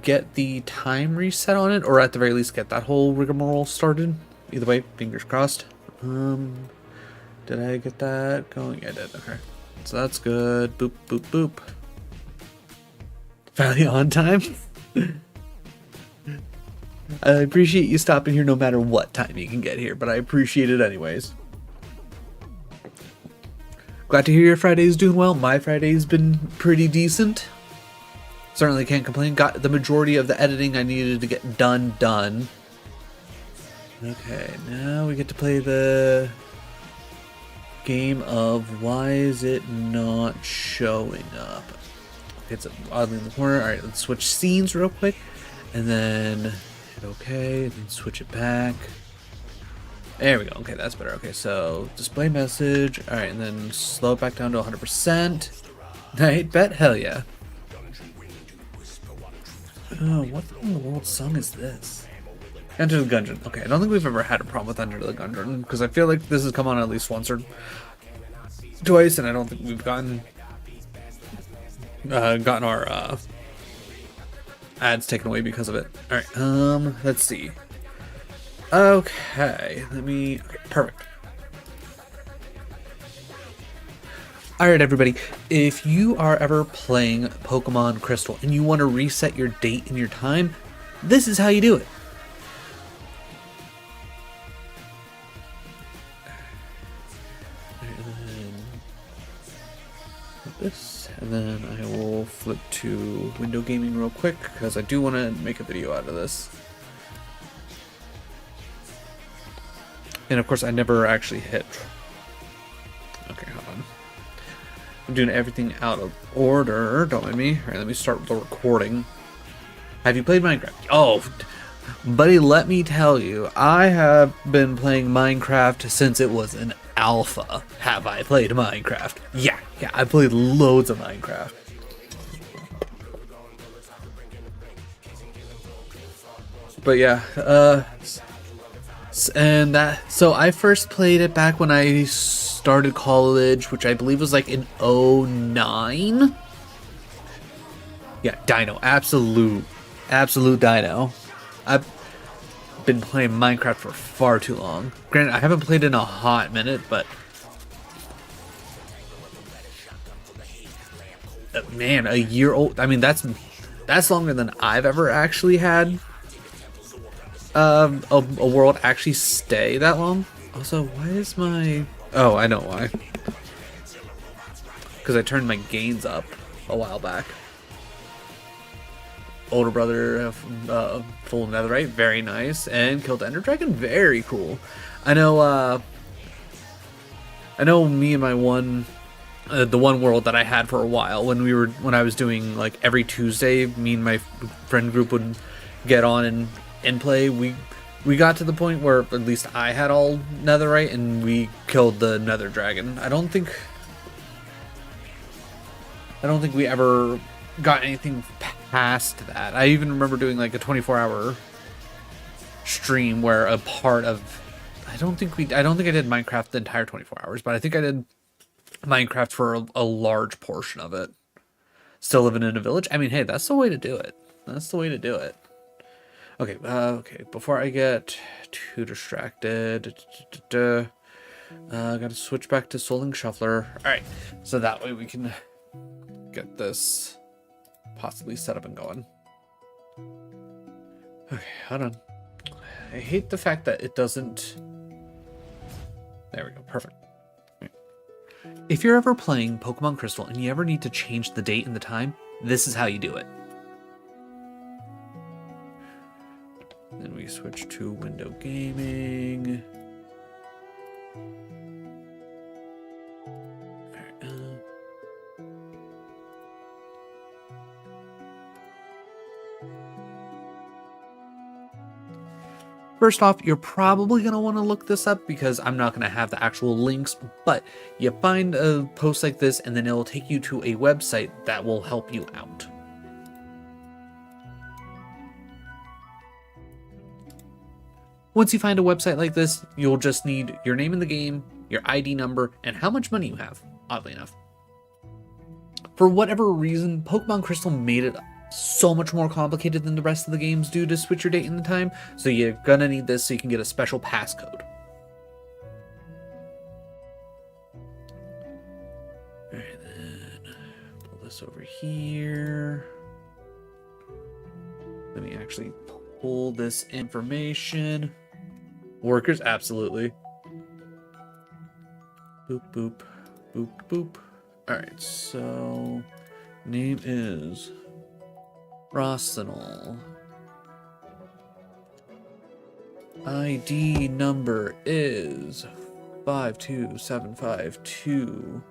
get the time reset on it, or at the very least get that whole rigmarole started. Either way, fingers crossed. Did I get that going? I did. Okay, so that's good. Boop boop boop. Finally on time. I appreciate you stopping here no matter what time you can get here, but I appreciate it anyways. Glad to hear your Friday's doing well. My Friday's been pretty decent. Certainly can't complain. Got the majority of the editing I needed to get done. Okay, now we get to play the game of why is it not showing up? It's oddly in the corner. Alright, let's switch scenes real quick. And then hit OK, and then switch it back. There we go. Okay, that's better. Okay, so display message. Alright, and then slow it back down to 100%. Night bet? Hell yeah. Oh, what in the world song is this? Enter the Gungeon. Okay, I don't think we've ever had a problem with Enter the Gungeon, because I feel like this has come on at least once or twice, and I don't think we've gotten our ads taken away because of it. Alright, let's see. Okay, okay, perfect. Alright everybody, if you are ever playing Pokemon Crystal and you want to reset your date and your time, this is how you do it. This, and then I will flip to window gaming real quick because I do want to make a video out of this. And of course I never actually hit. Okay, hold on. I'm doing everything out of order, don't mind me. Alright, let me start with the recording. Have you played Minecraft? Oh, buddy, let me tell you, I have been playing Minecraft since it was an alpha. Have I played Minecraft? Yeah, I played loads of Minecraft. But yeah, and so I first played it back when I started college, which I believe was like in 09. Yeah, Dino, absolute Dino. I've been playing Minecraft for far too long. Granted, I haven't played in a hot minute, but man, a year old. I mean, that's longer than I've ever actually had a world actually stay that long. Also, why is my... Oh, I know why. Because I turned my gains up a while back. Older brother, full netherite, very nice, and killed the Ender Dragon, very cool. I know me and my the one world that I had for a while when I was doing like every Tuesday, me and my friend group would get on and play. We got to the point where at least I had all netherite and we killed the nether dragon. I don't think we ever got anything past that. I even remember doing like a 24-hour stream where a part of I don't think I did Minecraft the entire 24 hours, but I think I did Minecraft for a large portion of it. Still living in a village. I mean, hey, that's the way to do it. That's the way to do it. Okay, okay, before I get too distracted, gotta switch back to Soul Shuffler. Alright, so that way we can get this possibly set up and going. Okay, hold on. I hate the fact that it doesn't... There we go, perfect. If you're ever playing Pokemon Crystal and you ever need to change the date and the time, this is how you do it. Then we switch to window gaming. First off, you're probably going to want to look this up because I'm not going to have the actual links, but you find a post like this and then it'll take you to a website that will help you out. Once you find a website like this, you'll just need your name in the game, your ID number, and how much money you have, oddly enough. For whatever reason, Pokemon Crystal made it so much more complicated than the rest of the games do to switch your date and the time. So you're gonna need this so you can get a special passcode. Alright, then pull this over here. Let me actually pull this information. Workers, absolutely. Boop, boop, boop, boop. Alright, so name is Rosenal. ID number is 52752.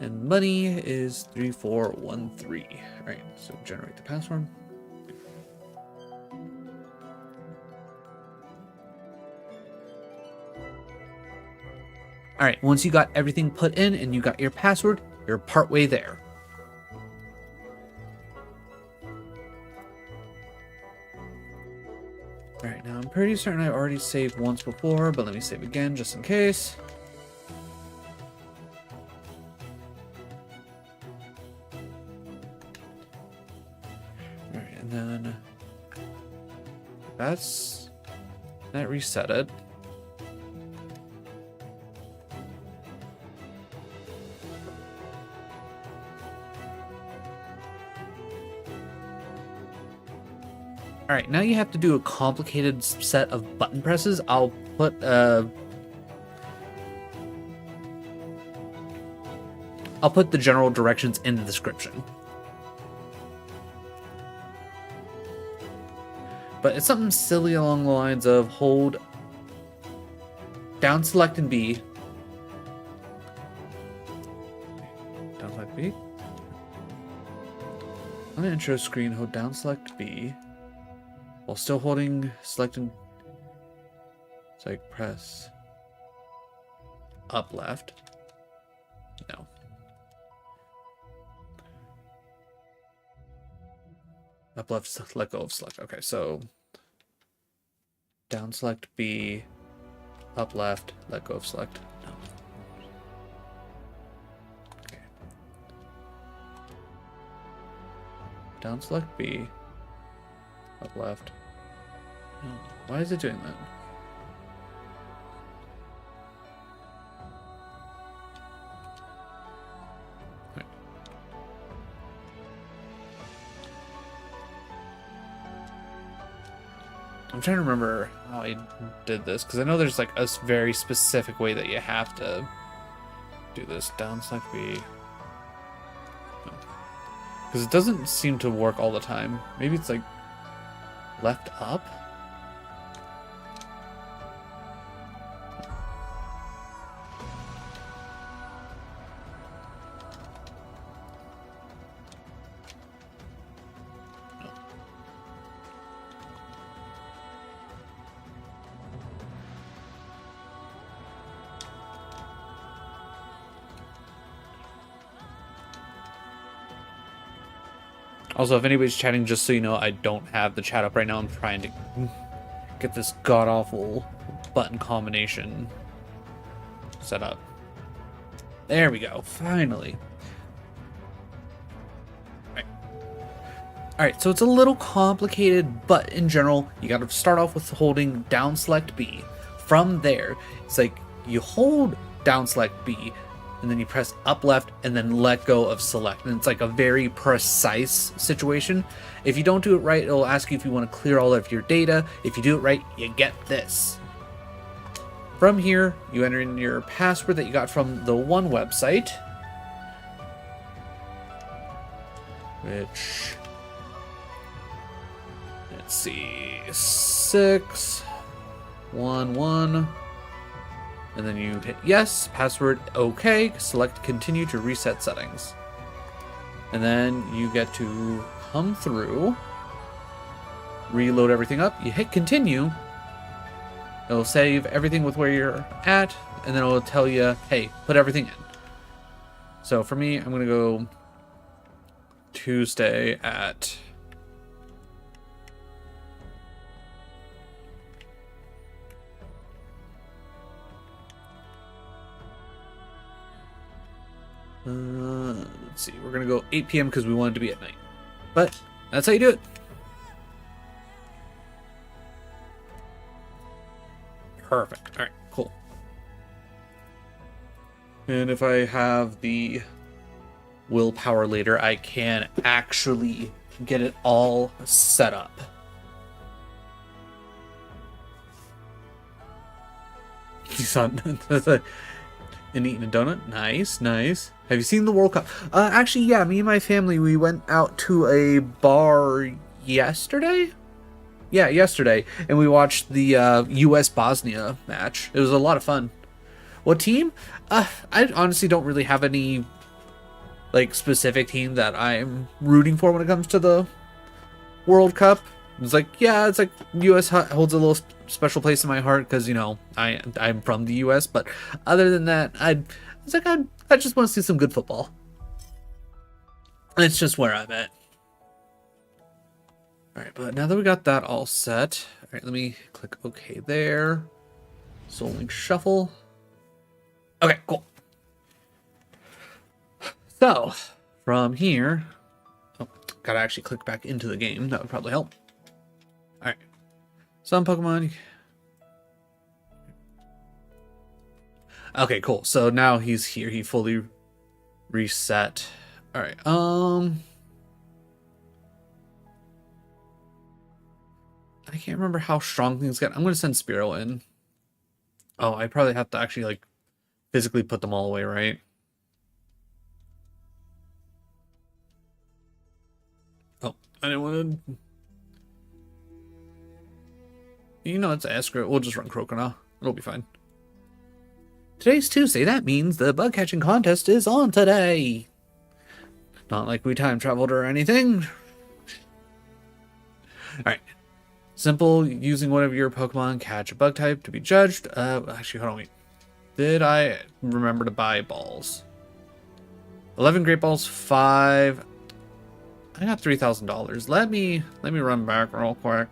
And money is 3413. Alright, so generate the password. Alright, once you got everything put in and you got your password, you're partway there. Alright, now I'm pretty certain I already saved once before, but let me save again just in case. Alright, and then that reset it. Alright, now you have to do a complicated set of button presses. I'll put the general directions in the description. But it's something silly along the lines of hold down select and B. Down select B. On the intro screen, hold down select B. While still holding select and it's like press up left. No. Up left, let go of select. Okay, so down select B, up left, let go of select. No. Okay. Down select B, up left. No. Why is it doing that? Okay. I'm trying to remember how I did this, because I know there's like a very specific way that you have to do this. Down select B. Because it doesn't seem to work all the time. Maybe it's like left up? No. Also, if anybody's chatting, just so you know, I don't have the chat up right now. I'm trying to get this god-awful button combination set up. There we go. Finally. Alright, so it's a little complicated, but in general, you gotta start off with holding down select B. From there, it's like you hold down select B, and then you press up left and then let go of select. And it's like a very precise situation. If you don't do it right, it'll ask you if you want to clear all of your data. If you do it right, you get this. From here, you enter in your password that you got from the one website, which, let's see, 611. And then you hit yes, password okay, select continue to reset settings. And then you get to come through, reload everything up, you hit continue, it'll save everything with where you're at, and then it'll tell you, hey, put everything in. So for me, I'm gonna go Tuesday at let's see, we're gonna go 8 p.m. because we wanted to be at night. But That's how you do it. Perfect. All right, cool. And if I have the willpower later, I can actually get it all set up. And eating a donut. Nice, nice. Have you seen the World Cup? Actually, yeah, me and my family, we went out to a bar yesterday? Yeah, yesterday. And we watched the US Bosnia match. It was a lot of fun. What team? I honestly don't really have any like specific team that I'm rooting for when it comes to the World Cup. It's like, yeah, it's like US holds a little special place in my heart because, you know, I'm from the US. But other than that, I just want to see some good football. And it's just where I'm at. All right, but now that we got that all set, all right, let me click OK there. Soul Link Shuffle. Okay, cool. So from here, gotta actually click back into the game. That would probably help. All right, some Pokemon. Okay, cool. So now he's here. He fully reset. All right. I can't remember how strong things get. I'm gonna send Spearow in. Oh, I probably have to actually like physically put them all away, right? Oh, I didn't want to. You know, it's Asker. We'll just run Crocodile. It'll be fine. Today's Tuesday. That means the bug catching contest is on today. Not like we time traveled or anything. Alright. Simple, using one of your Pokemon catch a bug type to be judged. Actually, hold on, wait. Did I remember to buy balls? 11 Great Balls, 5. I got $3,000. Let me run back real quick.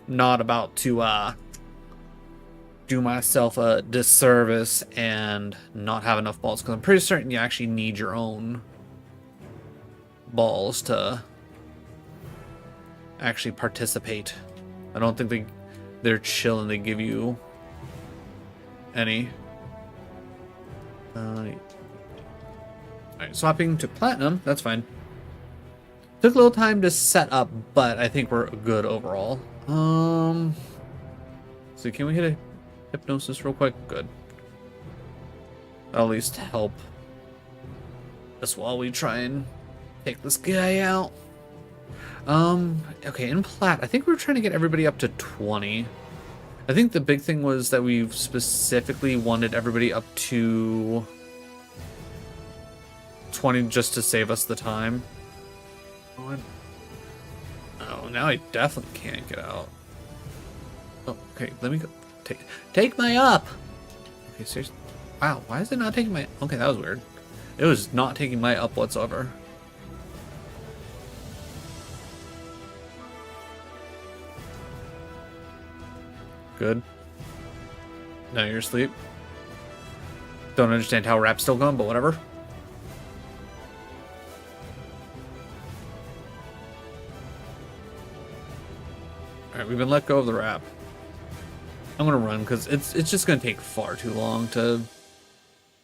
Not about to do myself a disservice and not have enough balls, because I'm pretty certain you actually need your own balls to actually participate. I don't think they're chill and they give you any. Alright, swapping to platinum, that's fine. Took a little time to set up, but I think we're good overall. So can we hit a hypnosis real quick? Good. That'll at least help us while we try and take this guy out. Okay, in plat, I think we were trying to get everybody up to 20. I think the big thing was that we specifically wanted everybody up to 20 just to save us the time. Oh, now I definitely can't get out. Oh, okay, let me go. Take my up! Okay, seriously. Wow, why is it not taking my... Okay, that was weird. It was not taking my up whatsoever. Good. Now you're asleep. Don't understand how rap's still going, but whatever. Alright, we've been let go of the rap. I'm gonna run because it's just gonna take far too long to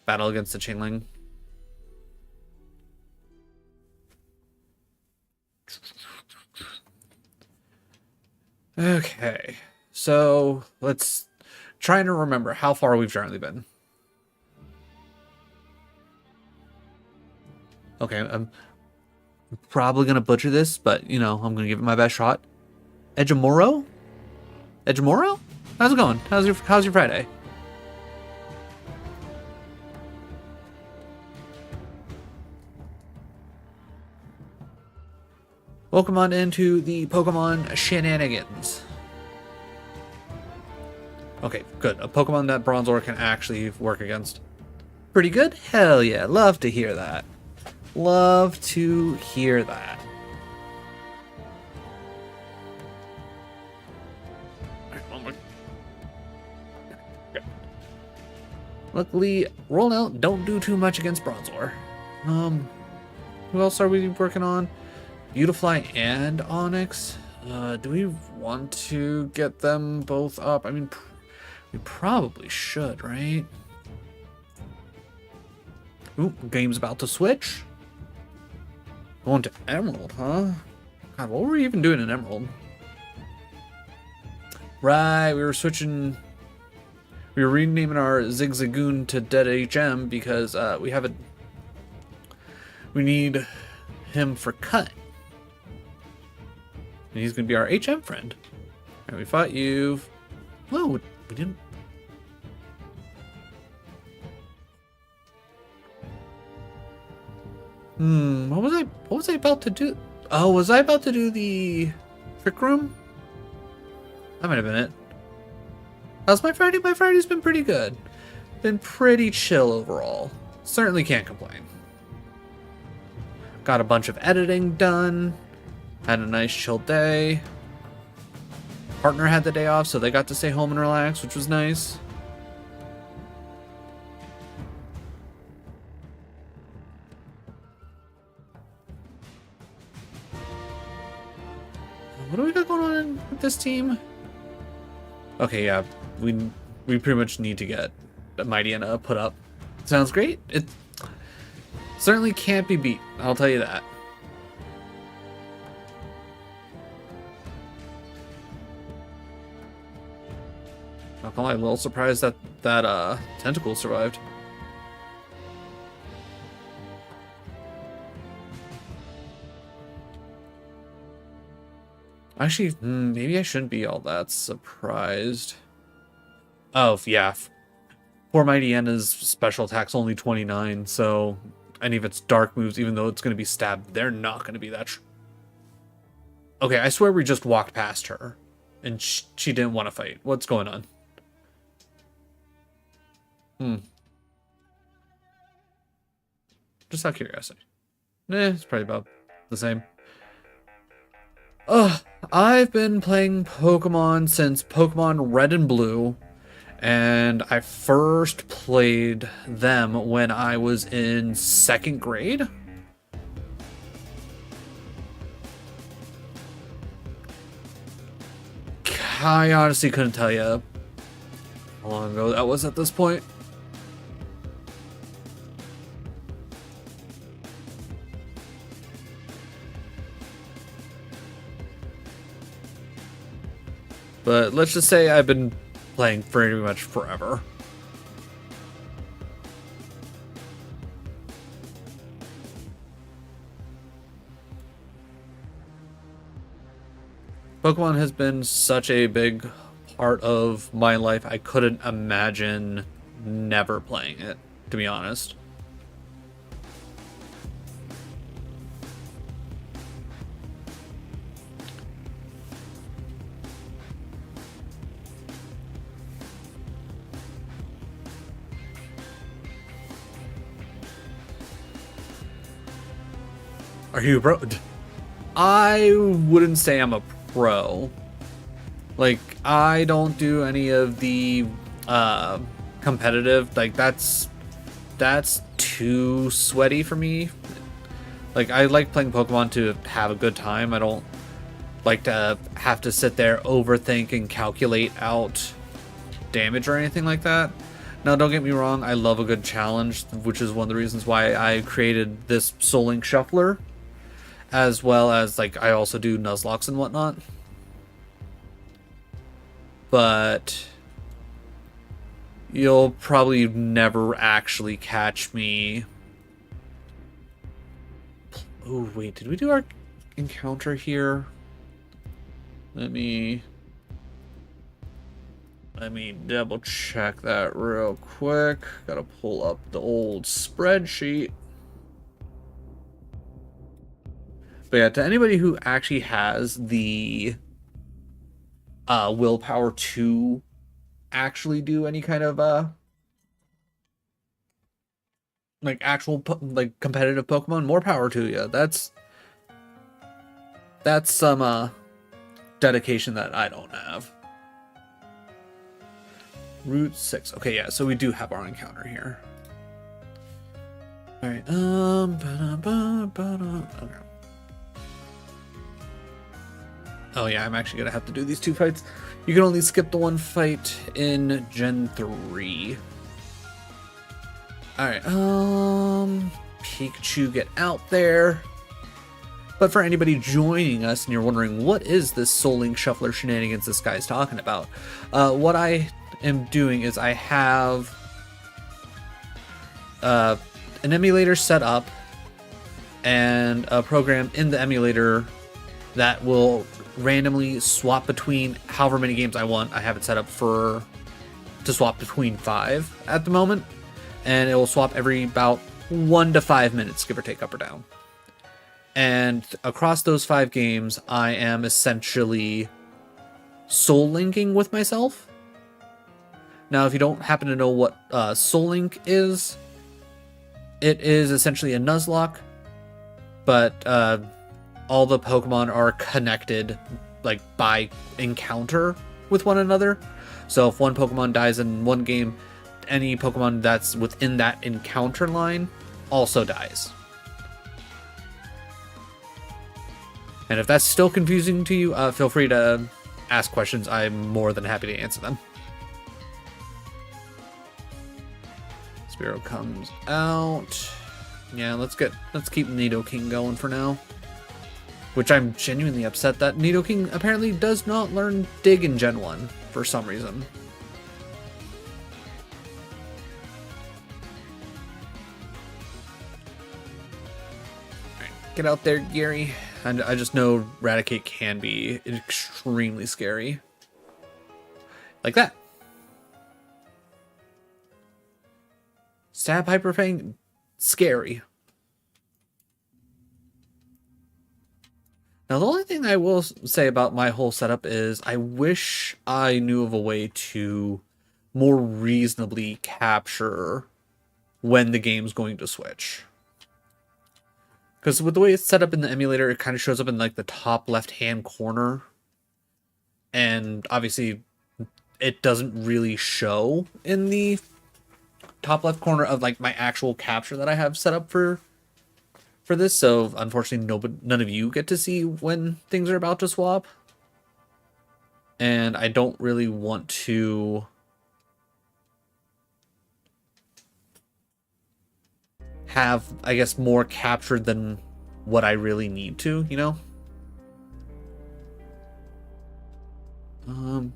battle against the Chingling. Okay, so let's try to remember how far we've generally been. Okay, I'm probably gonna butcher this, but you know, I'm gonna give it my best shot. Edgemoro? Edgemoro? How's it going? How's your Friday? Welcome on into the Pokemon shenanigans. Okay, good. A Pokemon that Bronzor can actually work against. Pretty good? Hell yeah. Love to hear that. Love to hear that. Luckily, roll out, don't do too much against Bronzor. Who else are we working on? Beautifly and Onyx. Do we want to get them both up? I mean, we probably should, right? Ooh, game's about to switch. Going to Emerald, huh? God, what were we even doing in Emerald? Right, we were switching. We were renaming our Zigzagoon to Dead HM because we have a. We need him for cut. And he's gonna be our HM friend. And we fought you. Whoa, we didn't. What was I about to do? Oh, was I about to do the trick room? That might have been it. How's my Friday? My Friday's been pretty good. Been pretty chill overall. Certainly can't complain. Got a bunch of editing done. Had a nice chill day. Partner had the day off, so they got to stay home and relax, which was nice. What do we got going on with this team? Okay, yeah, we pretty much need to get Mighty Anna put up. Sounds great. It certainly can't be beat, I'll tell you that. I'm a little surprised that tentacle survived. Actually, maybe I shouldn't be all that surprised. Oh, yeah. Poor Mighty Anna's special attack's only 29, so any of its dark moves, even though it's going to be stabbed, they're not going to be that... Okay, I swear we just walked past her, and she didn't want to fight. What's going on? Just out of curiosity. It's probably about the same. I've been playing Pokemon since Pokemon Red and Blue, and I first played them when I was in 2nd grade. I honestly couldn't tell you how long ago that was at this point. But let's just say I've been playing pretty much forever. Pokemon has been such a big part of my life, I couldn't imagine never playing it, to be honest. Are you a pro? I wouldn't say I'm a pro. Like, I don't do any of the competitive. Like, that's too sweaty for me. Like, I like playing Pokemon to have a good time. I don't like to have to sit there, overthink, and calculate out damage or anything like that. Now, don't get me wrong, I love a good challenge, which is one of the reasons why I created this Soul Link Shuffler. As well as, like, I also do Nuzlocks and whatnot. But you'll probably never actually catch me. Oh, wait, did we do our encounter here? Let me double check that real quick. Gotta pull up the old spreadsheet. But yeah, to anybody who actually has the willpower to actually do any kind of like actual like competitive Pokemon, more power to you. That's some dedication that I don't have. Route 6. Okay, yeah, so we do have our encounter here. All right. Okay. Oh yeah, I'm actually gonna have to do these 2 fights. You can only skip the 1 fight in Gen 3. Alright, Pikachu, get out there. But for anybody joining us and you're wondering, what is this Soul Link Shuffler shenanigans this guy's talking about? What I am doing is I have an emulator set up and a program in the emulator that will randomly swap between however many games I want. I have it set up to swap between 5 at the moment, and it will swap every about 1 to 5 minutes, give or take, up or down. And across those 5 games, I am essentially soul linking with myself. Now, if you don't happen to know what Soul Link is, it is essentially a Nuzlocke, but all the Pokemon are connected like by encounter with one another. So if one Pokemon dies in one game, any Pokemon that's within that encounter line also dies. And if that's still confusing to you, feel free to ask questions. I'm more than happy to answer them. Spearow comes out. Yeah, let's keep Nidoking going for now. Which I'm genuinely upset that Nidoking apparently does not learn Dig in Gen 1 for some reason. Alright, get out there, Gary. And I just know Raticate can be extremely scary. Like that. Stab Hyper Fang, scary. Now, the only thing I will say about my whole setup is I wish I knew of a way to more reasonably capture when the game's going to switch. Because with the way it's set up in the emulator, it kind of shows up in like the top left-hand corner. And obviously, it doesn't really show in the top left corner of like my actual capture that I have set up for this. So unfortunately, none of you get to see when things are about to swap. And I don't really want to have, I guess, more captured than what I really need to, you know? We'll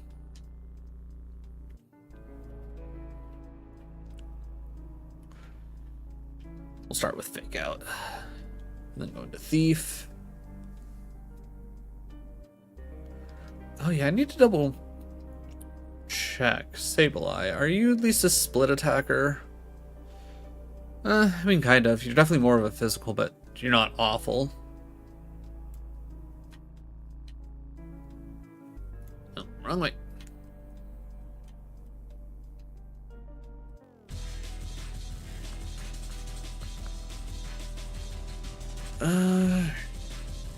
start with Fake Out. And then go into Thief. Oh yeah, I need to double check. Sableye, are you at least a split attacker? I mean, kind of. You're definitely more of a physical, but you're not awful. Oh, wrong way.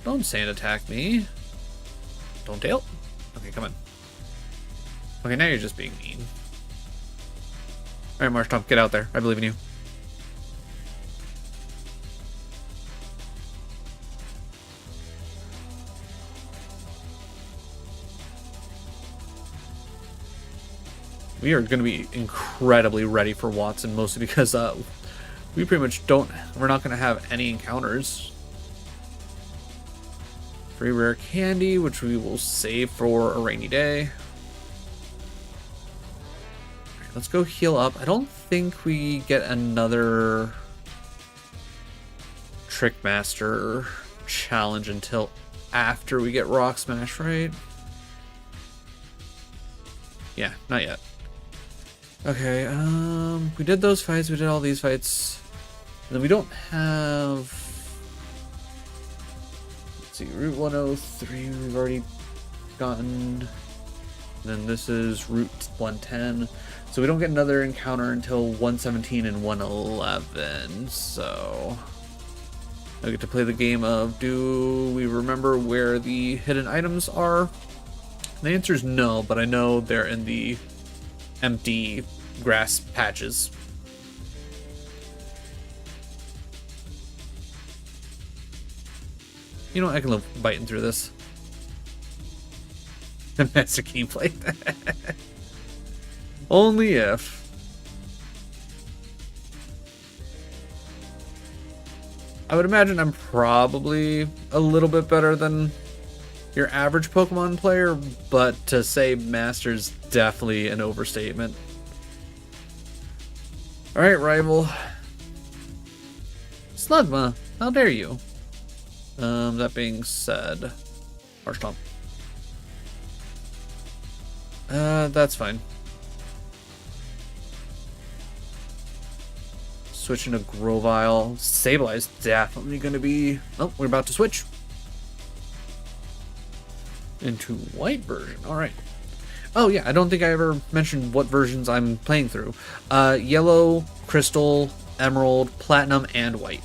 Don't sand attack me. Don't tail. Okay, come on. Okay, now you're just being mean. Alright, Marshtomp, get out there. I believe in you. We are going to be incredibly ready for Watson, mostly because we pretty much we're not going to have any encounters. Free rare candy, which we will save for a rainy day. Right, let's go heal up. I don't think we get another Trickmaster challenge until after we get Rock Smash, right? Yeah, not yet. Okay, we did those fights, we did all these fights. And then we don't have... Let's see, Route 103, we've already gotten. And then this is Route 110. So we don't get another encounter until 117 and 111. So I get to play the game of, do we remember where the hidden items are? The answer is no, but I know they're in the empty grass patches. You know what? I can live biting through this. The master gameplay. Only if. I would imagine I'm probably a little bit better than your average Pokemon player, but to say master's definitely an overstatement. Alright, rival. Slugma, how dare you? That being said, Harsh Stomp. That's fine. Switching to Grovyle. Sableye definitely going to be... Oh, we're about to switch. Into white version. Alright. Oh yeah, I don't think I ever mentioned what versions I'm playing through. Yellow, Crystal, Emerald, Platinum, and White.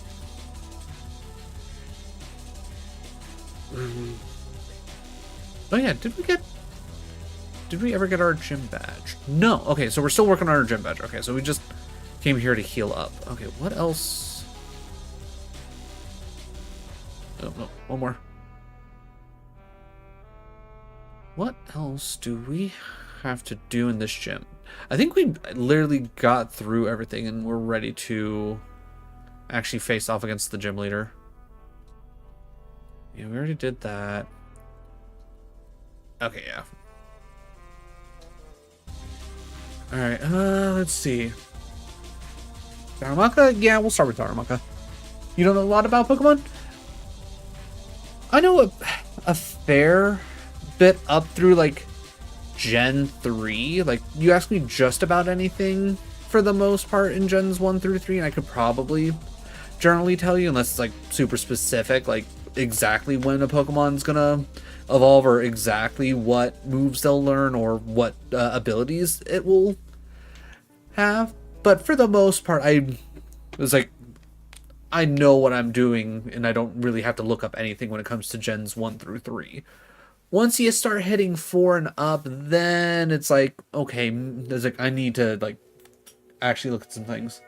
Oh yeah, did we ever get our gym badge? No. Okay, so we're still working on our gym badge. Okay, so we just came here to heal up. Okay, what else? Oh, no, one more. What else do we have to do in this gym? I think we literally got through everything and we're ready to actually face off against the gym leader. Yeah, we already did that. Okay, yeah. Alright, let's see. Darumaka? Yeah, we'll start with Darumaka. You don't know a lot about Pokemon? I know a fair bit up through, like, Gen 3. Like, you ask me just about anything for the most part in Gens 1 through 3, and I could probably generally tell you, unless it's, like, super specific, like, exactly when a Pokemon's gonna evolve or exactly what moves they'll learn or what abilities it will have. But for the most part, I know what I'm doing and I don't really have to look up anything when it comes to Gens 1 through 3. Once you start hitting 4 and up, then it's like, okay, there's like, I need to like actually look at some things.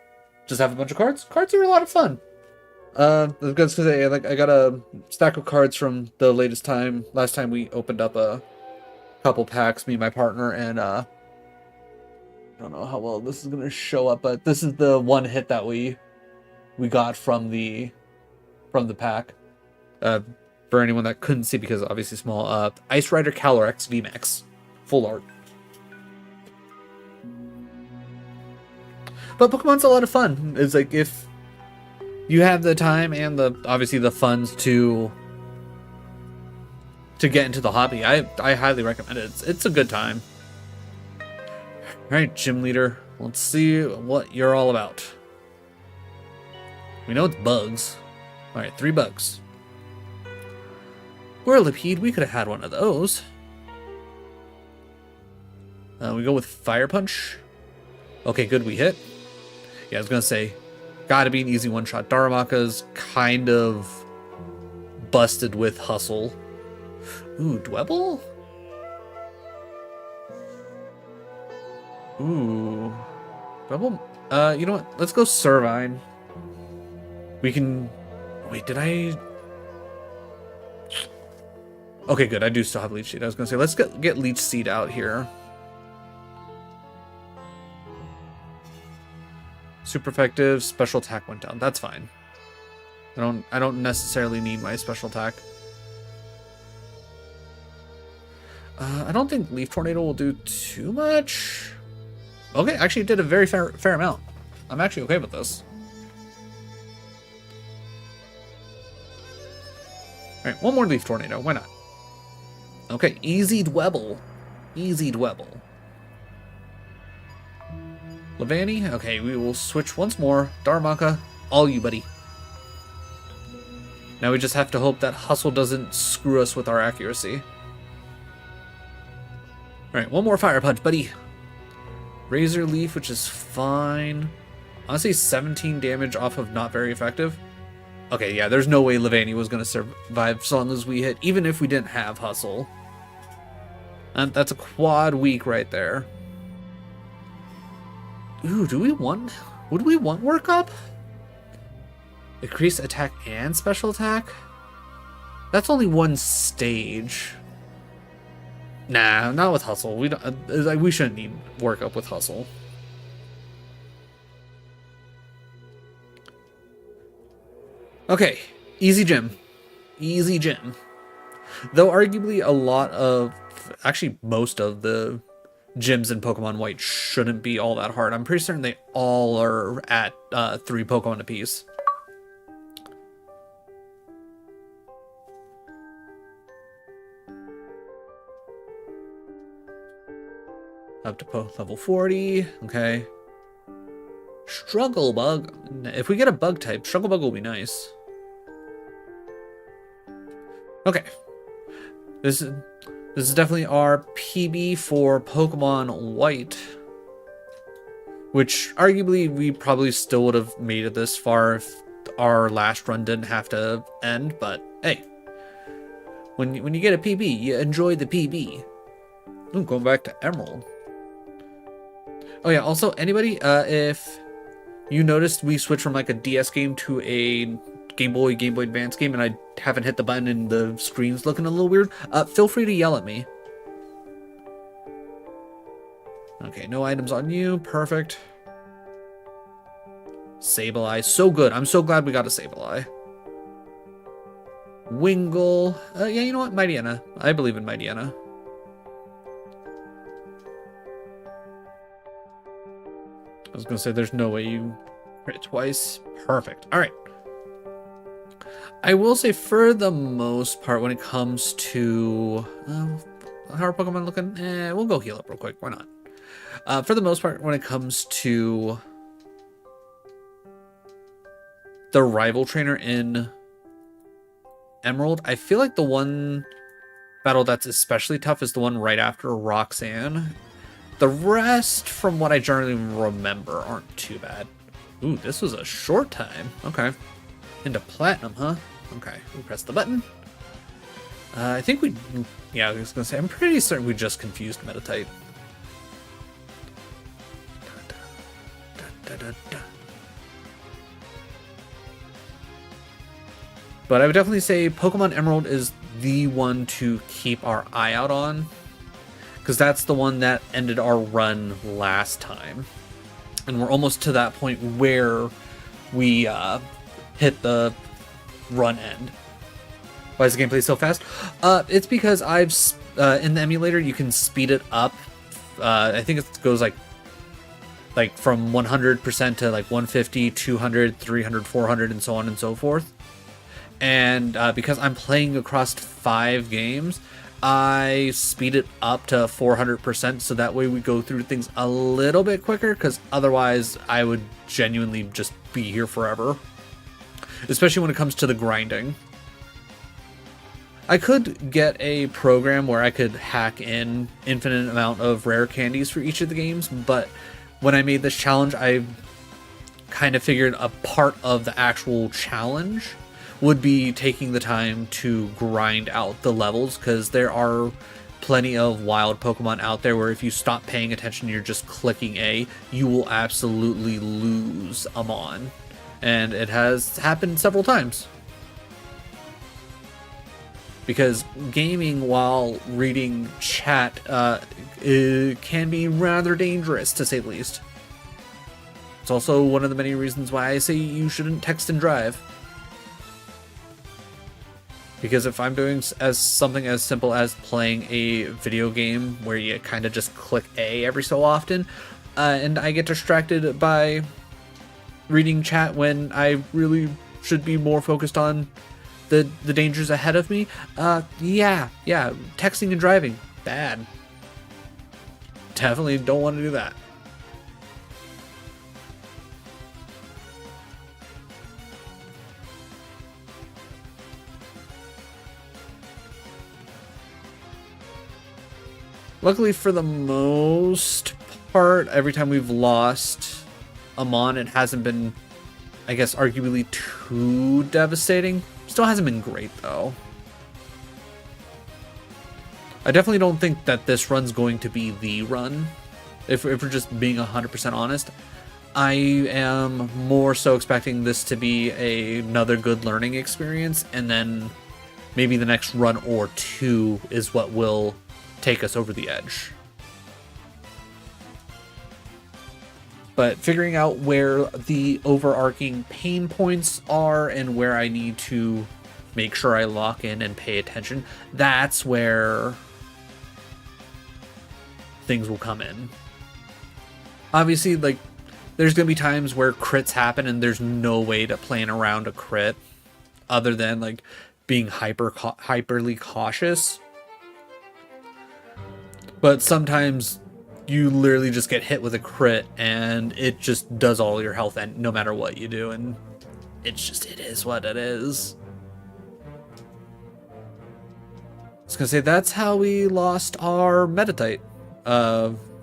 Just have a bunch of cards. Cards are a lot of fun. I was gonna say, like, I got a stack of cards from the last time we opened up a couple packs, me and my partner, and I don't know how well this is gonna show up, but this is the one hit that we got from the pack. For anyone that couldn't see because obviously small, Ice Rider Calyrex VMAX, full art. But Pokemon's a lot of fun. It's like, if you have the time and obviously the funds to get into the hobby, I highly recommend it. It's a good time. Alright, gym leader, let's see what you're all about. We know it's bugs. Alright, 3 bugs. Whirlipede, we could have had one of those. We go with Fire Punch. Okay, good, we hit. Yeah, I was gonna say, gotta be an easy one-shot. Darumaka's kind of busted with Hustle. Ooh, Dwebble? Ooh. Dwebble? You know what? Let's go Servine. We can... Wait, did I... Okay, good. I do still have Leech Seed. I was gonna say, let's get Leech Seed out here. Super effective. Special attack went down. That's fine. I don't necessarily need my special attack. I don't think Leaf Tornado will do too much. Okay, actually it did a very fair amount. I'm actually okay with this. Alright, one more Leaf Tornado. Why not? Okay, easy Dwebble. Easy Dwebble. Levani? Okay, we will switch once more. Darumaka, all you, buddy. Now we just have to hope that Hustle doesn't screw us with our accuracy. Alright, one more Fire Punch, buddy. Razor Leaf, which is fine. Honestly, 17 damage off of not very effective. Okay, yeah, there's no way Levani was going to survive so long as we hit, even if we didn't have Hustle. And that's a quad weak right there. Ooh, would we want Work Up? Increase attack and special attack? That's only one stage. Nah, not with Hustle. We don't. Like, we shouldn't need work up with Hustle. Okay, easy gym. Easy gym. Though arguably a lot of, actually most of the gyms in Pokemon White shouldn't be all that hard. I'm pretty certain they all are at 3 Pokemon apiece. Up to level 40. Okay. Struggle Bug. If we get a bug type, Struggle Bug will be nice. Okay. This is definitely our PB for Pokemon White. Which, arguably, we probably still would have made it this far if our last run didn't have to end. But, hey. When you get a PB, you enjoy the PB. Ooh, going back to Emerald. Oh yeah, also, anybody, if you noticed we switched from like a DS game to a Game Boy Advance game and I haven't hit the button and the screen's looking a little weird, feel free to yell at me. Okay, no items on you. Perfect. Sableye. So good. I'm so glad we got a Sableye. Wingull. Yeah, you know what? Mightyena. I believe in Mightyena. I was going to say, there's no way you crit twice. Perfect. All right. I will say, for the most part, when it comes to... how are Pokemon looking? We'll go heal up real quick. Why not? For the most part, when it comes to the rival trainer in Emerald, I feel like the one battle that's especially tough is the one right after Roxanne. The rest, from what I generally remember, aren't too bad. Ooh, this was a short time. Okay. Into Platinum, huh? Okay, we press the button. I think we... Yeah, I was going to say, I'm pretty certain we just confused Meditite. But I would definitely say Pokemon Emerald is the one to keep our eye out on, because that's the one that ended our run last time. And we're almost to that point where we hit the run end. Why is the gameplay so fast? It's because I've in the emulator you can speed it up. I think it goes like from 100% to like 150, 200, 300, 400, and so on and so forth. And because I'm playing across 5 games, I speed it up to 400%, so that way we go through things a little bit quicker, because otherwise I would genuinely just be here forever. Especially when it comes to the grinding. I could get a program where I could hack in infinite amount of rare candies for each of the games, but when I made this challenge, I kind of figured a part of the actual challenge would be taking the time to grind out the levels, because there are plenty of wild Pokemon out there where if you stop paying attention, you're just clicking A, you will absolutely lose them on. And it has happened several times. Because gaming while reading chat it can be rather dangerous, to say the least. It's also one of the many reasons why I say you shouldn't text and drive. Because if I'm doing something as simple as playing a video game where you kind of just click A every so often, and I get distracted by reading chat when I really should be more focused on the dangers ahead of me, yeah, texting and driving, bad. Definitely don't want to do that. Luckily, for the most part, every time we've lost Amon, it hasn't been, I guess, arguably too devastating. Still hasn't been great, though. I definitely don't think that this run's going to be the run. If we're just being 100% honest, I am more so expecting this to be another good learning experience, and then maybe the next run or two is what will take us over the edge. But figuring out where the overarching pain points are and where I need to make sure I lock in and pay attention, that's where things will come in. Obviously, like, there's going to be times where crits happen and there's no way to plan around a crit other than, like, being hyperly cautious. But sometimes you literally just get hit with a crit and it just does all your health and no matter what you do, and it is what it is. I was gonna say that's how we lost our Meditite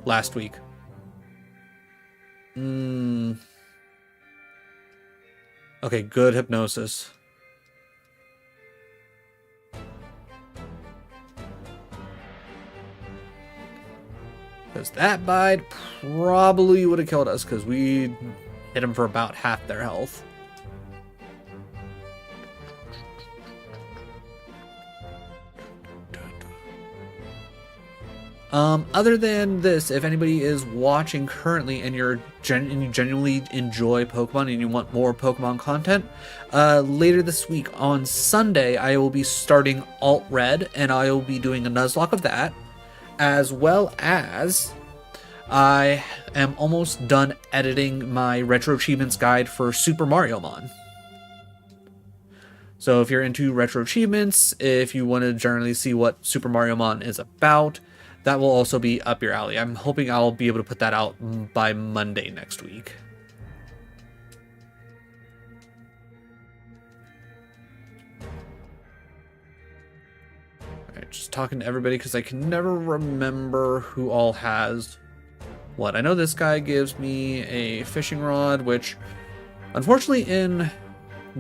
last week. Okay, good hypnosis. Because that bite probably would have killed us because we hit them for about half their health. Other than this, if anybody is watching currently and you genuinely enjoy Pokemon and you want more Pokemon content, later this week on Sunday, I will be starting Alt Red and I will be doing a Nuzlocke of that, as well as I am almost done editing my Retro Achievements guide for Super Mario Mon. So if you're into Retro Achievements, if you want to generally see what Super Mario Mon is about, that will also be up your alley. I'm hoping I'll be able to put that out by Monday next week. Alright, just talking to everybody because I can never remember who all has what. I know this guy gives me a fishing rod, which unfortunately in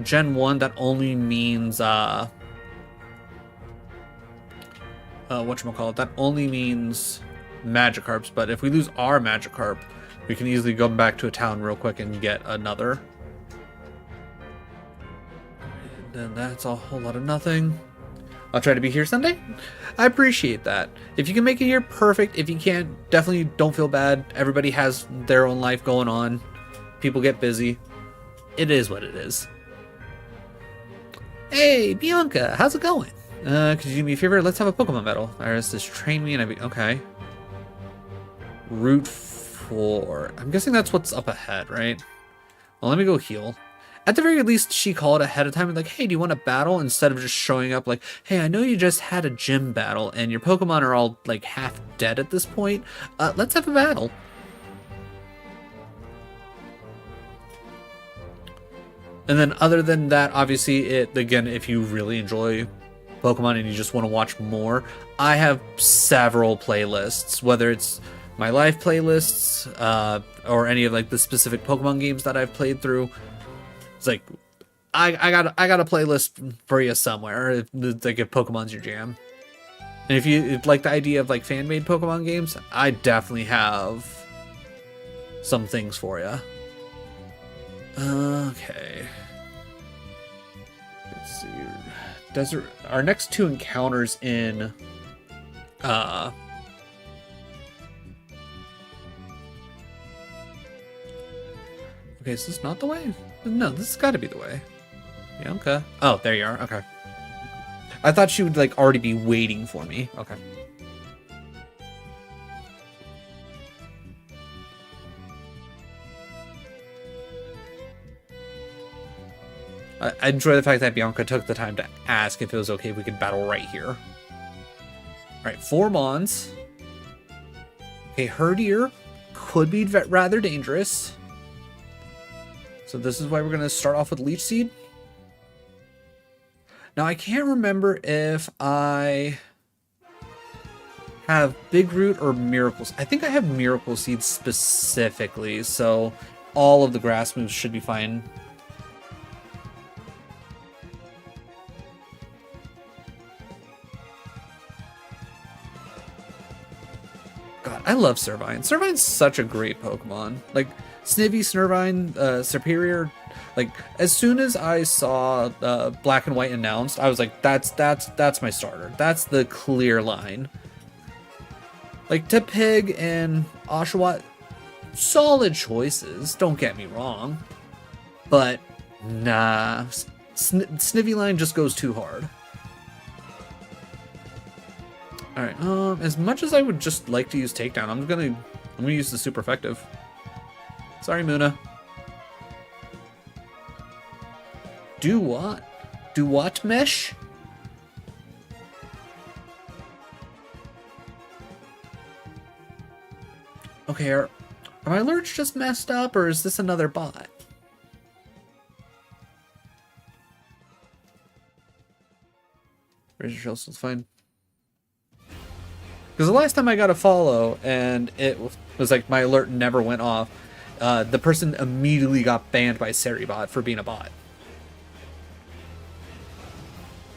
Gen 1 that only means whatchamacallit, that only means Magikarps, but if we lose our Magikarp, we can easily go back to a town real quick and get another. And then that's a whole lot of nothing. I'll try to be here Sunday. I appreciate that. If you can make it here, perfect. If you can't, definitely don't feel bad. Everybody has their own life going on. People get busy. It is what it is. Hey, Bianca, how's it going? Could you do me a favor? Let's have a Pokemon battle. Iris, just train me and I be okay. Route 4. I'm guessing that's what's up ahead, right? Well, let me go heal. At the very least, she called ahead of time and like, hey, do you want a battle? Instead of just showing up like, hey, I know you just had a gym battle and your Pokemon are all like half dead at this point. Let's have a battle. And then other than that, obviously, again, if you really enjoy Pokemon and you just want to watch more, I have several playlists, whether it's my live playlists or any of like the specific Pokemon games that I've played through. It's like I got a playlist for you somewhere if Pokemon's your jam. And if you like the idea of like fan-made Pokemon games, I definitely have some things for you. Okay. Let's see. Desert. Our next two encounters in okay, is this not the way? No, this has got to be the way. Bianca. Oh, there you are. Okay. I thought she would like already be waiting for me. Okay. I enjoy the fact that Bianca took the time to ask if it was okay if we could battle right here. Alright, 4 Mons. Okay, Herdier could be rather dangerous. So this is why we're going to start off with Leech Seed. Now, I can't remember if I have Big Root or Miracles. I think I have Miracle Seed specifically, so all of the grass moves should be fine. God, I love Servine. Servine's such a great Pokemon. Like, Snivy, Snurvine, Superior. Like, as soon as I saw Black and White announced, I was like, that's my starter. That's the clear line. Like, Tepig and Oshawott, solid choices, don't get me wrong. But, nah, Snivy just goes too hard. Alright, as much as I would just like to use Takedown, I'm gonna use the super effective. Sorry, Muna. Do what? Do what, Mesh? Okay, are my alerts just messed up, or is this another bot? Razor Shell's fine. Because the last time I got a follow, and it was like my alert never went off, the person immediately got banned by Seribot for being a bot.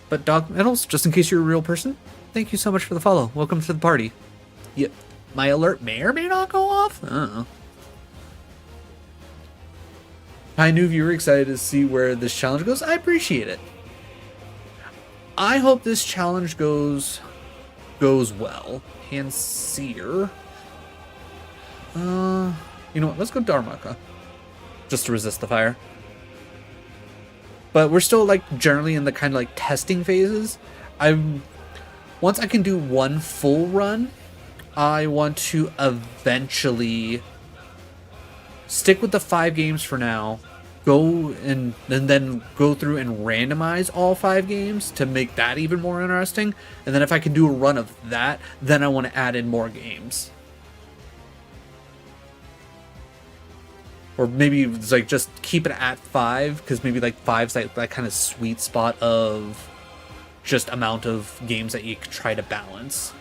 But Dog Medals, just in case you're a real person, thank you so much for the follow. Welcome to the party. Yep. My alert may or may not go off? I don't know. Hi, new viewer, excited to see where this challenge goes. I appreciate it. I hope this challenge goes well. Handseer. You know what? Let's go Darmaka. Just to resist the fire. But we're still like generally in the kind of like testing phases. Once I can do one full run, I want to eventually stick with the 5 games for now, go and then go through and randomize all 5 games to make that even more interesting. And then if I can do a run of that, then I want to add in more games. Or maybe it's like just keep it at 5, because maybe like 5's like that kind of sweet spot of just amount of games that you can try to balance.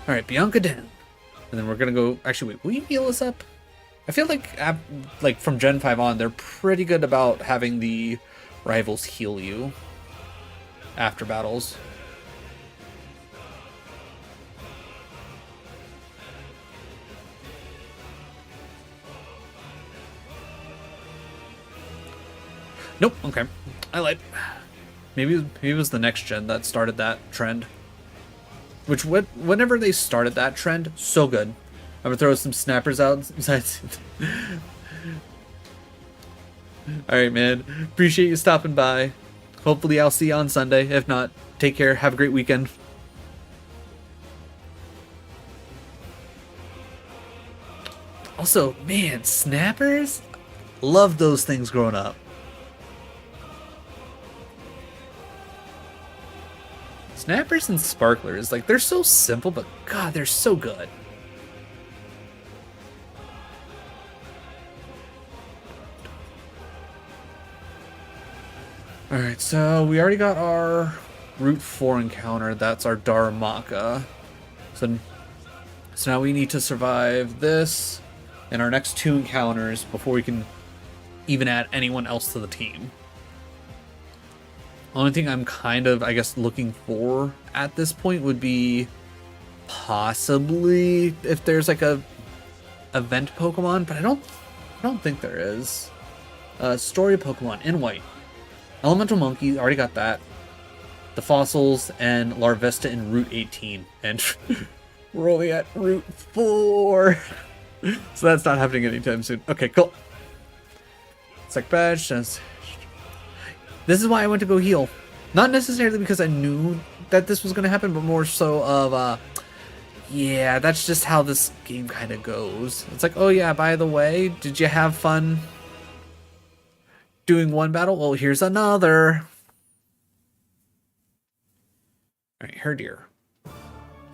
Alright, Bianca down. And then we're gonna go... Actually, wait, will you heal us up? I feel like from Gen 5 on, they're pretty good about having the rivals heal you after battles. Nope, okay. I lied. Maybe it was the next gen that started that trend. Which, whenever they started that trend, so good. I'm gonna throw some snappers out. Alright, man. Appreciate you stopping by. Hopefully I'll see you on Sunday. If not, take care. Have a great weekend. Also, man, snappers? Loved those things growing up. Snappers and sparklers, like, they're so simple, but God, they're so good. Alright, so we already got our Route 4 encounter. That's our Darmaka. So now we need to survive this and our next 2 encounters before we can even add anyone else to the team. Only thing I'm kind of, I guess, looking for at this point would be possibly if there's like a event Pokemon, but I don't think there is. Story Pokemon in white. Elemental Monkey, already got that. The fossils and Larvesta in Route 18. And we're only at Route 4. So that's not happening anytime soon. Okay, cool. Sec badge says... This is why I went to go heal. Not necessarily because I knew that this was going to happen, but more so of, yeah, that's just how this game kind of goes. It's like, oh yeah, by the way, did you have fun doing one battle? Well, here's another. Alright, Herdier.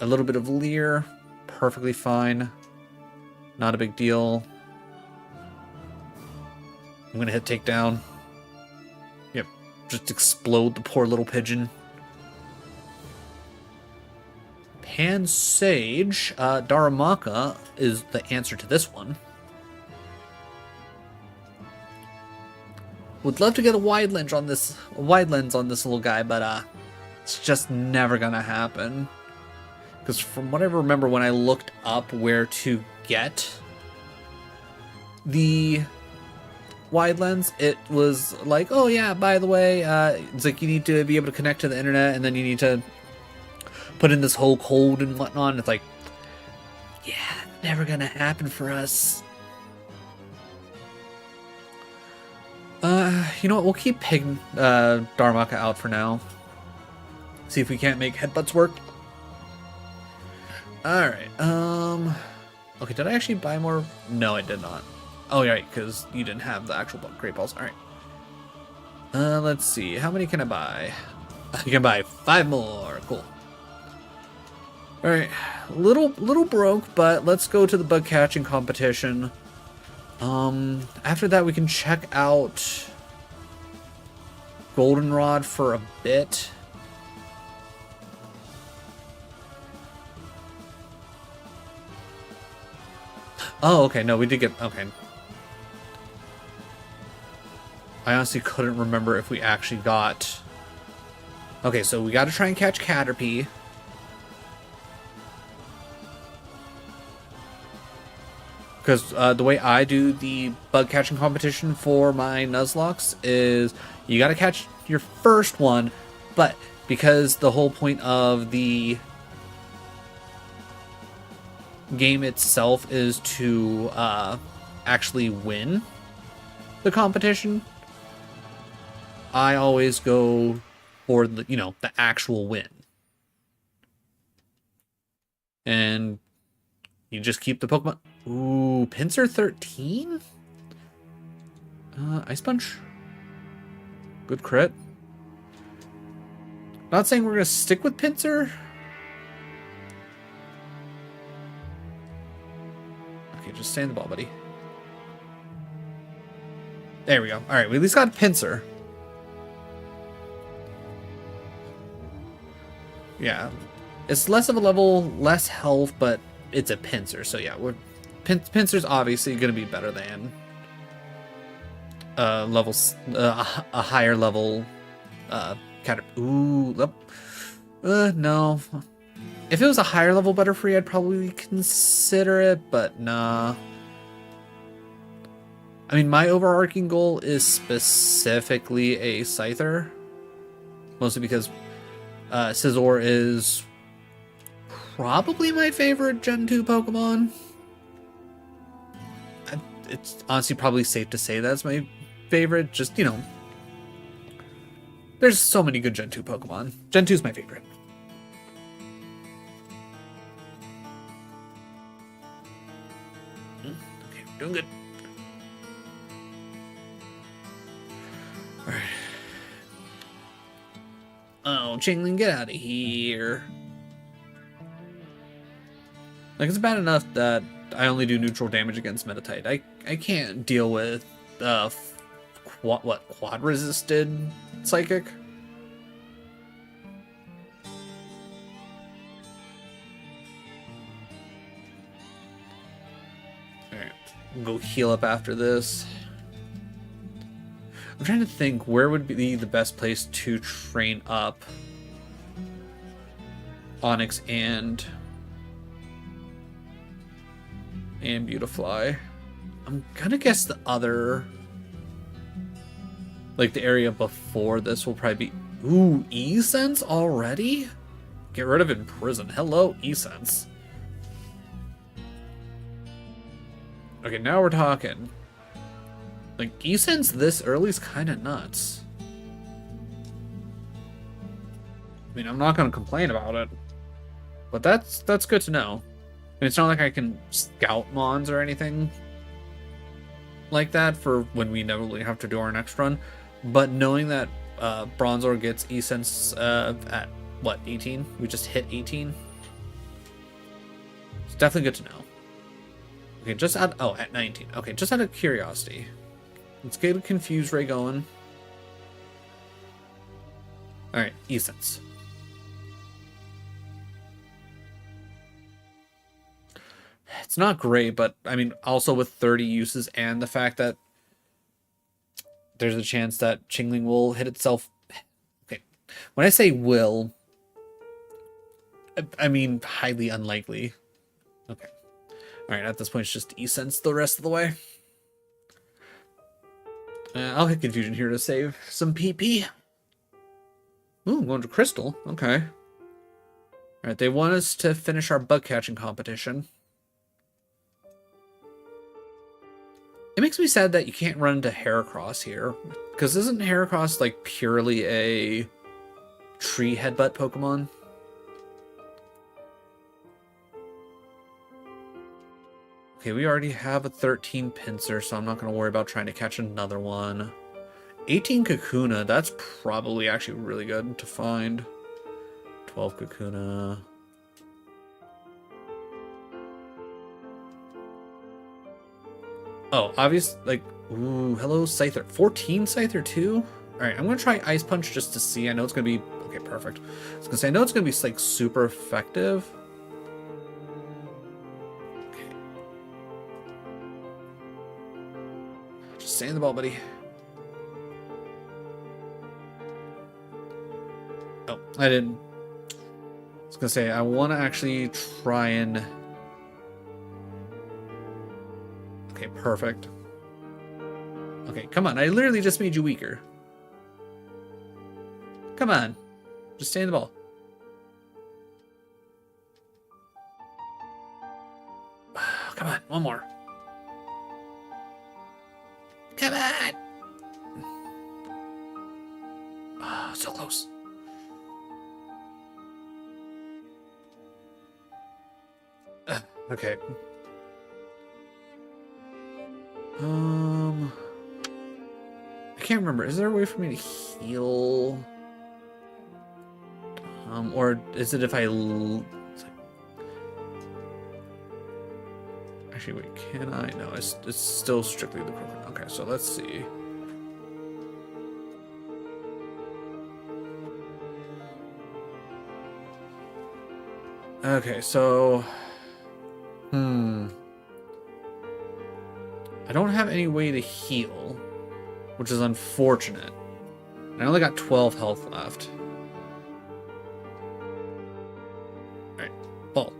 A little bit of Leer. Perfectly fine. Not a big deal. I'm going to hit takedown. Yep. Just explode the poor little pigeon. Pansage. Darumaka is the answer to this one. Would love to get a wide lens on this little guy, but it's just never gonna happen. Because from what I remember when I looked up where to get the wide lens, it was like, oh yeah, by the way, it's like you need to be able to connect to the internet, and then you need to put in this whole code and whatnot. It's like, yeah, never gonna happen for us. You know what? We'll keep Pig Darmaka out for now. See if we can't make headbutts work. All right. Okay, did I actually buy more? No, I did not. Oh, right, because you didn't have the actual Great Balls. All right. Let's see. How many can I buy? I can buy 5 more. Cool. All right. Little broke, but let's go to the bug catching competition. After that, we can check out Goldenrod for a bit. Oh, okay. No, we did get... Okay. I honestly couldn't remember if we actually got... Okay, so we got to try and catch Caterpie. Because the way I do the bug catching competition for my Nuzlocks is you got to catch your first one, but because the whole point of the game itself is to actually win the competition, I always go for the, you know, the actual win. And you just keep the Pokemon. Ooh, Pinsir 13? Ice Punch. Good crit. Not saying we're gonna stick with Pinsir. Okay, just stay in the ball, buddy. There we go. Alright, we at least got Pinsir. Yeah. It's less of a level, less health, but it's a Pinsir, so yeah, Pinsir's obviously going to be better than levels, a higher level Ooh, no. If it was a higher level Butterfree, I'd probably consider it, but nah. I mean, my overarching goal is specifically a Scyther, mostly because Scizor is probably my favorite Gen 2 Pokemon. It's honestly probably safe to say that's my favorite. Just, you know, there's so many good Gen 2 Pokemon. Gen 2 is my favorite. Okay, we're doing good. Alright. Oh, Chingling, get out of here. Like, it's bad enough that I only do neutral damage against Meditite. I can't deal with quad resisted Psychic. Alright, we'll go heal up after this. I'm trying to think where would be the best place to train up Onix and Beautifly. I'm gonna guess the other, like the area before this will probably be... Ooh, E-Sense already? Get rid of it in prison. Hello, E-Sense. Okay, now we're talking. Like, E-Sense this early is kind of nuts. I mean, I'm not gonna complain about it, but that's good to know. And it's not like I can scout Mons or anything like that for when we inevitably have to do our next run. But knowing that Bronzor gets E-Sense at, what, 18? We just hit 18? It's definitely good to know. Okay, just at... Oh, at 19. Okay, just out of curiosity. Let's get a Confuse Ray going. Alright, E-Sense. It's not great, but I mean, also with 30 uses and the fact that there's a chance that Chingling will hit itself. Okay, when I say will, I mean highly unlikely. Okay, all right. At this point, it's just E-Sense the rest of the way. I'll hit confusion here to save some PP. Ooh, going to crystal. Okay. Alright, they want us to finish our bug catching competition. It makes me sad that you can't run into Heracross here. Because isn't Heracross like purely a tree headbutt Pokemon? Okay, we already have a 13 Pinsir, so I'm not going to worry about trying to catch another one. 18 Kakuna, that's probably actually really good to find. 12 Kakuna. Oh, obvious, like, ooh, hello, Scyther. 14 Scyther too? Alright, I'm going to try Ice Punch just to see. I know it's going to be, okay, perfect. I was going to say, I know it's going to be, like, super effective. Okay. Just stay in the ball, buddy. Oh, I didn't. I was going to say, I want to actually try and... Okay, perfect. Okay, come on. I literally just made you weaker. Come on. Just stay in the ball. Come on, one more. Come on. Oh, so close. Okay. I can't remember. Is there a way for me to heal? Or is it if I... Actually, wait, can I? No, it's still strictly the Pokemon. Okay, so let's see. Okay, so... I don't have any way to heal, which is unfortunate. I only got 12 health left. Alright, ball.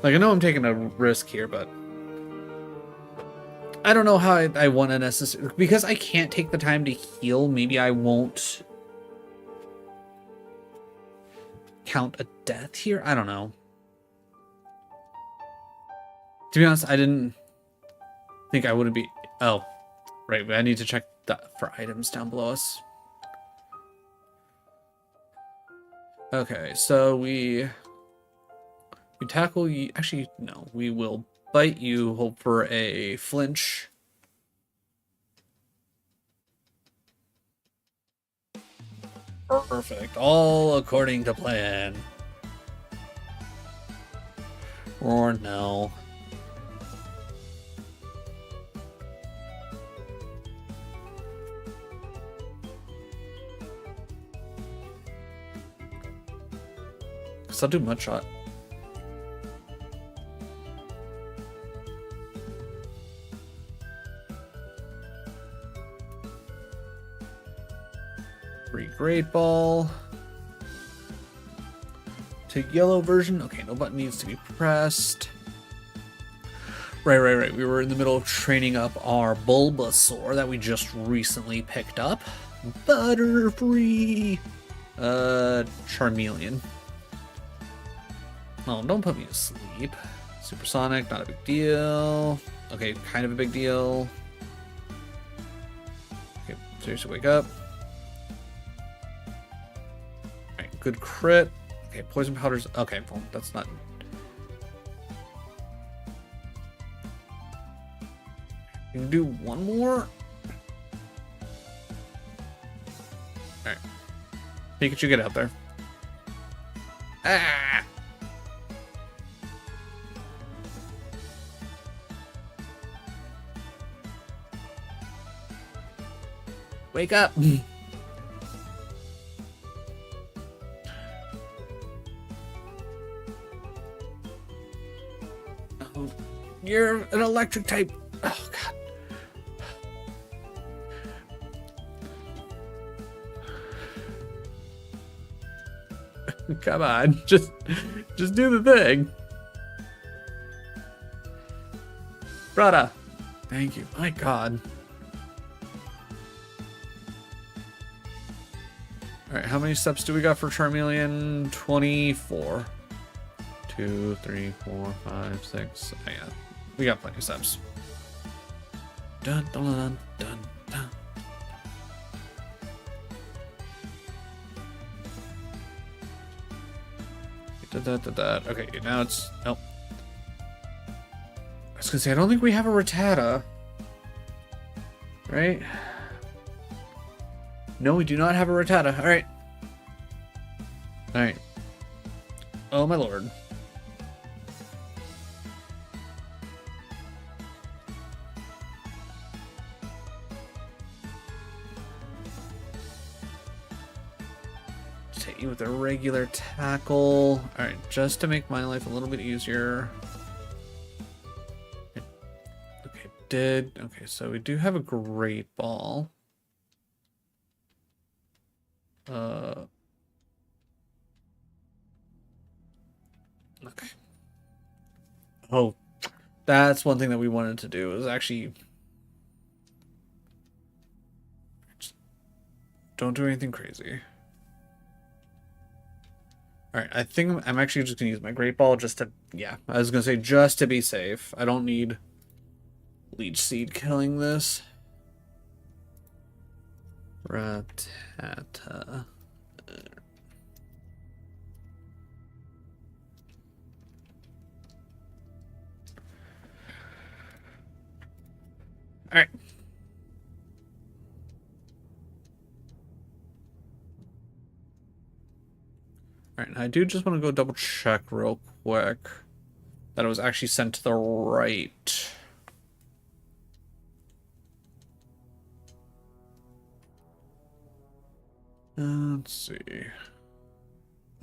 Like, I know I'm taking a risk here, but... I don't know how I want to necessarily... Because I can't take the time to heal, maybe I won't... count a death here? I don't know. To be honest, I didn't think I wouldn't be... Oh, right. I need to check that for items down below us. Okay, so we tackle you. Actually, no. We will bite you, hope for a flinch. Perfect. All according to plan. Or no. Guess I'll do mud shot. Great ball. Take yellow version. Okay, no button needs to be pressed. Right. We were in the middle of training up our Bulbasaur that we just recently picked up. Butterfree. Charmeleon. Oh, don't put me to sleep. Supersonic, not a big deal. Okay, kind of a big deal. Okay, seriously, wake up. Good crit. Okay, poison powders. Okay, well, that's not... You can do one more? Alright. Pikachu, get out there. Ah! Wake up! You're an electric type. Oh, God. Come on, just do the thing. Brada. Thank you. My God. All right, how many steps do we got for Charmeleon? 24. 2, 3, 4, 5, 6. Oh, yeah, we got plenty of steps. Dun dun dun dun dun. Okay, now it's nope. I was gonna say I don't think we have a Rattata, right? No, we do not have a Rattata. All right, all right. Oh my lord. Hit you with a regular tackle. All right, just to make my life a little bit easier. Okay, so we do have a great ball. Okay. Oh, that's one thing that we wanted to do is actually just don't do anything crazy. All right, I think I'm actually just gonna use my great ball just to, yeah, I was gonna say just to be safe. I don't need Leech Seed killing this. Rattata. All right. All right, I do just want to go double check real quick that it was actually sent to the right. Let's see.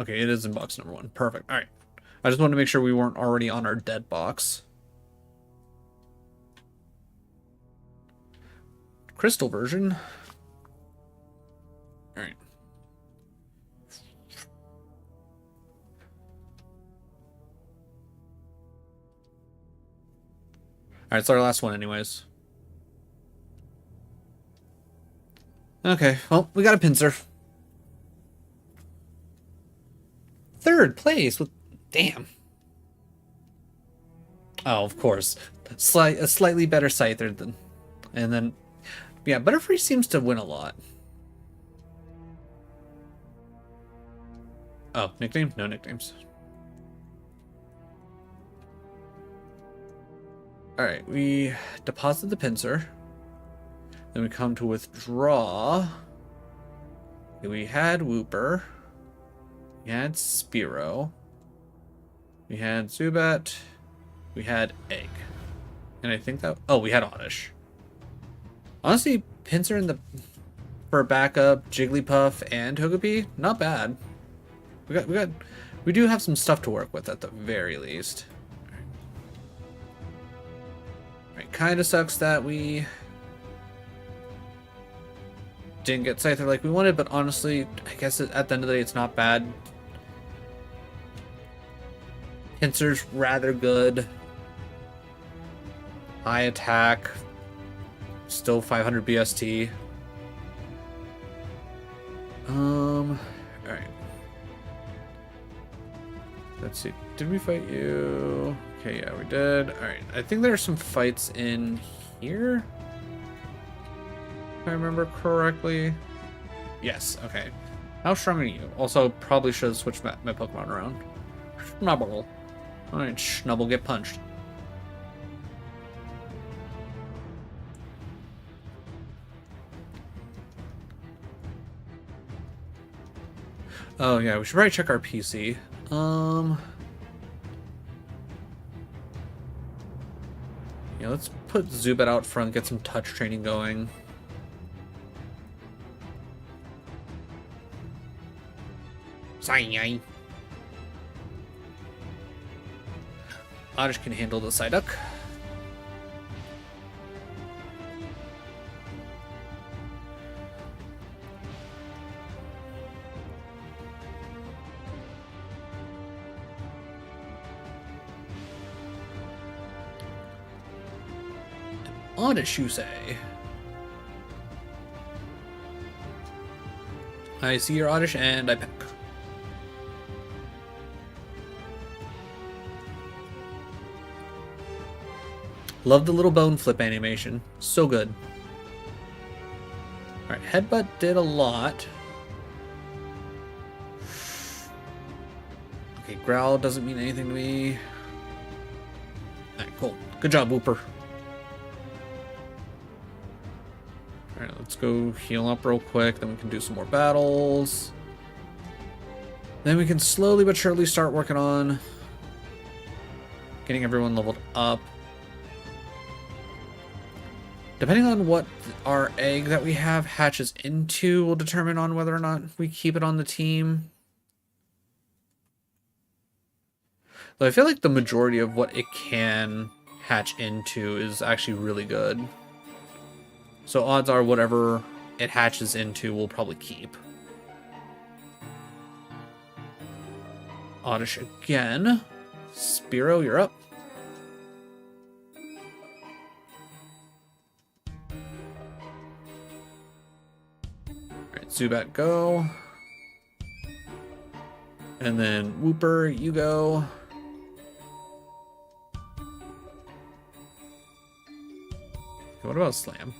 Okay, it is in box number 1. Perfect. All right. I just wanted to make sure we weren't already on our dead box. Crystal version. All right. All right, it's our last one anyways. Okay, well, we got a pincer. 3rd place with, damn. Oh, of course. A slightly better Scyther than, and then, yeah, Butterfree seems to win a lot. Oh, nickname? No nicknames. Alright, we deposit the pincer. Then we come to withdraw. We had Wooper. We had Spearow. We had Zubat. We had Egg. And I think that... Oh, we had Oddish. Honestly, pincer in the... For backup, Jigglypuff and Togepi, not bad. We do have some stuff to work with at the very least. Alright, kind of sucks that we didn't get Scyther like we wanted, but honestly, I guess at the end of the day, it's not bad. Pincer's rather good. High attack. Still 500 BST. Alright. Let's see. Did we fight you? Okay, yeah, we did. Alright. I think there are some fights in here. If I remember correctly. Yes, okay. How strong are you? Also, probably should have switched my Pokemon around. Schnubble. Alright, Schnubble, get punched. Oh yeah, we should probably check our PC. Yeah, let's put Zubat out front, get some touch training going. Oddish can handle the Psyduck. Oddish, you say? I see your Oddish and I peck. Love the little bone flip animation. So good. Alright, Headbutt did a lot. Okay, Growl doesn't mean anything to me. Alright, cool. Good job, Whooper. Alright, let's go heal up real quick, then we can do some more battles. Then we can slowly but surely start working on getting everyone leveled up. Depending on what our egg that we have hatches into will determine on whether or not we keep it on the team. Though I feel like the majority of what it can hatch into is actually really good. So odds are whatever it hatches into we'll probably keep. Oddish again. Spearow, you're up. Alright, Zubat, go. And then Whooper, you go. Okay, what about Slam?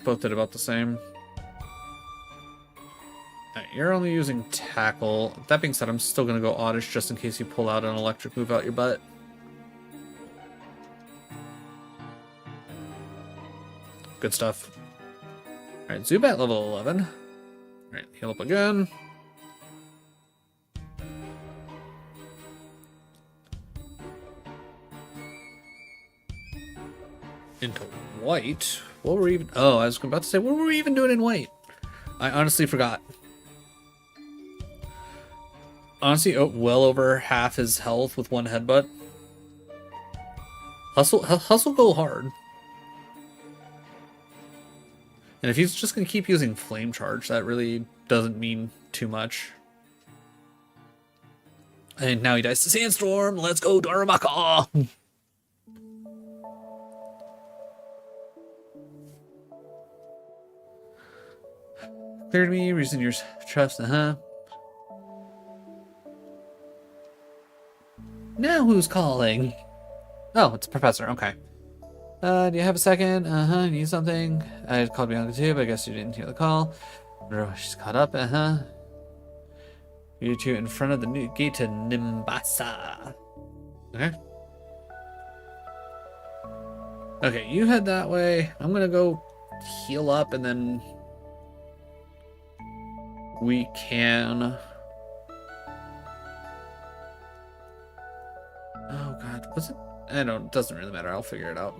Both did about the same. Alright, you're only using Tackle. That being said, I'm still going to go Oddish just in case you pull out an electric move out your butt. Good stuff. Alright, Zubat level 11. Alright, heal up again. Into white? What were we even... Oh, I was about to say, what were we even doing in white? I honestly forgot. Honestly, well over half his health with one headbutt. Hustle go hard. And if he's just going to keep using Flame Charge, that really doesn't mean too much. And now he dies to Sandstorm. Let's go, Darumaka! Cleared me, reason your trust, Now who's calling? Oh, it's Professor, okay. Do you have a second? Need something? I called Bianca too, but I guess you didn't hear the call. She's caught up, You two in front of the new gate to Nimbasa. Okay. Okay, you head that way. I'm gonna go heal up and then we can... Oh god, was it? It doesn't really matter, I'll figure it out.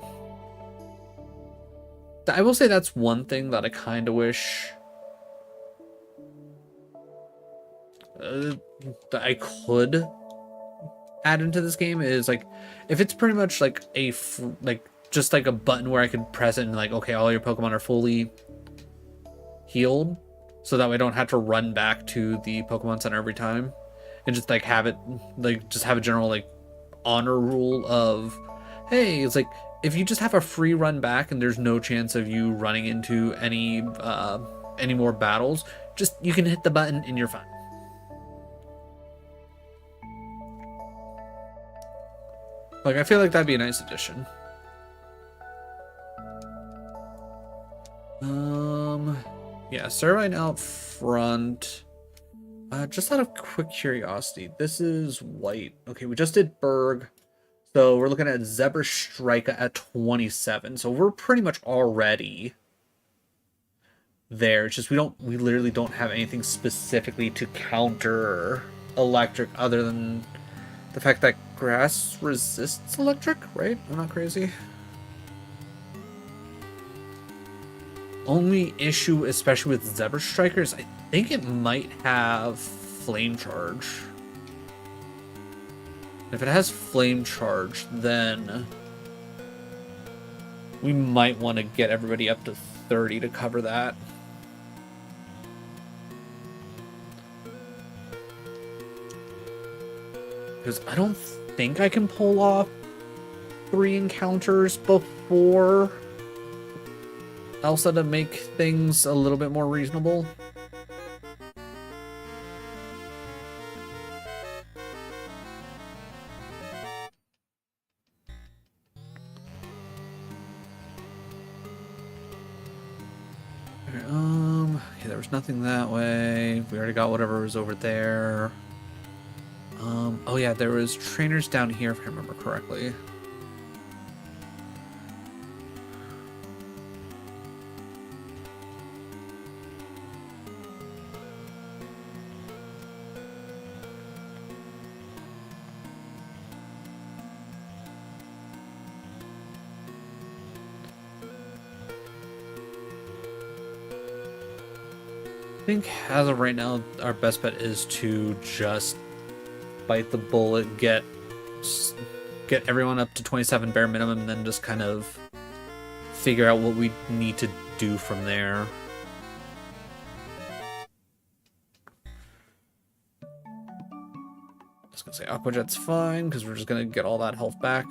I will say that's one thing that I kind of wish that I could add into this game is like, if it's pretty much like just like a button where I could press it and like, okay, all your Pokemon are fully healed, so that way I don't have to run back to the Pokemon Center every time, and just like have it like just have a general like honor rule of, hey, it's like if you just have a free run back and there's no chance of you running into any more battles, just you can hit the button and you're fine. Like, I feel like that'd be a nice addition. Yeah, Servine out front. Just out of quick curiosity, this is white. Okay, we just did Berg. So we're looking at Zebra Strika at 27. So we're pretty much already there. It's just we literally don't have anything specifically to counter electric other than the fact that grass resists electric, right? I'm not crazy. Only issue, especially with Zebra Strikers, I think it might have Flame Charge. If it has Flame Charge, then we might want to get everybody up to 30 to cover that. Because I don't think I can pull off 3 encounters before Elsa to make things a little bit more reasonable. Okay, there was nothing that way. We already got whatever was over there. Oh yeah, there was trainers down here if I remember correctly. I think as of right now, our best bet is to just bite the bullet, get everyone up to 27 bare minimum, and then just kind of figure out what we need to do from there. I was gonna say Aquajet's fine because we're just gonna get all that health back.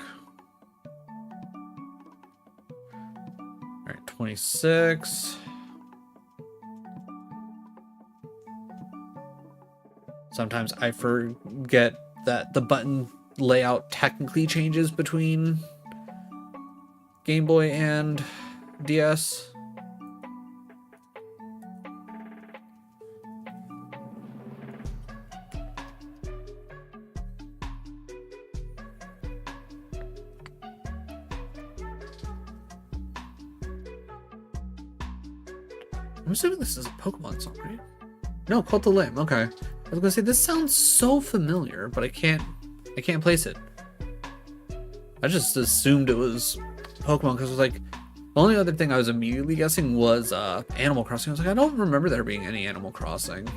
All right, 26. Sometimes I forget that the button layout technically changes between Game Boy and DS. I'm assuming this is a Pokemon song, right? No, Cult of Lamb. Okay. I was gonna say this sounds so familiar, but I can't place it. I just assumed it was Pokemon because it was like the only other thing I was immediately guessing was Animal Crossing. I was like, I don't remember there being any Animal Crossing.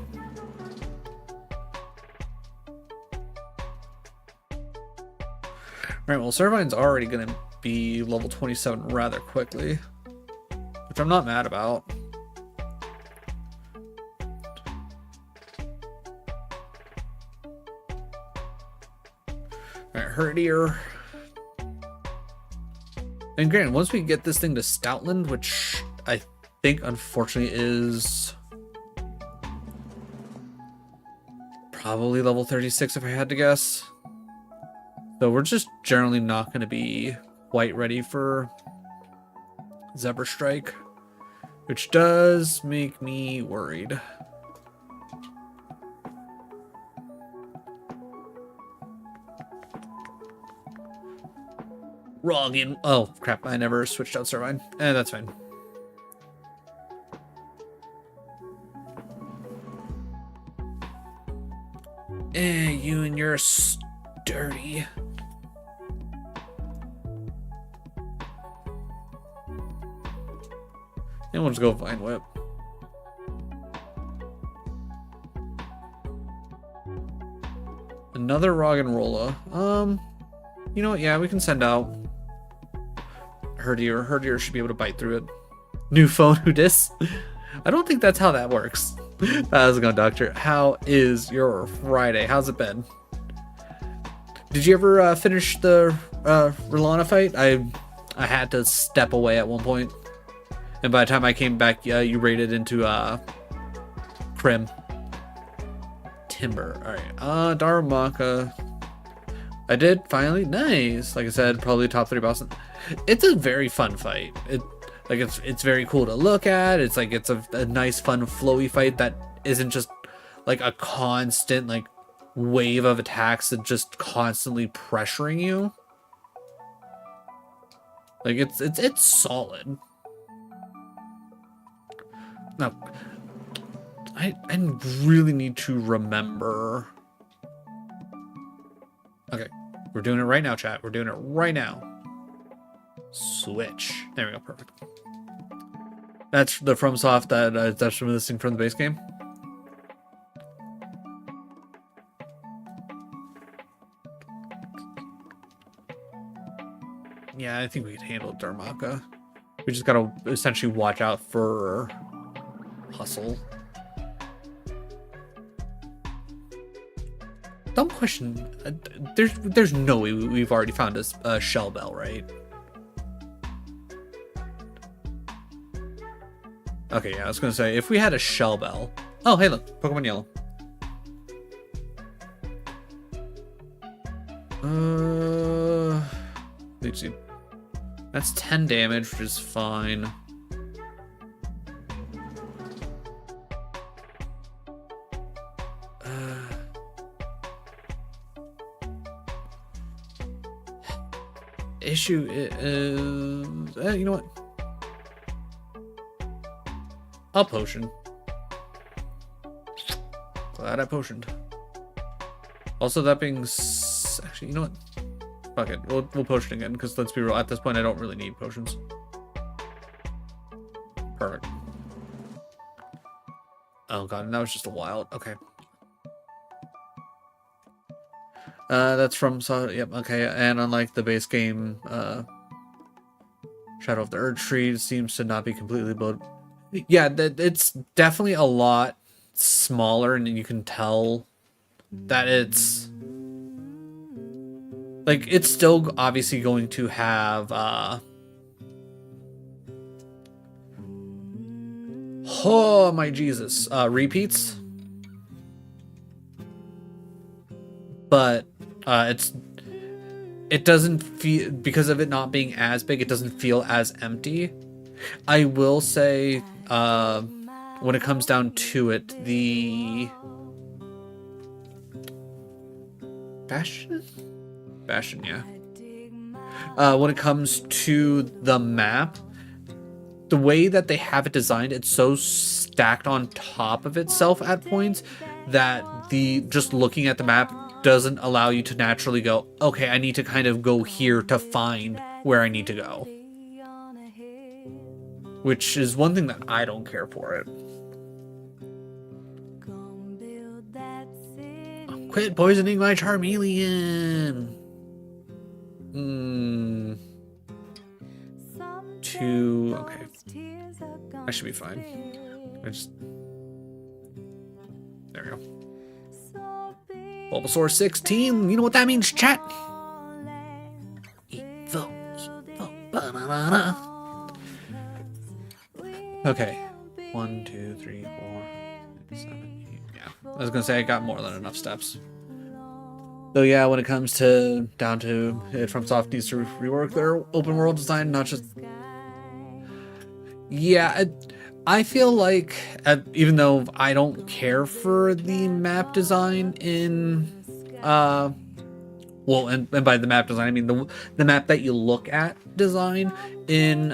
Right, well, Servine's already gonna be level 27 rather quickly, which I'm not mad about. Alright, Herdier. And granted, once we get this thing to Stoutland, which I think unfortunately is probably level 36 if I had to guess. So we're just generally not going to be quite ready for Zebra Strike, which does make me worried. Wrong in. Oh crap! I never switched out Servine. That's fine. You and your sturdy. And we'll just go Vine Whip. Another Roggenrola. You know what? Yeah, we can send out Herdier. Herdier should be able to bite through it. New phone, who dis? I don't think that's how that works. How's it going, Doctor? How is your Friday? How's it been? Did you ever finish the Rilana fight? I had to step away at one point, and by the time I came back, you raided into Crim. Timber. All right. Darumaka. I did finally. Nice. Like I said, probably top 3 boss. It's a very fun fight. It's very cool to look at. It's like it's a nice, fun, flowy fight that isn't just like a constant like wave of attacks that just constantly pressuring you. Like it's solid. Now, I really need to remember. Okay, we're doing it right now, chat. We're doing it right now. Switch. There we go. Perfect. That's the FromSoft that's reminiscing from the base game. Yeah, I think we can handle Darumaka. We just gotta essentially watch out for Hustle. dumb question. There's no way we've already found a shell bell, right? Okay, yeah, I was gonna say if we had a shell bell. Oh, hey, look, Pokemon Yellow. Let's see. That's 10 damage, which is fine. Issue is, you know what? I'll potion. Glad I potioned. Also, that being actually, you know what? Fuck it. We'll potion again, because let's be real. At this point, I don't really need potions. Perfect. Oh god, and that was just a wild. Okay. That's from yep, okay, and unlike the base game, Shadow of the Earth Tree seems to not be completely built. Yeah, it's definitely a lot smaller, and you can tell that it's like it's still obviously going to have oh my Jesus, repeats, but it doesn't feel, because of it not being as big, it doesn't feel as empty. I will say, when it comes down to it, the Bastion, yeah. When it comes to the map, the way that they have it designed, it's so stacked on top of itself at points that just looking at the map doesn't allow you to naturally go, okay, I need to kind of go here to find where I need to go. Which is one thing that I don't care for it. Oh, quit poisoning my Charmeleon! 2, okay. I should be fine. There we go. Bulbasaur 16, you know what that means, chat? Evil, banana. Okay. 1, 2, 3, 4, 5, 7, 8. Yeah. I was gonna say I got more than enough steps. Though yeah, when it comes down to it, FromSoft needs to rework their open world design, not just. Yeah, I feel like, even though I don't care for the map design in, well, and by the map design, I mean the map that you look at design in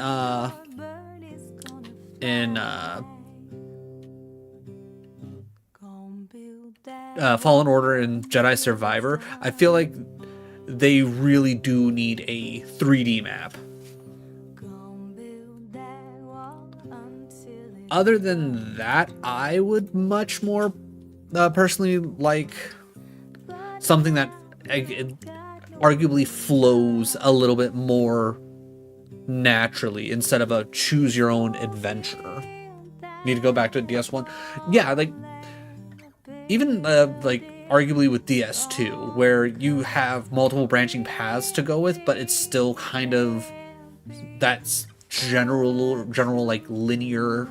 Fallen Order and Jedi Survivor, I feel like they really do need a 3D map. Other than that, I would much more personally like something that arguably flows a little bit more naturally instead of a choose your own adventure. Need to go back to DS1. Yeah, like even like arguably with DS2, where you have multiple branching paths to go with, but it's still kind of that's general like linear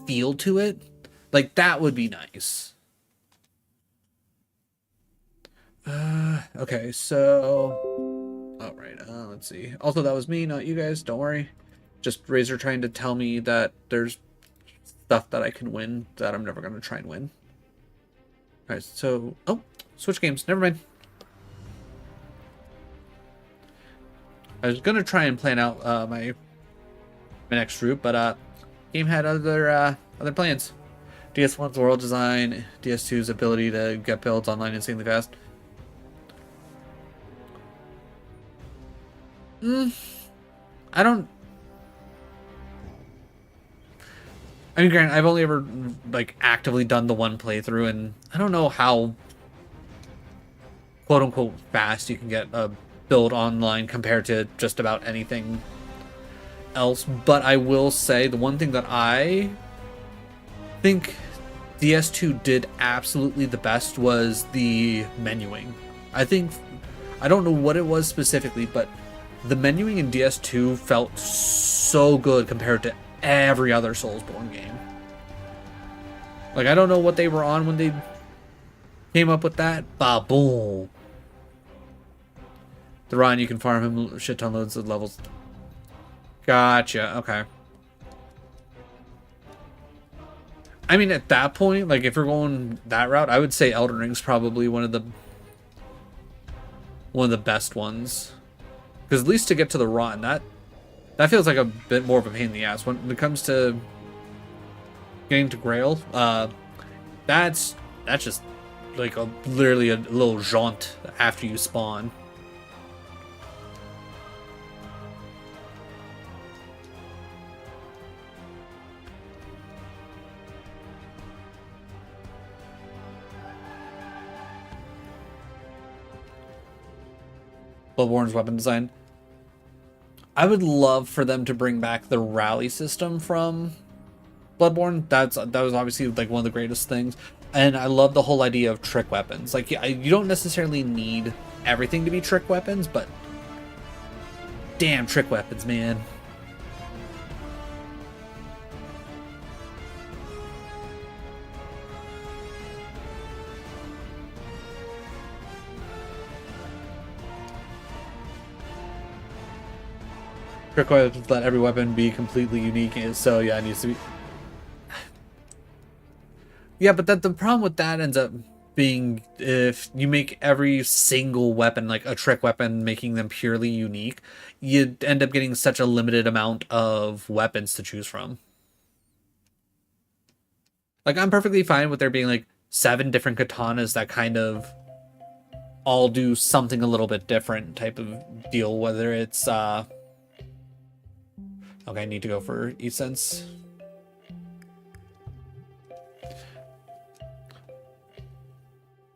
feel to it. Like that would be nice. Okay, so all right, let's see. Also, that was me, not you guys, don't worry. Just Razor trying to tell me that there's stuff that I can win that I'm never going to try and win. All right, so oh, switch games, never mind. I was going to try and plan out my next route, but game had other plans. DS1's world design, DS2's ability to get builds online insanely fast. I don't. I mean, granted, I've only ever like actively done the one playthrough, and I don't know how quote unquote fast you can get a build online compared to just about anything else. But I will say the one thing that I think DS2 did absolutely the best was the menuing. I think, I don't know what it was specifically, but the menuing in DS2 felt so good compared to every other Soulsborne game. Like, I don't know what they were on when they came up with that. Bah, boom. The Ryan, you can farm him shit ton loads of levels. Gotcha, okay. I mean, at that point, like, if you're going that route, I would say Elden Ring's probably one of the best ones. Because at least to get to the run, that feels like a bit more of a pain in the ass. When it comes to getting to Grail, that's just like literally a little jaunt after you spawn. Bloodborne's weapon design. I would love for them to bring back the rally system from Bloodborne. That was obviously like one of the greatest things, and I love the whole idea of trick weapons. Like, you don't necessarily need everything to be trick weapons, but damn, trick weapons, man. Trick weapons let every weapon be completely unique, so yeah, it needs to be. Yeah, but the problem with that ends up being if you make every single weapon like a trick weapon, making them purely unique, you end up getting such a limited amount of weapons to choose from. Like, I'm perfectly fine with there being like 7 different katanas that kind of all do something a little bit different type of deal, whether it's okay, I need to go for Essence.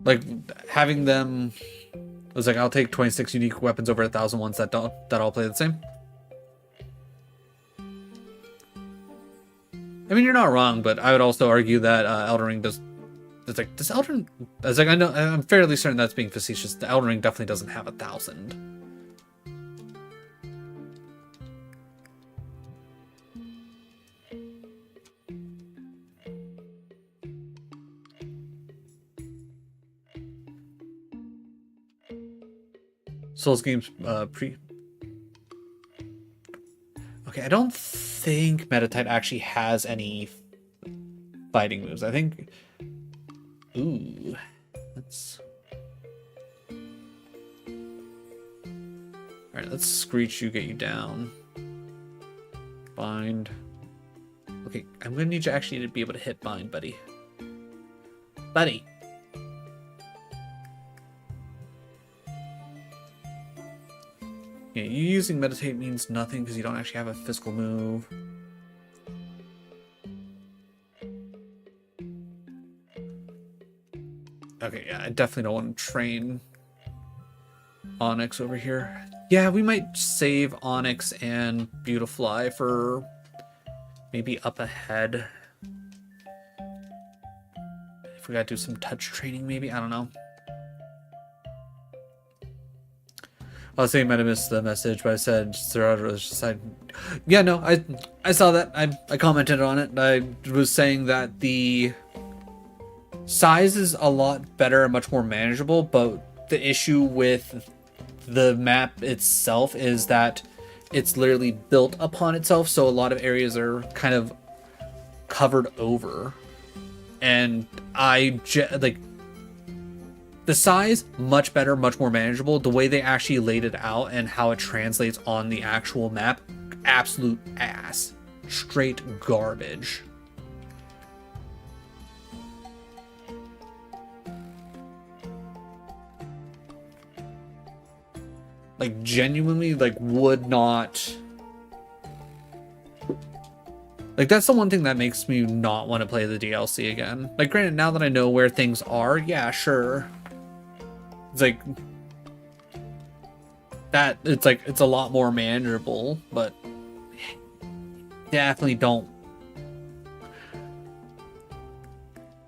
Like, having them, I was like, I'll take 26 unique weapons over 1,000 ones that all play the same. I mean, you're not wrong, but I would also argue that Elden Ring does. It's like, does Elden? I was like, I know, I'm fairly certain that's being facetious. The Elden Ring definitely doesn't have 1,000. Souls games Okay, I don't think Metatite actually has any fighting moves. I think. Ooh, let's. All right, let's screech you, get you down. Bind. Okay, I'm gonna need you actually to be able to hit bind, buddy. Buddy. Yeah, you using meditate means nothing because you don't actually have a physical move. Okay, yeah, I definitely don't want to train Onyx over here. Yeah, we might save Onyx and Beautifly for maybe up ahead. If we gotta do some touch training, maybe, I don't know. I was saying I might have missed the message, but I said yeah, no, I saw that. I commented on it. I was saying that the size is a lot better and much more manageable, but the issue with the map itself is that it's literally built upon itself, so a lot of areas are kind of covered over. And like, the size, much better, much more manageable. The way they actually laid it out and how it translates on the actual map, absolute ass. Straight garbage. Like, genuinely, like, would not... Like, that's the one thing that makes me not want to play the DLC again. Like, granted, now that I know where things are, yeah, sure. It's like... it's a lot more manageable, but... Definitely don't...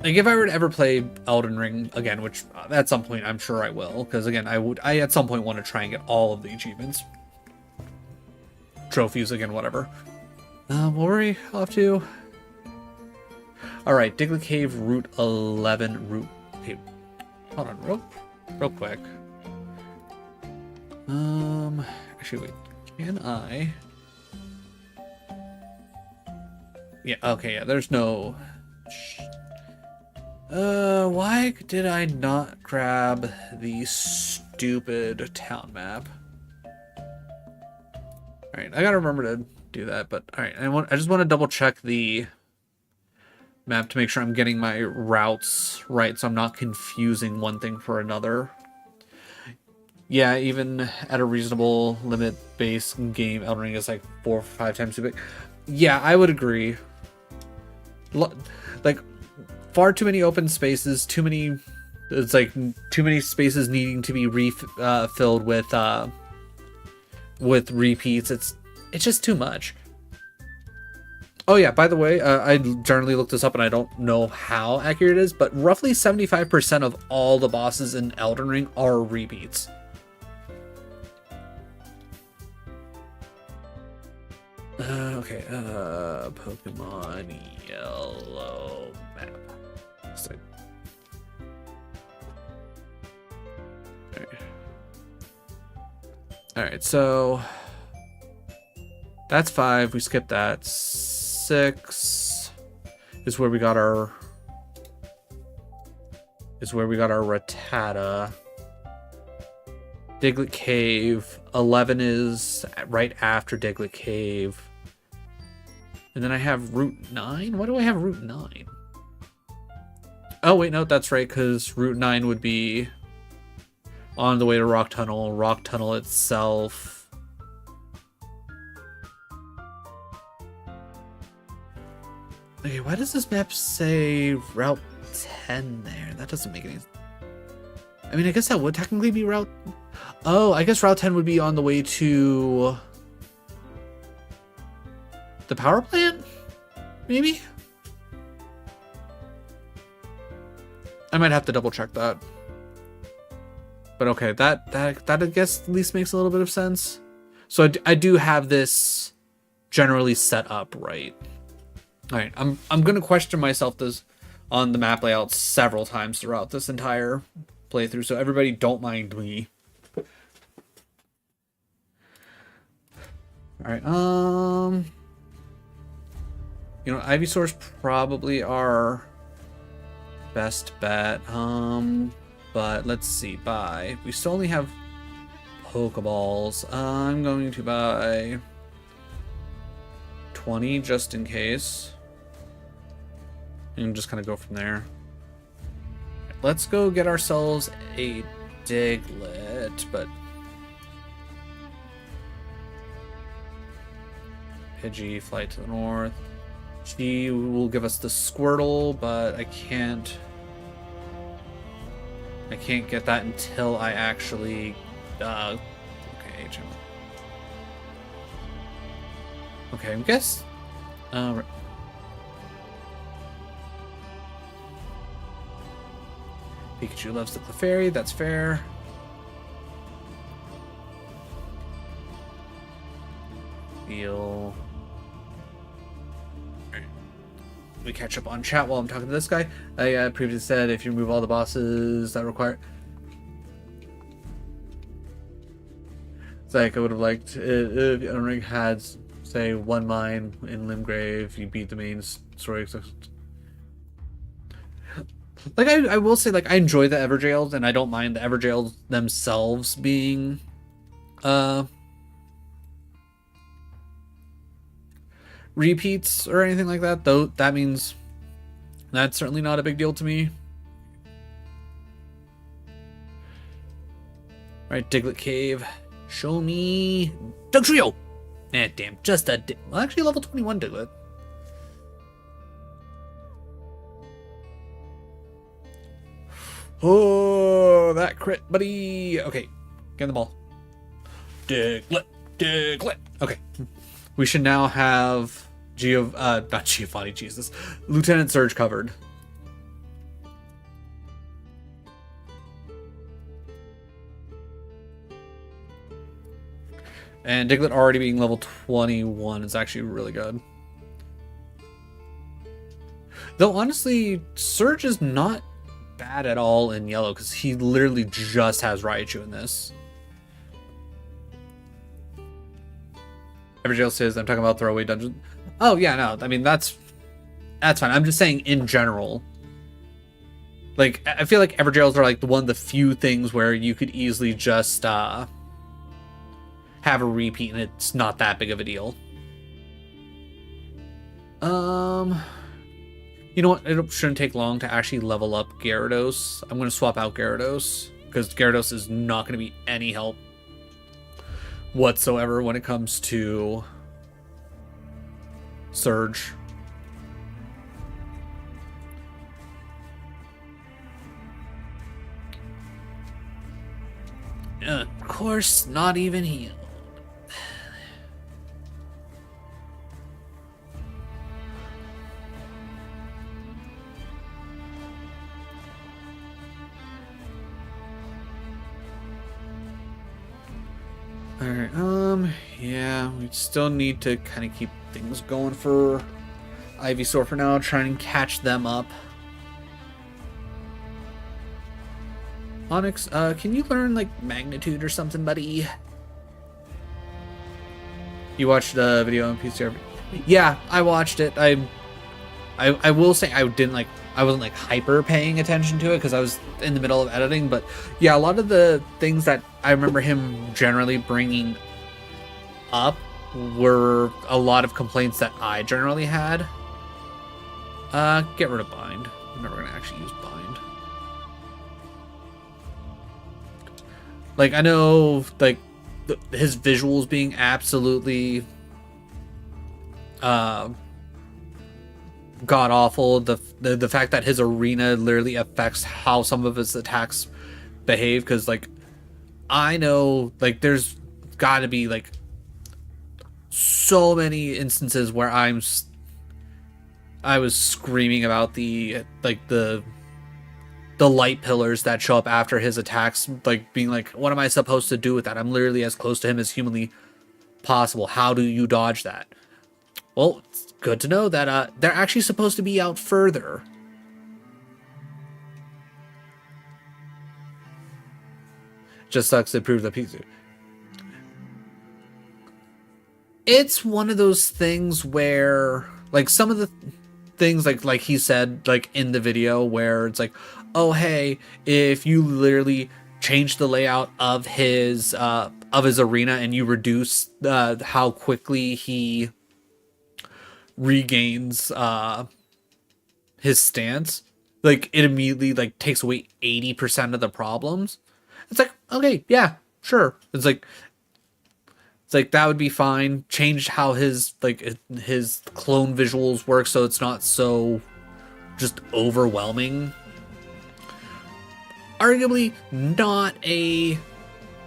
Like, if I were to ever play Elden Ring again, which at some point I'm sure I will, because again, I at some point want to try and get all of the achievements. Trophies, again, whatever. What were we off to? Alright, Diglett Cave, Route 11, Route... Okay, hold on, real quick. Actually, wait, can I... Yeah, okay, yeah, there's no... why did I not grab the stupid town map? Alright, I gotta remember to do that, but alright, I just want to double check the map to make sure I'm getting my routes right, so I'm not confusing one thing for another. Yeah, even at a reasonable limit base game, Elden Ring is like 4 or 5 times too big. Yeah, I would agree. Like, far too many open spaces, too many... It's like too many spaces needing to be filled with repeats. It's just too much. Oh yeah, by the way, I generally looked this up and I don't know how accurate it is, but roughly 75% of all the bosses in Elden Ring are repeats. Okay, Pokemon Yellow map. So, Alright, so that's 5. We skipped that. 6 is where we got our Rattata. Diglett Cave. 11 is right after Diglett Cave. And then I have Route 9? Why do I have Route 9? Oh, wait, no, that's right, because Route 9 would be on the way to Rock Tunnel. Rock Tunnel itself. Okay, why does this map say Route 10 there? That doesn't make any sense. I mean, I guess that would technically be Route... Oh, I guess Route 10 would be on the way to... the power plant? Maybe? I might have to double check that. But okay, that I guess at least makes a little bit of sense. So I do have this generally set up right. All right, I'm gonna question myself this on the map layout several times throughout this entire playthrough. So everybody, don't mind me. All right, you know, Ivysaur's probably our best bet. But let's see, buy. We still only have Pokeballs. I'm going to buy 20 just in case. And just kind of go from there. Let's go get ourselves a Diglett, but Pidgey, flight to the north. She will give us the Squirtle, but I can't get that until I actually okay, HM. Okay, I guess Pikachu loves the Clefairy, that's fair. Feel. We catch up on chat while I'm talking to this guy. I previously said if you remove all the bosses that require... It's like I would have liked if Elden Ring had, say, one mine in Limgrave, you beat the main story. Like, I will say, like, I enjoy the Everjails, and I don't mind the Everjails themselves being repeats or anything like that, though that means that's certainly not a big deal to me. Alright, Diglett Cave. Show me Dugtrio! Eh, damn, just a well, actually level 21 Diglett. Oh, that crit, buddy. Okay, get the ball. Diglett. Okay. We should now have not Giovanni, Jesus. Lieutenant Surge covered. And Diglett already being level 21 is actually really good. Though honestly, Surge is not bad at all in yellow because he literally just has Raichu in this. Everjail says I'm talking about throwaway dungeon. Oh yeah, no, I mean that's fine. I'm just saying in general. Like I feel like Everjails are like one of the few things where you could easily just have a repeat and it's not that big of a deal. You know what? It shouldn't take long to actually level up Gyarados. I'm going to swap out Gyarados because Gyarados is not going to be any help whatsoever when it comes to Surge. Of course, not even healed. Alright, yeah, we still need to kind of keep things going for Ivysaur for now, try and catch them up. Onyx, can you learn, like, magnitude or something, buddy? You watched the video on PCR? Yeah, I watched it. I will say I wasn't like hyper paying attention to it because I was in the middle of editing, but yeah, a lot of the things that I remember him generally bringing up were a lot of complaints that I generally had. Get rid of bind. I'm never gonna actually use bind. Like I know, like his visuals being absolutely god awful. The fact that his arena literally affects how some of his attacks behave, because like I know like there's got to be like so many instances where I was screaming about the light pillars that show up after his attacks, like being like, what am I supposed to do with that? I'm literally as close to him as humanly possible. How do you dodge that? Well, it's good to know that they're actually supposed to be out further. Just sucks to prove the pizza. It's one of those things where, like, some of the things, like he said, like in the video, where it's like, oh hey, if you literally change the layout of his arena and you reduce how quickly he regains his stance, like it immediately like takes away 80% of the problems. It's like, okay, yeah, sure. It's like that would be fine. Change how his clone visuals work so it's not so just overwhelming. Arguably not a,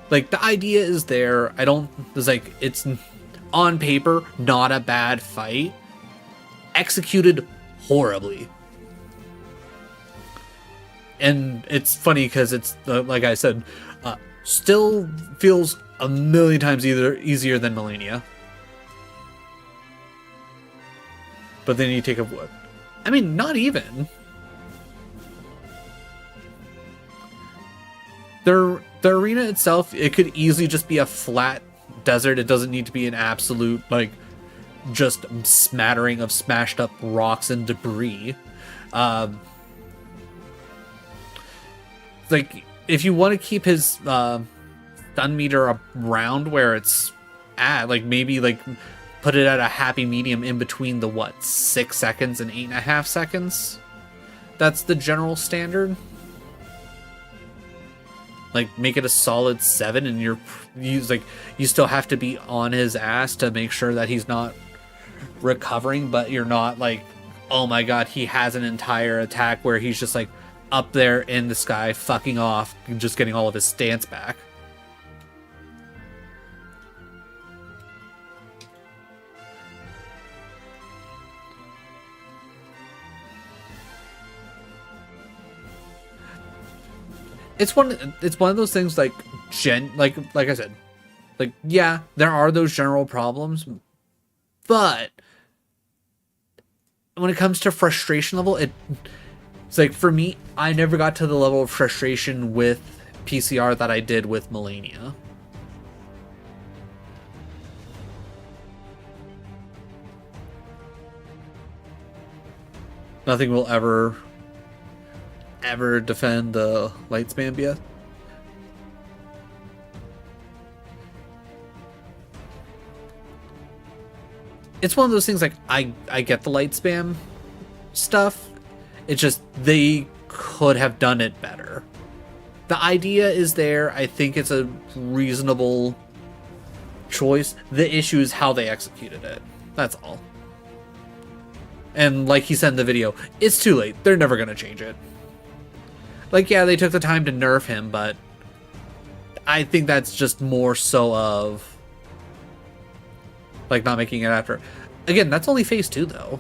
like, the idea is there. It's on paper not a bad fight. Executed horribly. And it's funny because it's like I said, still feels a million times easier than Melania. But then you take a what? I mean, not even. The arena itself, it could easily just be a flat desert. It doesn't need to be an absolute, like, just smattering of smashed up rocks and debris. Like, if you want to keep his stun meter around where it's at, like maybe like put it at a happy medium in between the 6 seconds and 8.5 seconds. That's the general standard. Like make it a solid 7, and you still have to be on his ass to make sure that he's not recovering, but you're not like, oh my god, he has an entire attack where he's just like up there in the sky fucking off and just getting all of his stance back. It's one of those things like I said, Like, yeah, there are those general problems, but when it comes to frustration level, it's like, for me, I never got to the level of frustration with PCR that I did with Melania. Nothing will ever defend the light spam BS. It's one of those things, like, I get the light spam stuff. It's just they could have done it better. The idea is there. I think it's a reasonable choice. The issue is how they executed it. That's all. And like he said in the video, it's too late. They're never going to change it. Like, yeah, they took the time to nerf him, but I think that's just more so of, like, not making it after. Again, that's only phase 2, though.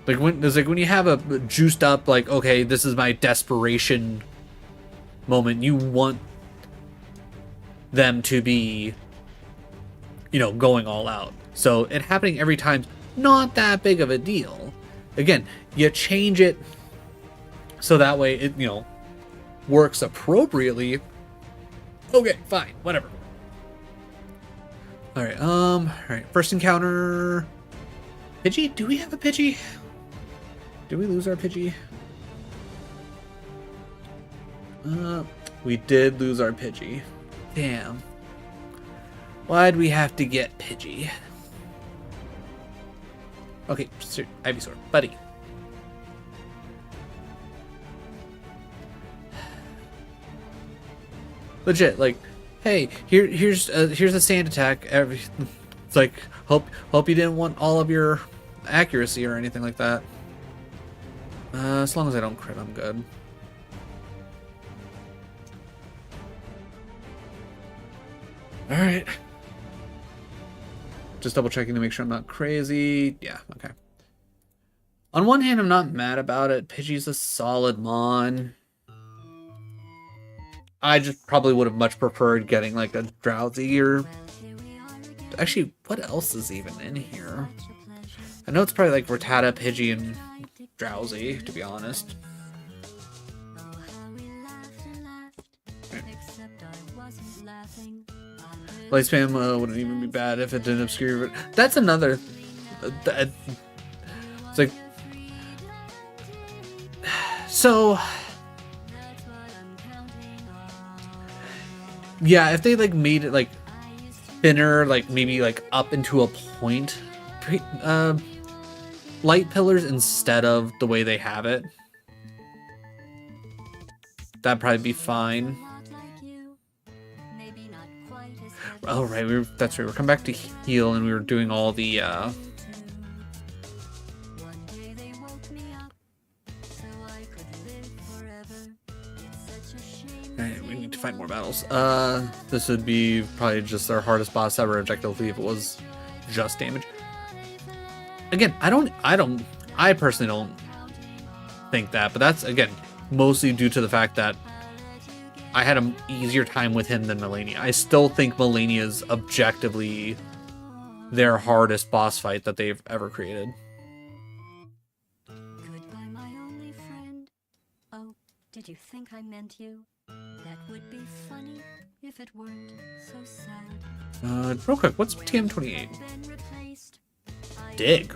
Like, when you have a juiced up, like, okay, this is my desperation moment, you want them to be, you know, going all out. So it happening every time, not that big of a deal. Again, you change it so that way it, you know, works appropriately. Okay, fine, whatever. All right, first encounter. Pidgey? Do we have a Pidgey? Did we lose our Pidgey? We did lose our Pidgey. Damn. Why'd we have to get Pidgey? Okay, Ivysaur, buddy. Legit, like, hey, here's a sand attack. It's like, hope you didn't want all of your accuracy or anything like that. As long as I don't crit, I'm good. All right. Just double checking to make sure I'm not crazy. Yeah, okay. On one hand, I'm not mad about it. Pidgey's a solid mon. I just probably would have much preferred getting like a Drowsy or... Actually, what else is even in here? I know it's probably like Rattata, Pidgey, and Drowsy, to be honest. Right. Light spam wouldn't even be bad if it didn't obscure. But that's another. It's like, so. Yeah, if they like made it like thinner, like maybe like up into a point, light pillars instead of the way they have it, that'd probably be fine. Oh right, that's right. We're coming back to heal, and we were doing all the. Right, we need to find more battles. This would be probably just our hardest boss ever, objectively, if it was just damage. Again, I personally don't think that, but that's again mostly due to the fact that I had an easier time with him than Melania. I still think Melania is objectively their hardest boss fight that they've ever created. Goodbye, my only friend. Oh, did you think I meant you? That would be funny if it weren't so sad. Real quick, what's TM28? Dig.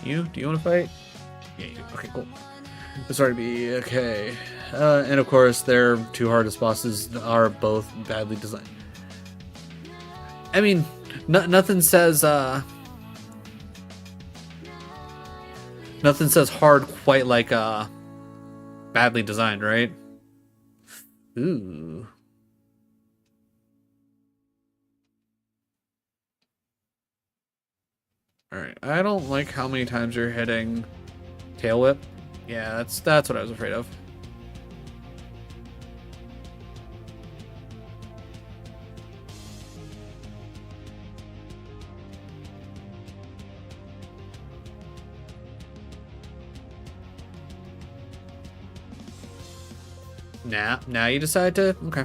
Do you want to fight? Yeah, you do. Okay, cool. Sorry to be okay. And of course, their two hardest bosses are both badly designed. I mean, nothing says hard quite like badly designed, right? Ooh. Alright, I don't like how many times you're hitting Tail Whip. Yeah, that's what I was afraid of. Now you decide to... Okay.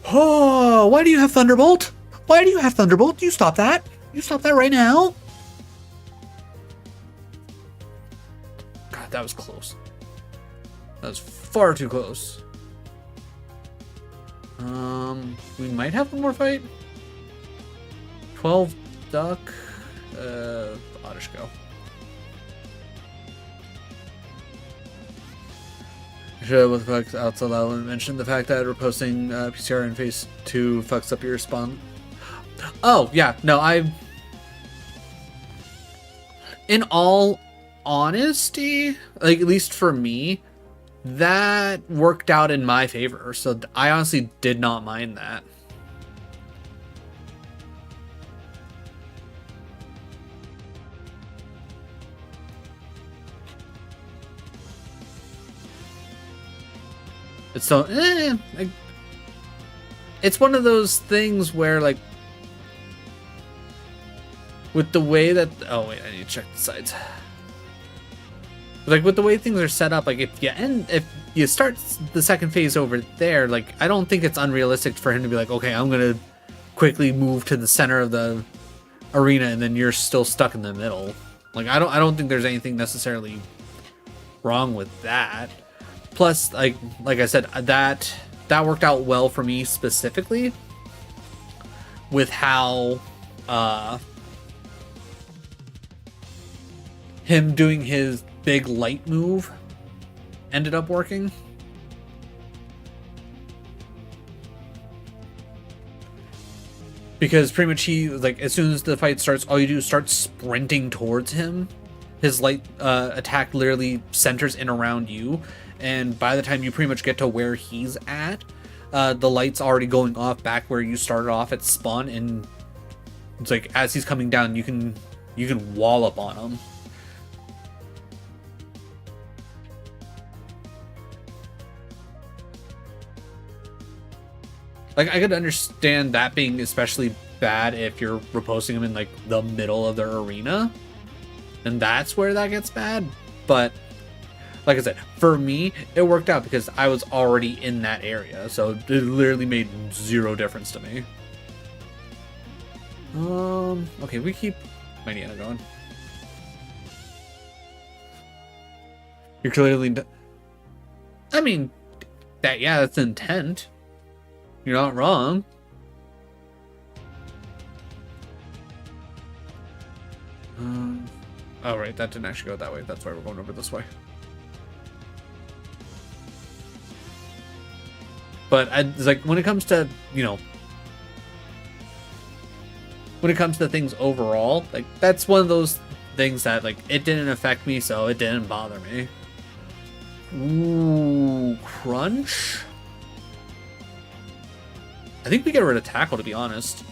Oh, why do you have Thunderbolt? Why do you have Thunderbolt? You stop that. You stop that right now. God, that was close. That was far too close. We might have one more fight. 12 duck. Oddish go. Should have with fucks outside loud and mention the fact that reposting PCR in phase 2 fucks up your spawn. Oh yeah, no, in all honesty, like at least for me, that worked out in my favor. So I honestly did not mind that. It's so, like, it's one of those things where, like, with the way that, oh wait, I need to check the sides. Like with the way things are set up, like if you start the second phase over there, like I don't think it's unrealistic for him to be like, okay, I'm gonna quickly move to the center of the arena, and then you're still stuck in the middle. Like I don't think there's anything necessarily wrong with that. Plus, like I said, that worked out well for me specifically with how him doing his big light move ended up working. Because pretty much he, like, as soon as the fight starts, all you do is start sprinting towards him. His light attack literally centers in around you, and by the time you pretty much get to where he's at, the light's already going off back where you started off at spawn, and it's like as he's coming down, you can wallop on him. Like, I could understand that being especially bad if you're reposting him in, like, the middle of the arena. And that's where that gets bad. But, like I said, for me, it worked out because I was already in that area. So, it literally made zero difference to me. Okay, we keep Mariana going. You're clearly... I mean, that's intent. You're not wrong. Oh, right. That didn't actually go that way. That's why we're going over this way. But it's like, when it comes to, when it comes to things overall, like, that's one of those things that, like, it didn't affect me, so it didn't bother me. Ooh, crunch? I think we get rid of tackle, to be honest.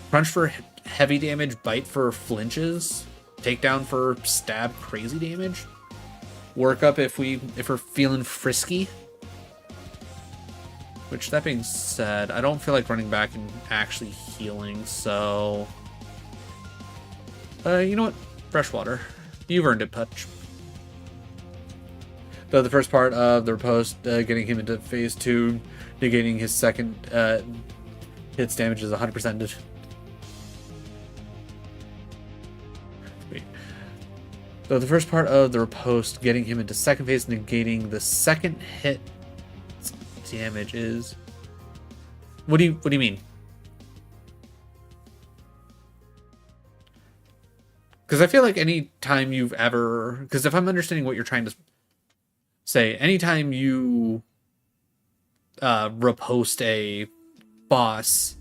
Crunch for heavy damage, bite for flinches, takedown for stab crazy damage. Work up if we're feeling frisky. Which, that being said, I don't feel like running back and actually healing, so you know what? Freshwater. You've earned it, Putch. Though the first part of the riposte, getting him into phase 2, negating his second hits damage is 100%. Wait. Though the first part of the riposte, getting him into second phase, negating the second hit damage is... What do you mean? Because I feel like any time you've ever... Because if I'm understanding what you're trying to say, anytime you riposte a boss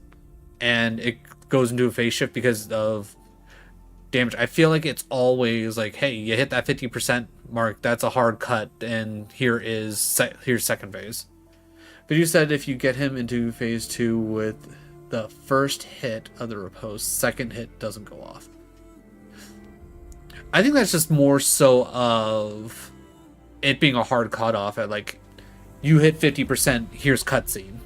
and it goes into a phase shift because of damage, I feel like it's always like, hey, you hit that 50% mark, that's a hard cut, and here's second phase. But you said if you get him into phase 2 with the first hit of the riposte, second hit doesn't go off. I think that's just more so of it being a hard cutoff at, like, you hit 50%, here's cutscene.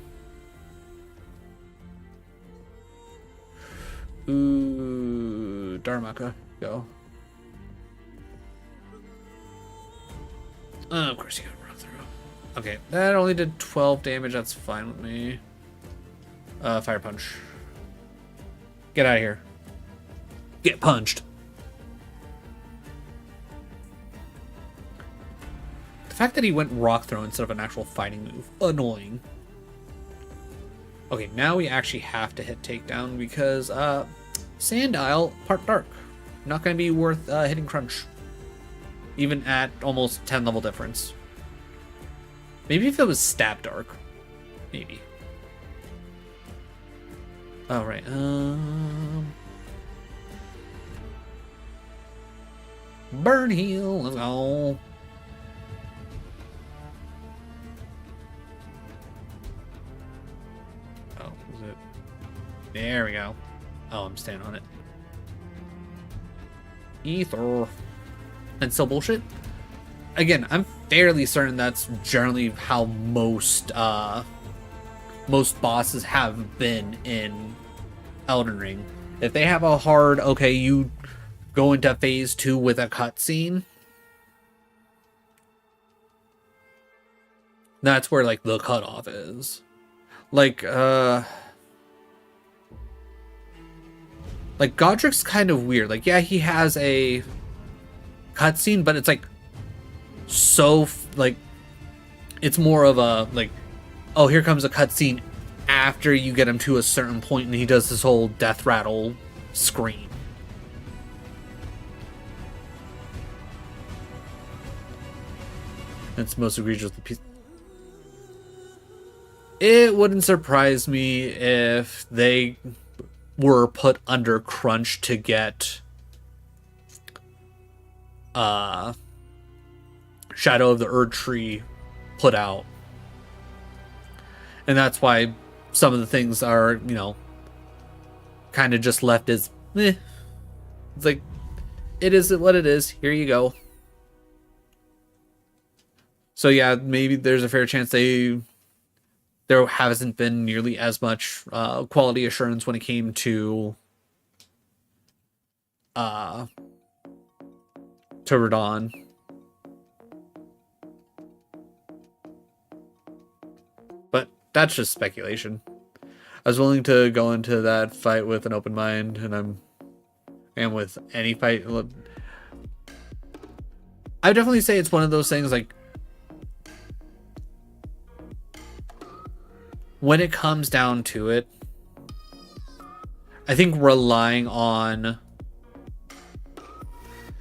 Ooh, Dharmaka, go. Of course you gotta run through. Okay, that only did 12 damage. That's fine with me. Fire punch. Get out of here. Get punched. The fact that he went rock throw instead of an actual fighting move. Annoying. Okay, now we actually have to hit takedown because Sand Isle, part dark. Not going to be worth hitting crunch. Even at almost 10 level difference. Maybe if it was stab dark. Maybe. Alright, Burn heal, let's go. Oh, is it? There we go. Oh, I'm staying on it. Ether. And still bullshit? Again, I'm fairly certain that's generally how most bosses have been in Elden Ring. If they have a hard, okay, you go into phase 2 with a cutscene, that's where like the cutoff is. Like Godrick's kind of weird. Like, yeah, he has a cutscene, but it's like so like it's more of a like, oh, here comes a cutscene after you get him to a certain point, and he does this whole death rattle scream. It's most egregious piece. It wouldn't surprise me if they were put under crunch to get Shadow of the Erd Tree put out. And that's why some of the things are, you know, kind of just left as eh. It's like, it is what it is. Here you go. So yeah, maybe there's a fair chance there hasn't been nearly as much quality assurance when it came to Radahn. But that's just speculation. I was willing to go into that fight with an open mind, and and with any fight. I would definitely say it's one of those things, like, when it comes down to it, I think relying on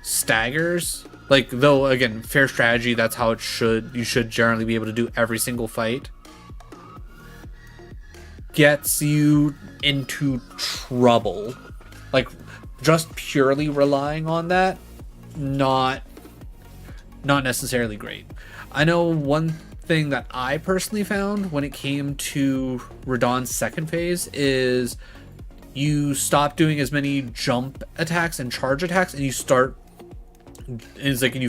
staggers, like, though, again, fair strategy, that's how it should, you should generally be able to do every single fight, gets you into trouble. Like, just purely relying on that, not necessarily great. I know one thing that I personally found when it came to Radahn's second phase is you stop doing as many jump attacks and charge attacks, and you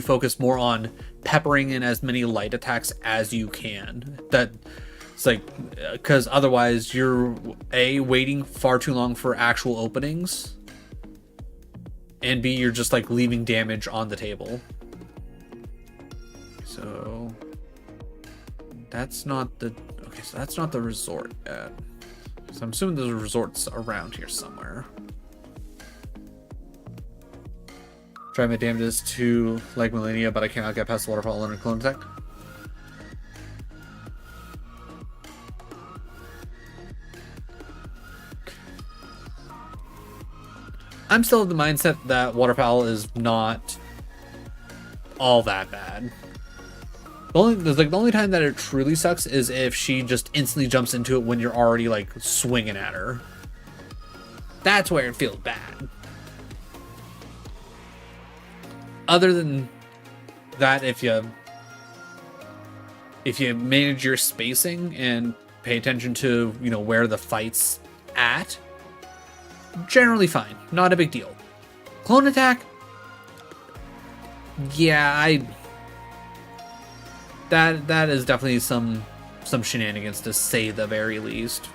focus more on peppering in as many light attacks as you can. It's like, because otherwise you're waiting far too long for actual openings, and B, you're just like leaving damage on the table. So that's not the resort yet. So I'm assuming there's a resort's around here somewhere. Try my damnedest to like Millennia, but I cannot get past the waterfall under clone attack. I'm still of the mindset that waterfowl is not all that bad. The only time that it truly sucks is if she just instantly jumps into it when you're already like swinging at her. That's where it feels bad. Other than that, if you manage your spacing and pay attention to, you know, where the fight's at, generally fine. Not a big deal. Clone attack? Yeah, that is definitely some shenanigans, to say the very least.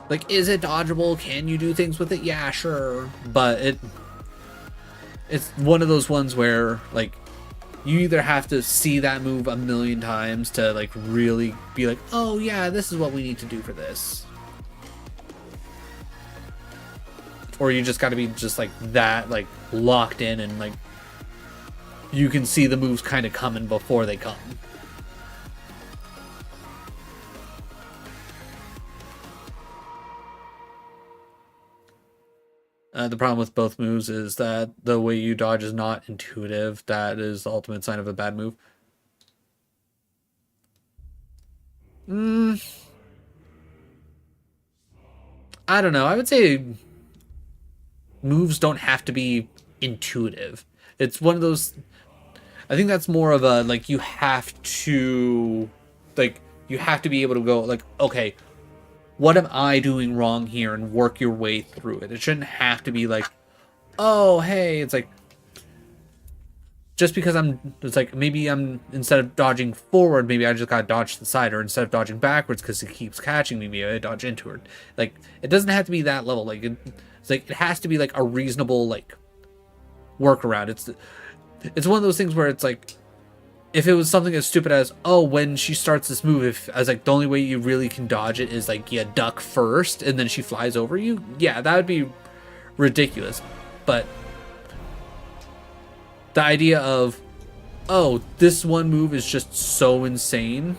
Like, is it dodgeable? Can you do things with it? Yeah, sure. But it's one of those ones where like you either have to see that move a million times to like really be like, oh yeah, this is what we need to do for this, or you just got to be just like that, like locked in, and like you can see the moves kind of coming before they come. The problem with both moves is that the way you dodge is not intuitive. That is the ultimate sign of a bad move. I don't know. I would say moves don't have to be intuitive. It's one of those. I think that's more of a like you have to, like you have to be able to go like, okay, what am I doing wrong here, and work your way through it. It shouldn't have to be like, oh hey, it's like just because it's like maybe I'm, instead of dodging forward, maybe I just gotta dodge to the side, or instead of dodging backwards because it keeps catching me, maybe I dodge into it. Like it doesn't have to be that level. Like it's like it has to be like a reasonable like workaround. It's one of those things where it's like, if it was something as stupid as, oh, when she starts this move, if as like the only way you really can dodge it is like you duck first and then she flies over you, yeah, that would be ridiculous. But the idea of, oh, this one move is just so insane,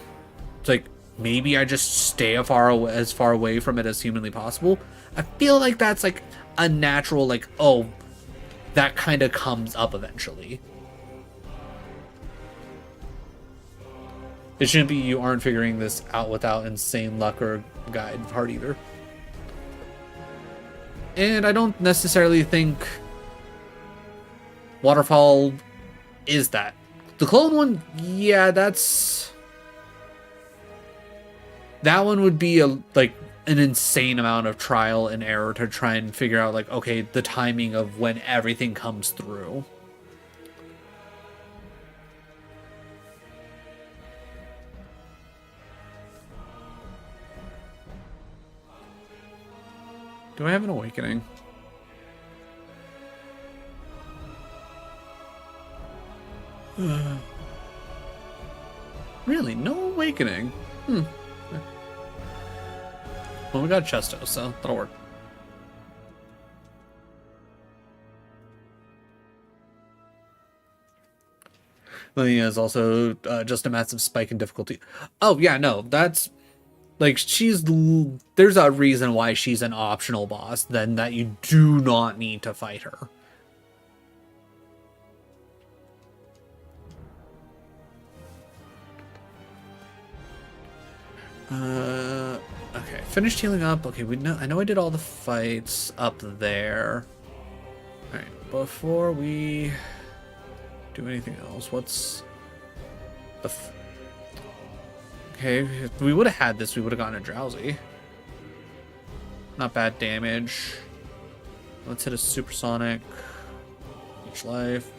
it's like maybe I just stay as far away from it as humanly possible. I feel like that's like a natural, like, oh, that kind of comes up eventually. It shouldn't be you aren't figuring this out without insane luck or guide hard either. And I don't necessarily think Waterfall is that. The clone one, yeah, that one would be like an insane amount of trial and error to try and figure out like, okay, the timing of when everything comes through. Do I have an awakening? Really? No awakening? Well, we got Chesto, so that'll work. Lilia is also just a massive spike in difficulty. Oh, yeah, no, that's... Like, there's a reason why she's an optional boss, then that you do not need to fight her. Okay, finished healing up. Okay, I know I did all the fights up there. Alright, before we do anything else, what's the... Okay, if we would have had this, we would have gotten a drowsy. Not bad damage. Let's hit a supersonic. Each life.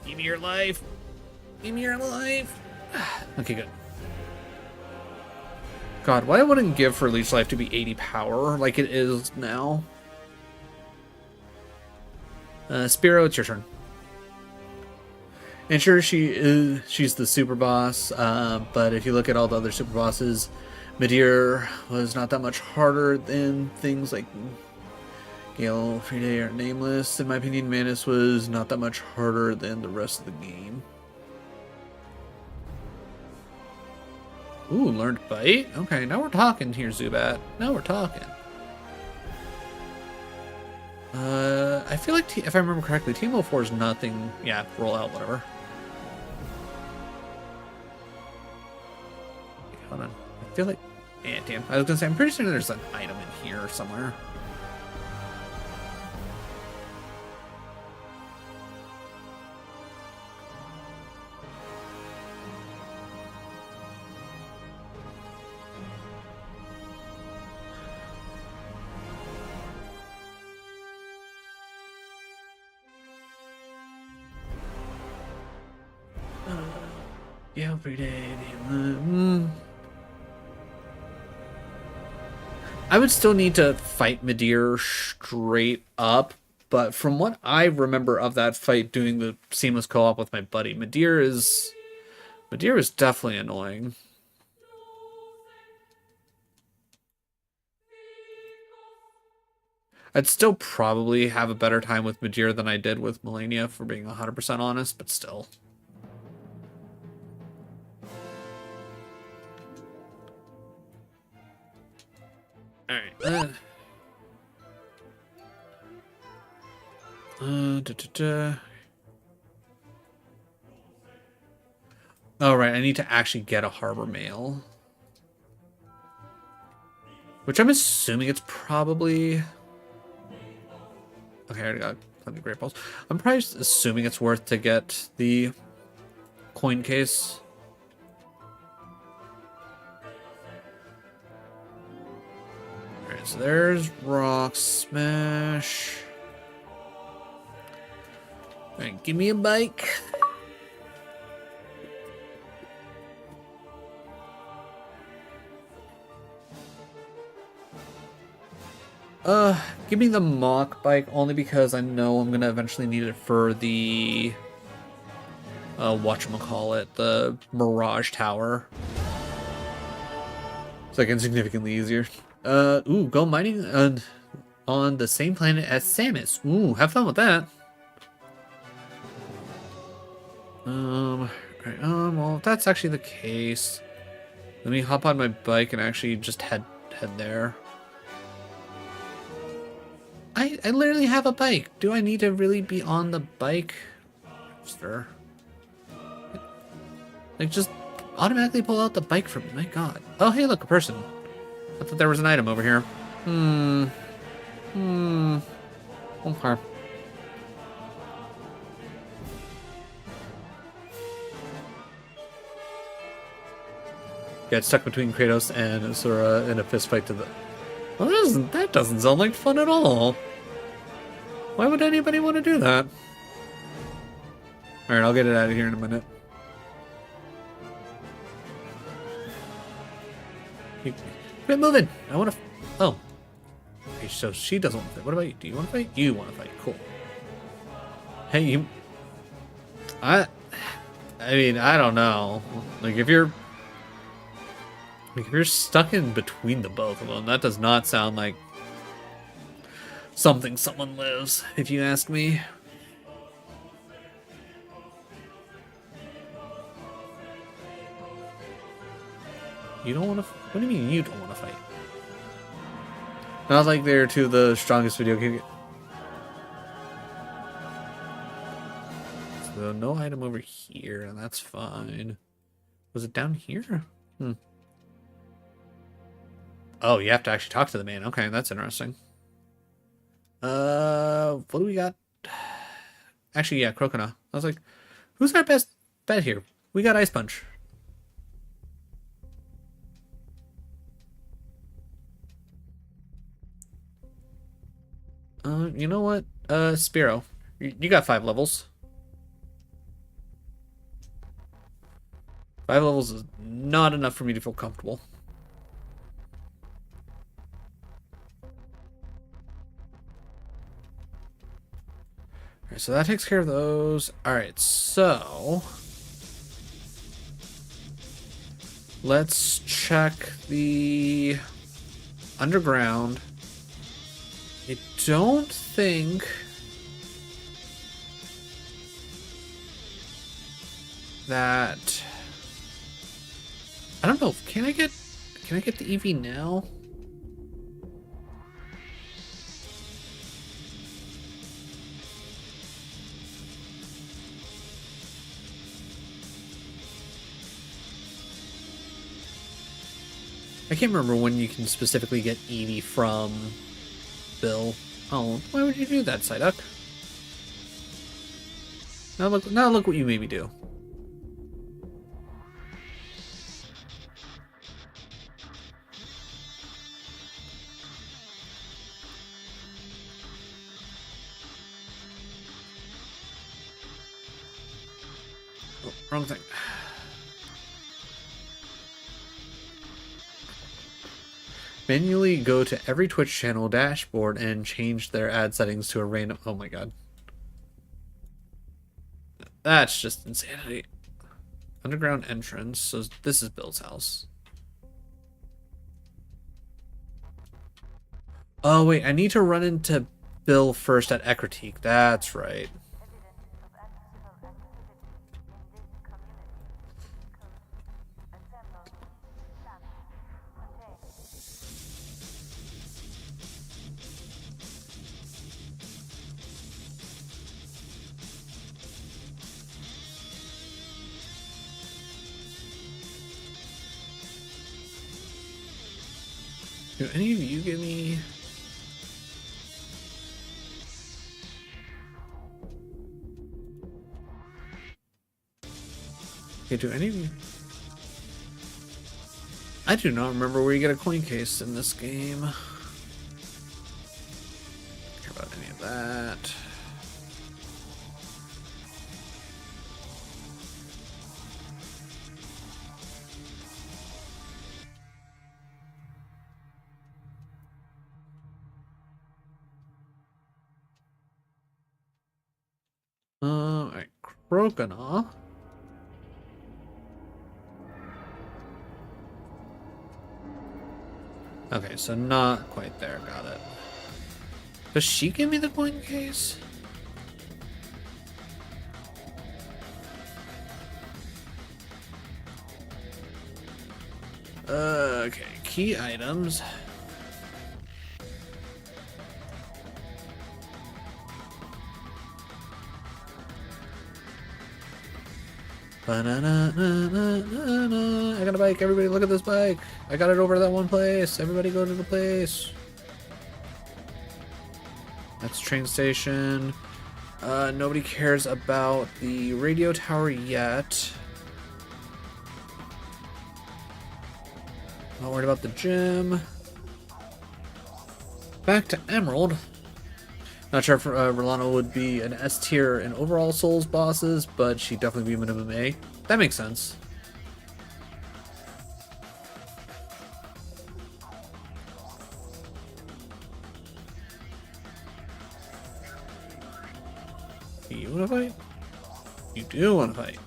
Give me your life. Give me your life. Okay, good. God, why wouldn't give for leech life to be 80 power like it is now? Spiro, it's your turn. And sure, she's the super boss, but if you look at all the other super bosses, Midir was not that much harder than things like Gale, Friday, or Nameless. In my opinion, Manus was not that much harder than the rest of the game. Ooh, learned Bite? Okay, now we're talking here, Zubat. Now we're talking. I feel like, if I remember correctly, Team 04 is nothing. Yeah, roll out, whatever. Hold on. I feel like... Yeah, damn. I was gonna say, I'm pretty sure there's an item in here somewhere. Yeah, every day. I would still need to fight Midir straight up, but from what I remember of that fight doing the seamless co-op with my buddy, Midir is definitely annoying. I'd still probably have a better time with Midir than I did with Melania, for being 100% honest, but still. Alright. Oh, right, I need to actually get a harbor mail. Which I'm assuming it's probably... Okay, I already got plenty of great balls. I'm probably assuming it's worth to get the coin case. Alright, so there's Rock Smash. Alright, give me a bike. Give me the mock bike only because I know I'm gonna eventually need it for the whatchamacallit, the Mirage Tower. It's like significantly easier. Ooh, go mining on the same planet as Samus. Ooh, have fun with that. Right, well, if that's actually the case, let me hop on my bike and actually just head there. I literally have a bike. Do I need to really be on the bike? Sure. Like, just automatically pull out the bike for me. My god. Oh, hey, look, a person. I thought there was an item over here. Okay. Get stuck between Kratos and Sora in a fist fight to the... Well, that doesn't sound like fun at all. Why would anybody want to do that? Alright, I'll get it out of here in a minute. Quit moving! I want to... Oh. Okay, so she doesn't want to fight. What about you? Do you want to fight? You want to fight. Cool. Hey, you... I mean, I don't know. Like, if you're stuck in between the both of them, that does not sound like something someone lives, if you ask me. You don't want to... What do you mean you don't want to fight? Not like they're two of the strongest video game... So no item over here, and that's fine. Was it down here? Oh, you have to actually talk to the man. Okay, that's interesting. What do we got? Actually, yeah, Crocodile. I was like, who's our best bet here? We got Ice Punch. You know what? Spearow. You got 5 levels. 5 levels is not enough for me to feel comfortable. Alright, so that takes care of those. Alright, so... let's check the underground. I don't think that... I don't know. Can I get the Eevee now? I can't remember when you can specifically get Eevee from Bill. Oh, why would you do that, Psyduck? Now look what you made me do. Oh, wrong thing. Manually go to every Twitch channel dashboard and change their ad settings to a random. Oh my god. That's just insanity. Underground entrance. So this is Bill's house. Oh wait, I need to run into Bill first at Ecritique. That's right. Do any of you give me... Okay, do any of you... I do not remember where you get a coin case in this game. Don't care about any of that. Alright, Croconaw. Okay, so not quite there, got it. Does she give me the coin case? Okay, key items. I got a bike. Everybody look at this bike. I got it over to that one place. Everybody go to the place. That's train station. Nobody cares about the radio tower yet. Not worried about the gym. Back to Emerald. Not sure if Rolano would be an S tier in overall Souls bosses, but she'd definitely be minimum A. That makes sense. You wanna fight? You do wanna fight.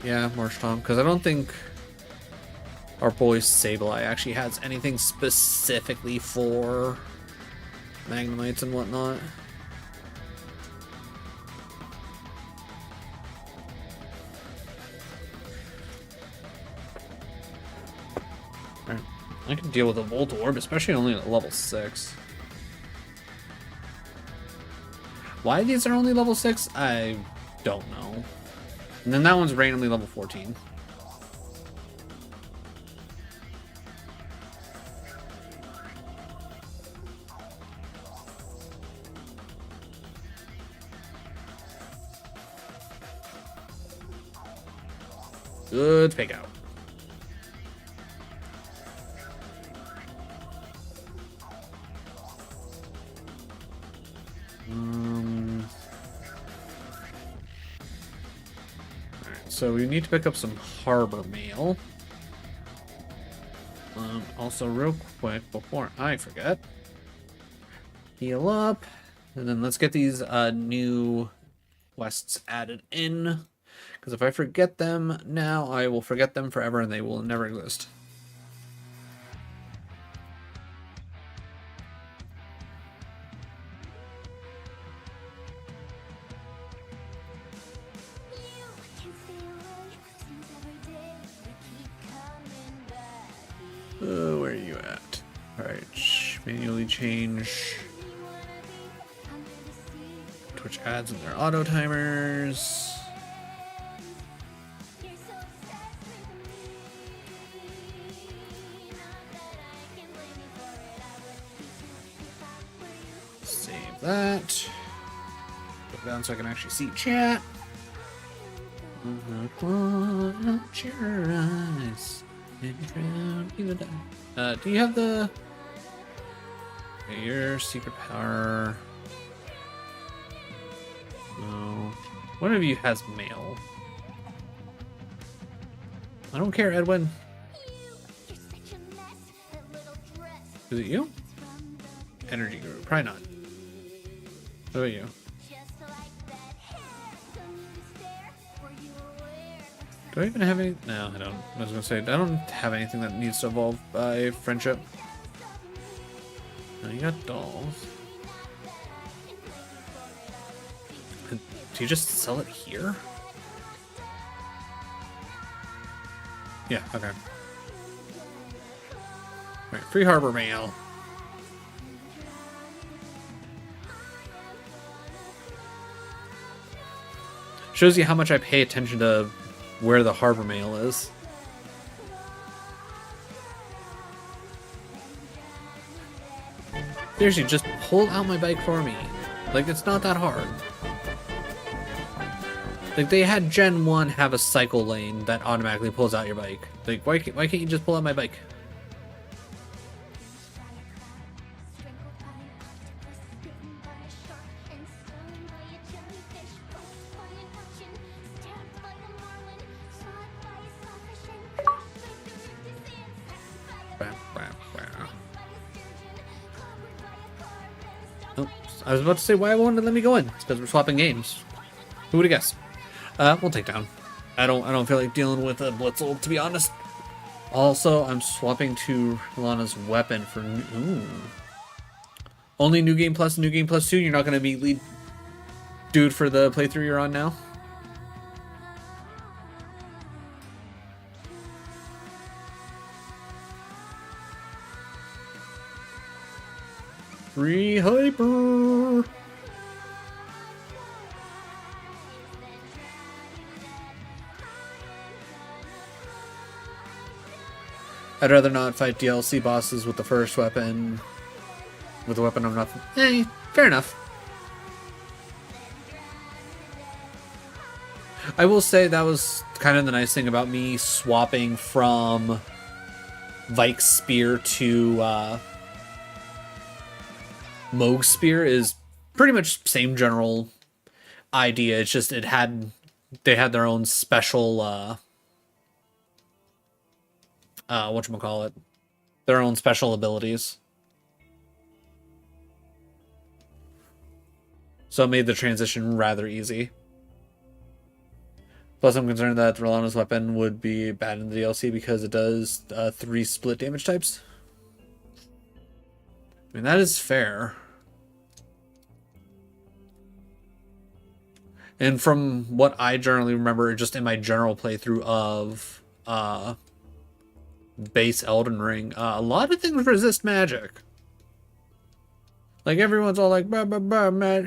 Yeah, Marshtom, because I don't think our boy Sableye actually has anything specifically for Magnemites and whatnot. Alright, I can deal with a Volt Orb, especially only at level 6. Why these are only level 6? I don't know. And then that one's randomly level 14. Good fake out. So we need to pick up some harbor mail. Also, real quick, before I forget, heal up, and then let's get these new quests added in. Because if I forget them now, I will forget them forever, and they will never exist. Where are you at? Alright, manually change Twitch ads and their auto timers. Save that. Go down so I can actually see chat. Close your eyes. Do you have the... Okay, your secret power... No. One of you has mail. I don't care, Edwin. Is it you? Energy group. Probably not. What about you? Do I even have any? No, I don't. I was gonna say, I don't have anything that needs to evolve by friendship. No, you got dolls. Do you just sell it here? Yeah, okay. Alright, free harbor mail. Shows you how much I pay attention to where the harbor mail is. Seriously, just pull out my bike for me. Like, it's not that hard. Like, they had Gen 1 have a cycle lane that automatically pulls out your bike. Like, why can't you just pull out my bike? Oh, I was about to say why it won't let me go in. It's because we're swapping games. Who would have guessed? We'll take down. I don't feel like dealing with a Blitzel, to be honest. Also, I'm swapping to Lana's weapon for only New Game Plus and New Game Plus 2. You're not going to be lead dude for the playthrough you're on now? Free hyper! I'd rather not fight DLC bosses with the first weapon. With a weapon I'm not... fair enough. I will say that was kind of the nice thing about me swapping from Vike's Spear to Moog's Spear is pretty much same general idea. It's just they had their own special whatchamacallit, their own special abilities. So it made the transition rather easy. Plus, I'm concerned that Rolana's weapon would be bad in the DLC because it does 3 split damage types. I mean, that is fair. And from what I generally remember, just in my general playthrough of base Elden Ring, a lot of things resist magic. Like, everyone's all like, bah, bah, bah,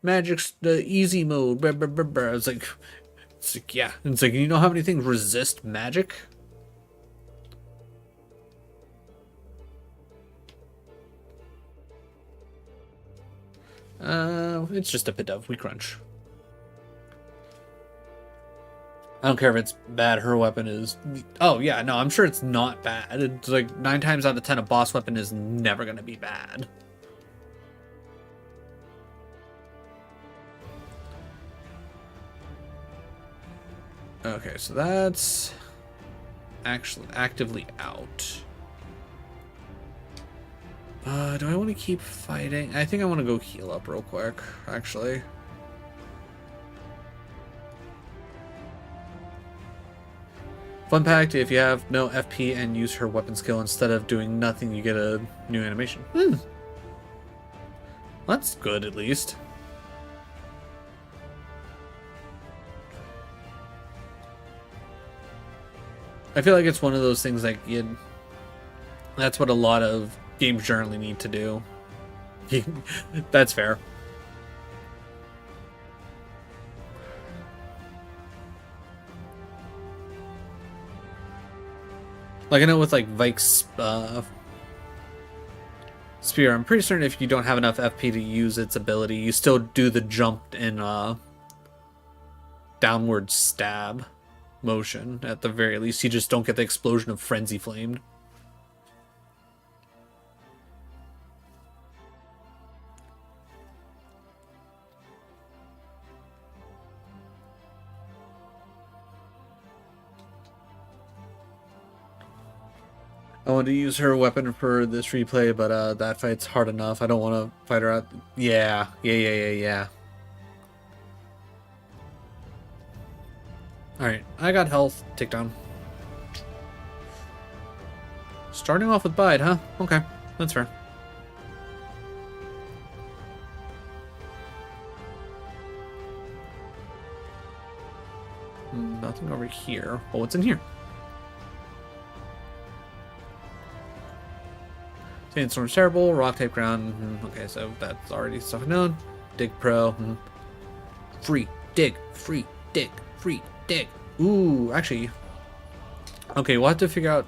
magic's the easy mode, bah, bah, bah, bah. It's like, yeah. It's like, you know how many things resist magic? It's just a bit of we crunch. I don't care if it's bad. Her weapon is... Oh, yeah, no, I'm sure it's not bad. It's like 9 times out of 10, a boss weapon is never going to be bad. Okay, so that's actually actively out. Do I want to keep fighting? I think I want to go heal up real quick, actually. Fun fact, if you have no FP and use her weapon skill instead of doing nothing, you get a new animation. That's good, at least. I feel like it's one of those things like that's what a lot of games generally need to do. That's fair. Like, I know with like Vike's Spear, I'm pretty certain if you don't have enough FP to use its ability, you still do the jump and downward stab. motion at the very least. You just don't get the explosion of frenzy flamed. I want to use her weapon for this replay, but that fight's hard enough. I don't want to fight her out. Yeah. Alright, I got health. Takedown. Starting off with Bide, huh? Okay, that's fair. Nothing over here. Oh, what's in here? Sandstorm's terrible. Rock type ground. Okay, so that's already stuff I know. Dig pro. Free dig. Free dig. Free dig. Ooh, actually. Okay, we'll have to figure out.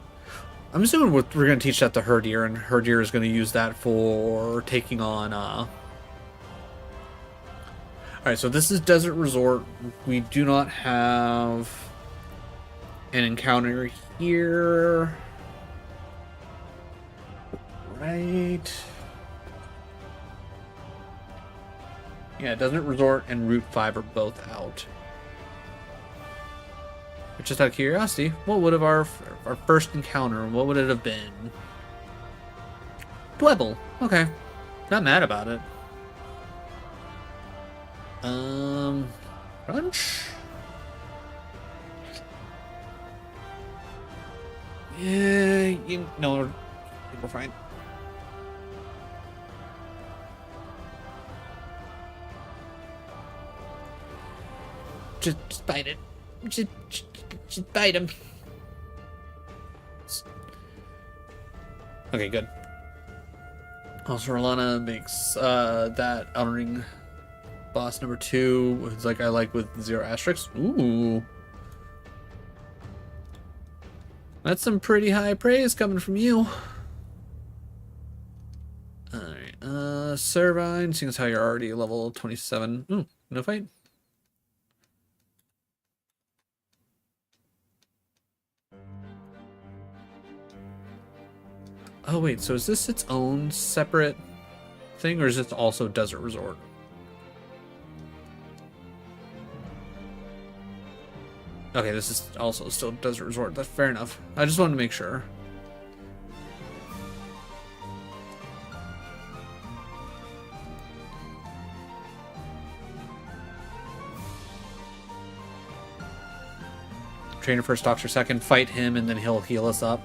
I'm assuming we're going to teach that to Herdier, and Herdier is going to use that for taking on. Alright, so this is Desert Resort. We do not have an encounter here. Right. Yeah, Desert Resort and Route 5 are both out. But just out of curiosity, what would have our first encounter, what would it have been? Dwebble. Okay. Not mad about it. Crunch? Yeah, no, we're fine. Just bite it. Just bite him. Okay, good. Also, Rolana makes that Elden Ring boss number 2. It's like I like with 0 asterisks. Ooh. That's some pretty high praise coming from you. Alright, Servine, seeing as how you're already level 27. Ooh, no fight. Oh wait, so is this its own separate thing, or is this also Desert Resort? Okay, this is also still Desert Resort. That's fair enough. I just wanted to make sure. Trainer first, Doctor second. Fight him, and then he'll heal us up.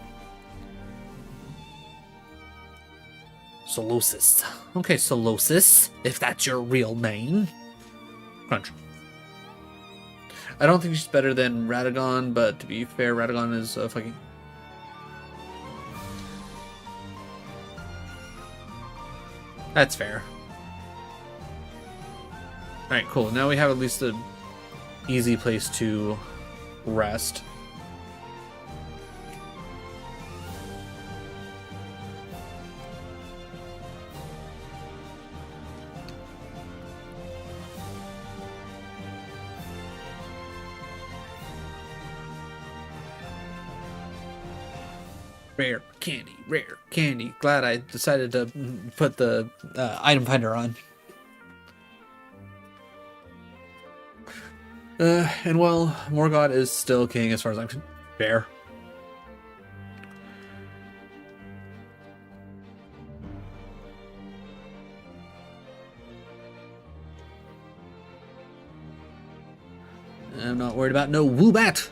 Solosis. Okay, Solosis, if that's your real name. Crunch. I don't think she's better than Radagon, but to be fair, Radagon is a fucking... That's fair. Alright, cool. Now we have at least an easy place to rest. Rare candy. Glad I decided to put the item finder on. And well, Morgott is still king as far as I'm concerned. Fair. I'm not worried about no Woobat.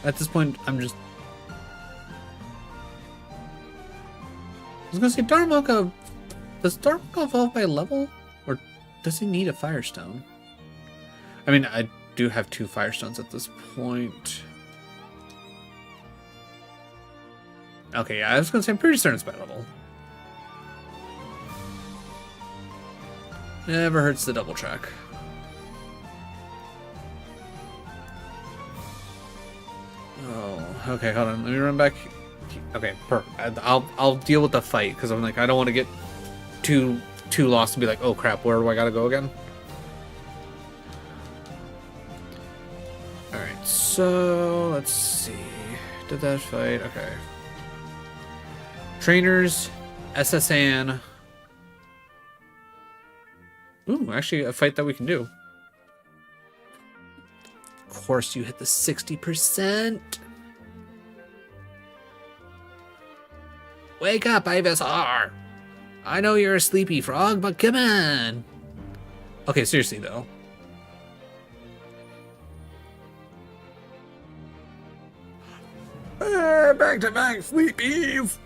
At this point, I'm just... I was gonna say, Darumaka... Does Darumaka evolve by level? Or does he need a Firestone? I mean, I do have 2 Firestones at this point. Okay, yeah, I was gonna say, I'm pretty certain it's by level. Never hurts to double check. Oh. Okay, hold on. Let me run back. Okay, perfect. I'll deal with the fight because I'm like I don't want to get too lost and be like, oh crap, where do I gotta go again? All right, so let's see. Did that fight? Okay. Trainers, SSN. Ooh, actually a fight that we can do. Of course, you hit the 60%. Wake up, Ivysaur! I know you're a sleepy frog, but come on! Okay, seriously though. Back to back sleepies!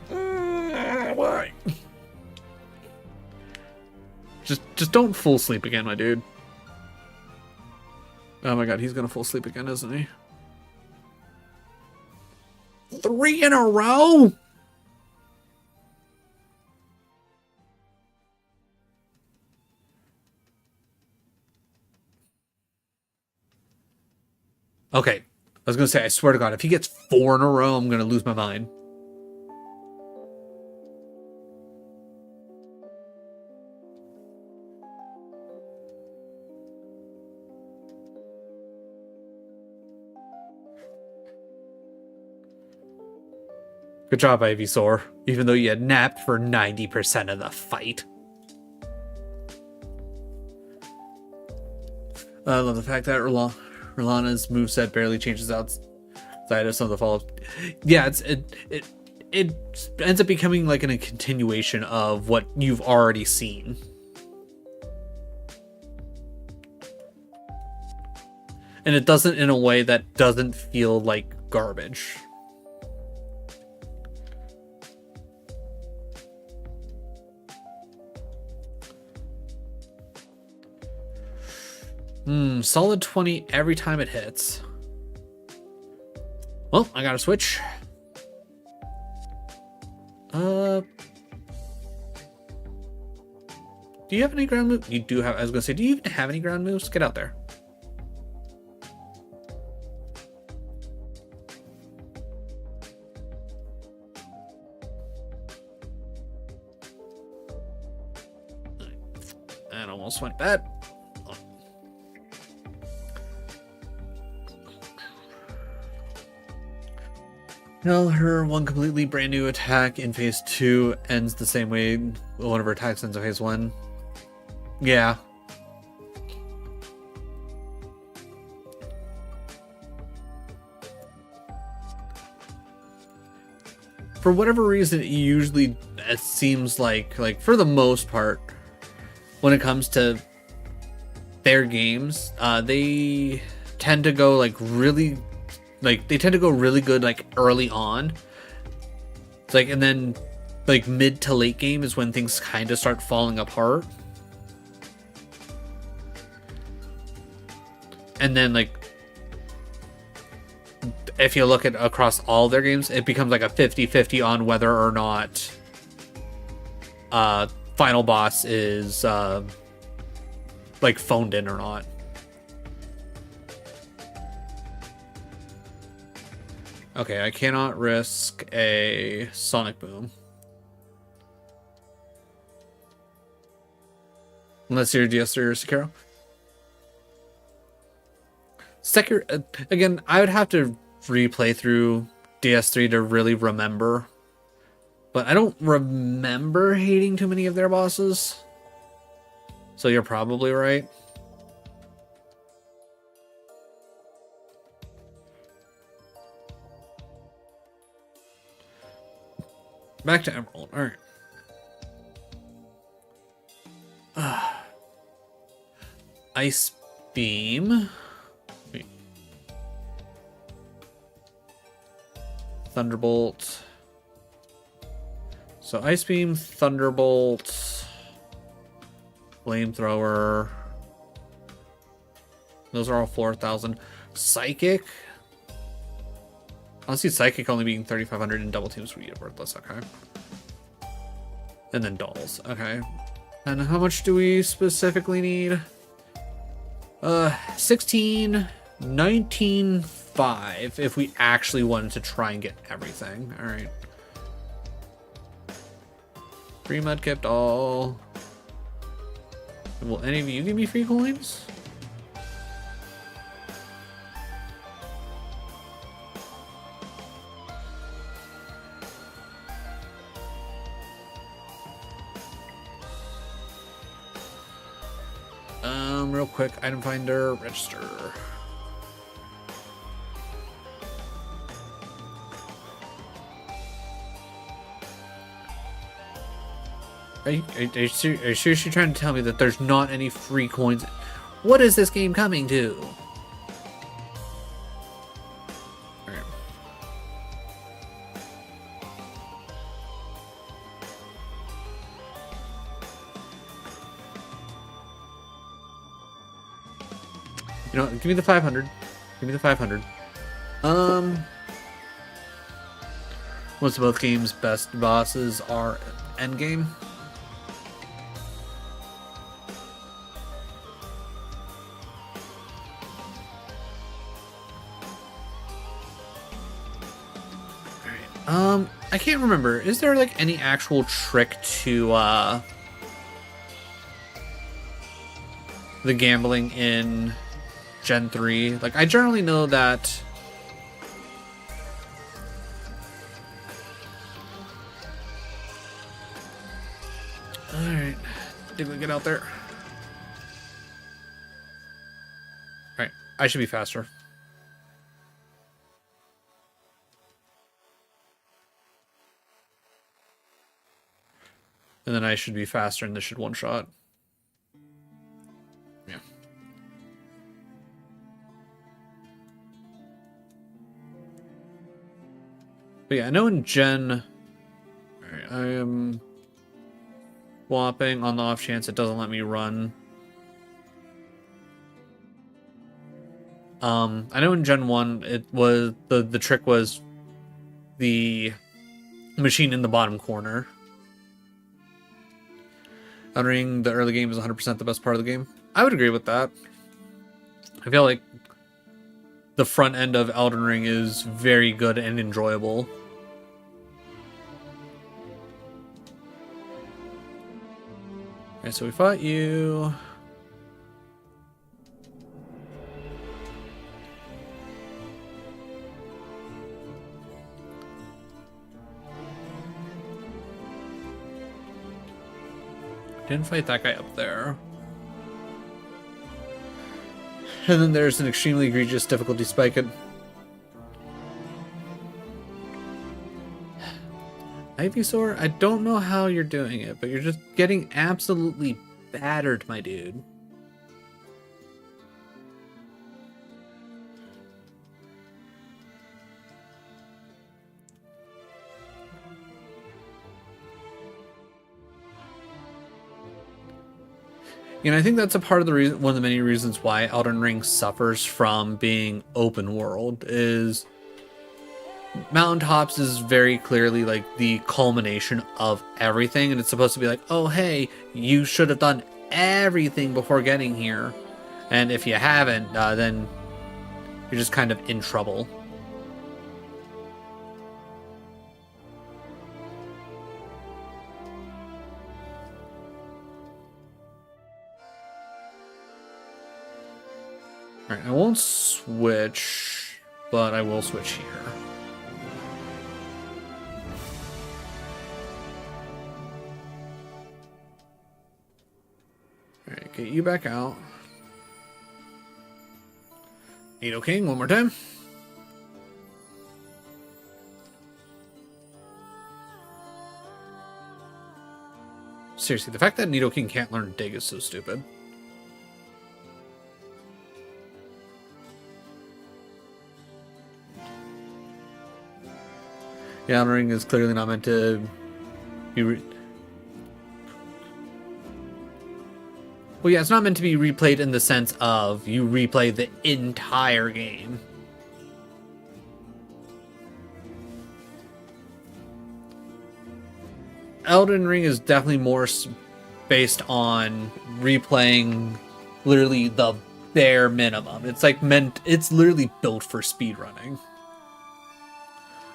Why? Just don't full sleep again, my dude. Oh my god, he's gonna full sleep again, isn't he? 3 in a row? Okay, I was gonna say, I swear to god, if he gets 4 in a row, I'm gonna lose my mind. Good job, Ivysaur, even though you had napped for 90% of the fight. I love the fact that Rolana's moveset barely changes outside of some of the follow-ups. Yeah, it ends up becoming like a continuation of what you've already seen. And it doesn't in a way that doesn't feel like garbage. Solid 20 every time it hits. Well, I gotta switch. Do you have any ground moves? You do have, I was gonna say, do you even have any ground moves? Get out there. That almost went bad. Tell her one completely brand new attack in phase 2 ends the same way one of her attacks ends in phase 1. Yeah. For whatever reason, it seems like for the most part, when it comes to their games, they tend to go really good early on. It's and then mid to late game is when things kind of start falling apart. And then if you look at across all their games, it becomes like a 50-50 on whether or not final boss is phoned in or not. Okay, I cannot risk a Sonic Boom. Unless you're DS3 or Sekiro. Sekiro, again, I would have to replay through DS3 to really remember. But I don't remember hating too many of their bosses. So you're probably right. Back to Emerald. All right. Ice Beam. Wait. Thunderbolt. So Ice Beam, Thunderbolt, Flamethrower. Those are all 4,000. Psychic. Honestly, Psychic only being 3,500 and double teams would be worthless. Okay. And then Dolls. Okay. And how much do we specifically need? 16 19.5 if we actually wanted to try and get everything. All right. Free mudkip all. Will any of you give me free coins? Real quick, item finder, register. Are you seriously trying to tell me that there's not any free coins? What is this game coming to? Alright. You know what? Give me the 500. Give me the 500. Most of both games' best bosses are endgame. I can't remember. Is there like any actual trick to the gambling in Gen 3? Like, I generally know that alright. Did we get out there? Alright, I should be faster. And then I should be faster and this should one-shot. Yeah. But yeah, I know in Gen... Alright, I am swapping on the off chance it doesn't let me run. I know in Gen 1 it was... The trick was the machine in the bottom corner. Entering the early game is 100% the best part of the game. I would agree with that. I feel like the front end of Elden Ring is very good and enjoyable. Alright, so we fought you. Didn't fight that guy up there. And then there's an extremely egregious difficulty spike. Ivysaur, I don't know how you're doing it, but you're just getting absolutely battered, my dude. You know, I think that's a part of the reason, one of the many reasons why Elden Ring suffers from being open world is Mountaintops is very clearly like the culmination of everything, and it's supposed to be like, oh hey, you should have done everything before getting here, and if you haven't, then you're just kind of in trouble. Alright, I won't switch, but I will switch here. Alright, get you back out. Nidoking, one more time. Seriously, the fact that Nidoking can't learn Dig is so stupid. Yeah, Elden Ring is clearly not meant to be... Well, yeah, it's not meant to be replayed in the sense of you replay the entire game. Elden Ring is definitely more based on replaying literally the bare minimum. It's like it's literally built for speedrunning.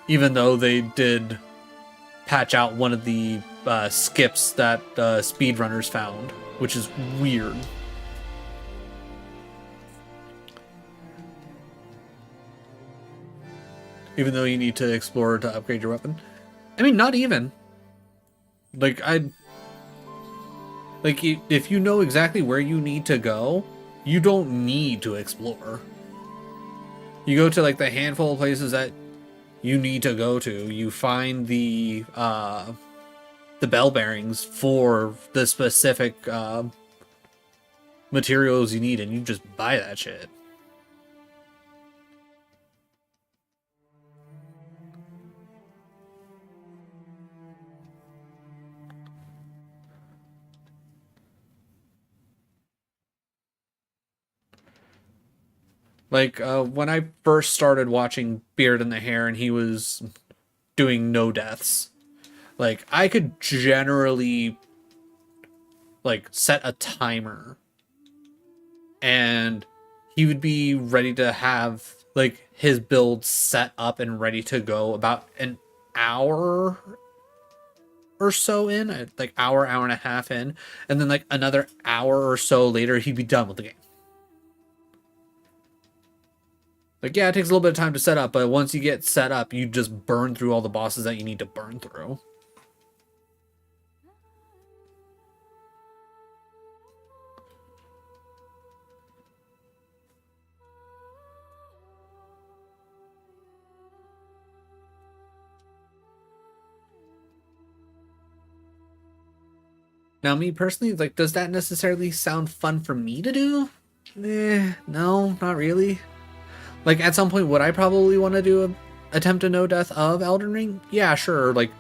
Even though they did patch out one of the skips that speedrunners found, which is weird. Even though you need to explore to upgrade your weapon. I mean, not even. Like, if you know exactly where you need to go, you don't need to explore. You go to, like, the handful of places that you need to go to. You find the bell bearings for the specific materials you need, and you just buy that shit. Like, when I first started watching Beard and the Hair and he was doing no deaths, like, I could generally, like, set a timer and he would be ready to have, like, his build set up and ready to go about an hour or so in, like, hour and a half in, and then, like, another hour or so later, he'd be done with the game. Like, yeah, it takes a little bit of time to set up, but once you get set up, you just burn through all the bosses that you need to burn through. Now, me personally, like, does that necessarily sound fun for me to do? No, not really. Like, at some point, would I probably want to do attempt a no death of Elden Ring? Yeah, sure. Like,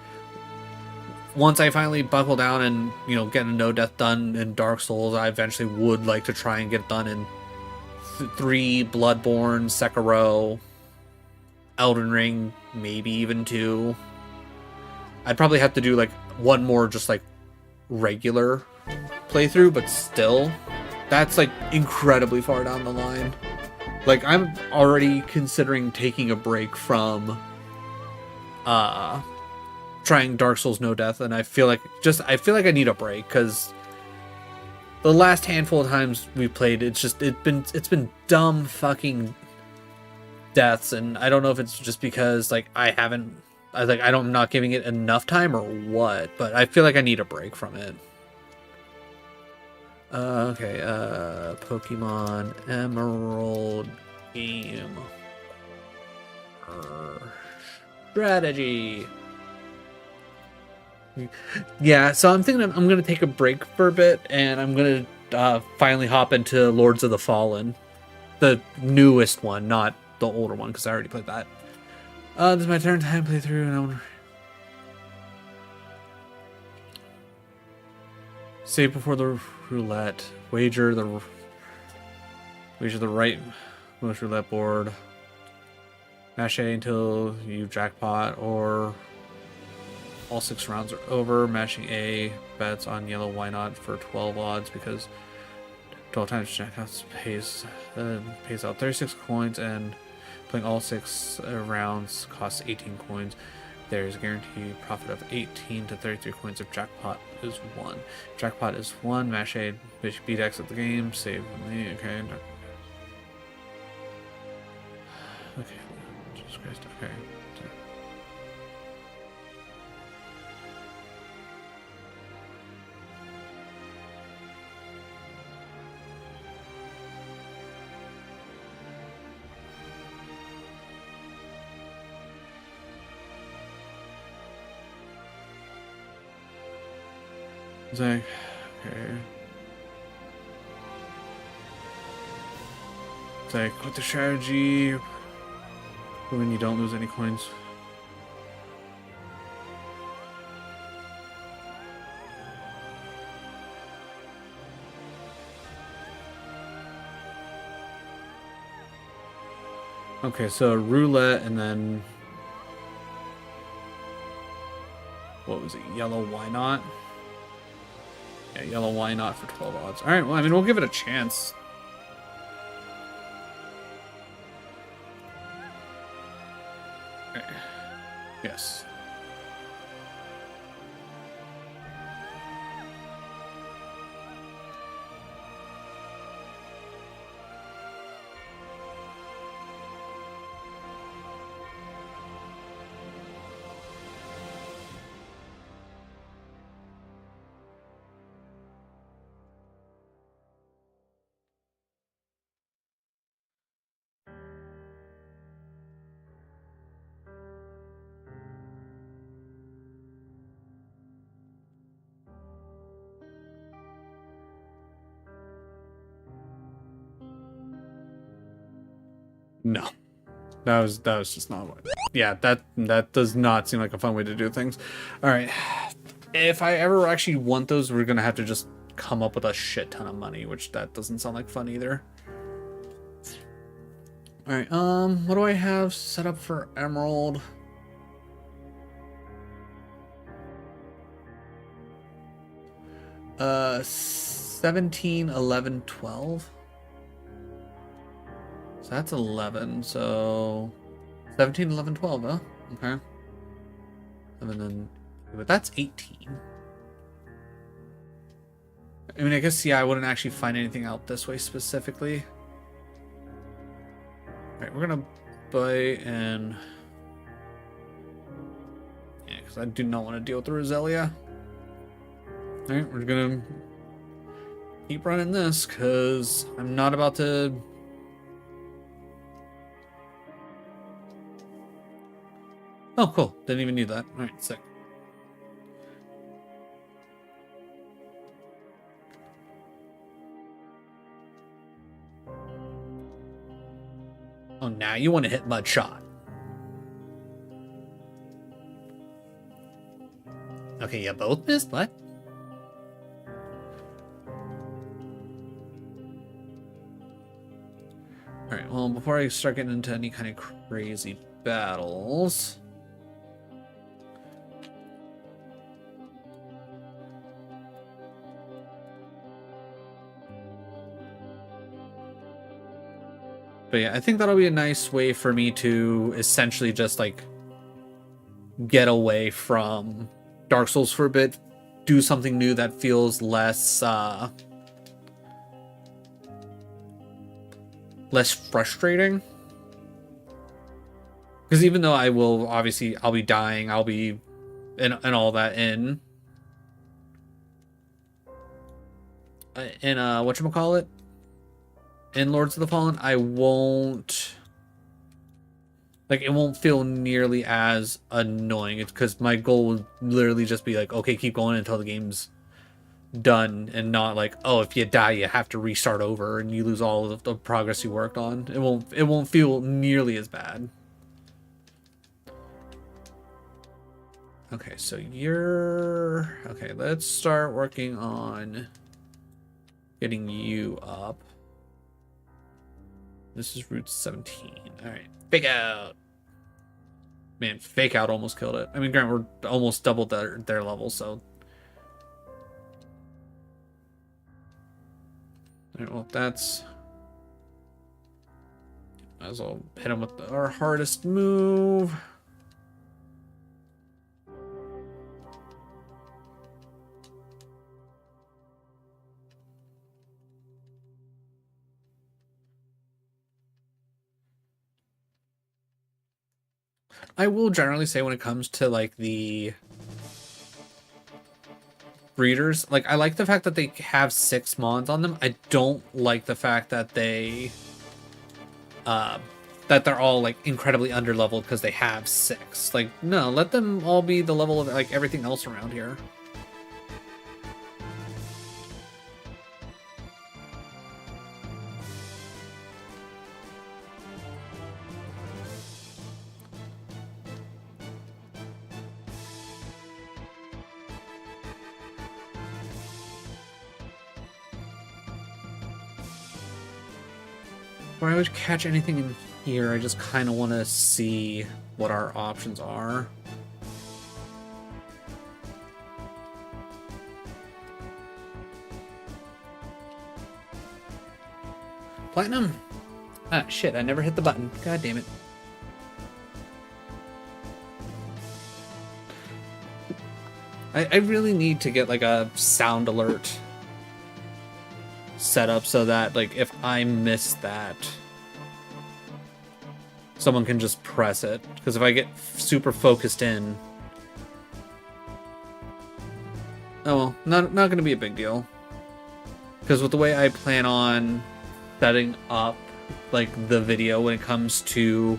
once I finally buckle down and, you know, get a no death done in Dark Souls, I eventually would like to try and get it done in 3, Bloodborne, Sekiro, Elden Ring, maybe even 2. I'd probably have to do, like, one more just, like, regular playthrough, but still, that's, like, incredibly far down the line. Like, I'm already considering taking a break from trying Dark Souls no death, and I feel like I need a break, because the last handful of times we played, it's been dumb fucking deaths, and I don't know if it's just because, like, I'm not giving it enough time or what, but I feel like I need a break from it. Okay, Pokemon Emerald game strategy. Yeah, so I'm thinking I'm gonna take a break for a bit, and I'm gonna finally hop into Lords of the Fallen, the newest one, not the older one, because I already played that. This is my turn to play through, and I want to save before the roulette. Wager the right most roulette board. Mash A until you jackpot, or all 6 rounds are over. Mashing A bets on yellow why not for 12 odds, because 12 times jackpots pays out 36 coins, and playing all 6 rounds costs 18 coins. There is a guaranteed profit of 18 to 33 coins if jackpot is 1. Jackpot is 1. Mash A, beat X at the game. Save me. Okay. Okay. Jesus Christ. Okay. It's like, okay. It's like, with the strategy, when you don't lose any coins. Okay, so roulette, and then what was it? Yellow why not? Yeah, yellow why not for 12 odds. All right, well, I mean, we'll give it a chance. Yes. No. That was just not what. Yeah, that does not seem like a fun way to do things. All right. If I ever actually want those, we're gonna have to just come up with a shit ton of money, which that doesn't sound like fun either. All right. What do I have set up for Emerald? Uh, 17, 11, 12. So that's 11. So 17, 11, 12, huh? Okay. And then, but that's 18. I mean, I guess, yeah, I wouldn't actually find anything out this way specifically. All right, we're gonna buy and yeah, because I do not want to deal with the Roselia. All right, we're gonna keep running this because I'm not about to. Oh, cool. Didn't even need that. All right, sick. Oh, now you want to hit mud shot. Okay, you both missed? What? Alright, well, before I start getting into any kind of crazy battles... But yeah, I think that'll be a nice way for me to essentially just, like, get away from Dark Souls for a bit, do something new that feels less, less frustrating. Because even though I will, obviously, I'll be dying, I'll be, and all that in whatchamacallit? In Lords of the Fallen, I won't, like, it won't feel nearly as annoying. It's because my goal would literally just be like, okay, keep going until the game's done, and not like, oh, if you die, you have to restart over and you lose all of the progress you worked on. It won't feel nearly as bad. Okay, so you're okay. Let's start working on getting you up. This is Route 17. All right, fake out. Man, fake out almost killed it. I mean, granted, we're almost doubled their level, so. All right, well, that's. Might as well hit him with our hardest move. I will generally say when it comes to like the breeders, like I like the fact that they have 6 mons on them. I don't like the fact that they that they're all like incredibly underleveled because they have 6. Like, no, let them all be the level of like everything else around here. Before I would catch anything in here, I just kind of want to see what our options are. Platinum? Ah, shit, I never hit the button. God damn it. I really need to get like a sound alert set up so that like if I miss that, someone can just press it. Because if I get super focused in, oh well, not going to be a big deal. Because with the way I plan on setting up like the video when it comes to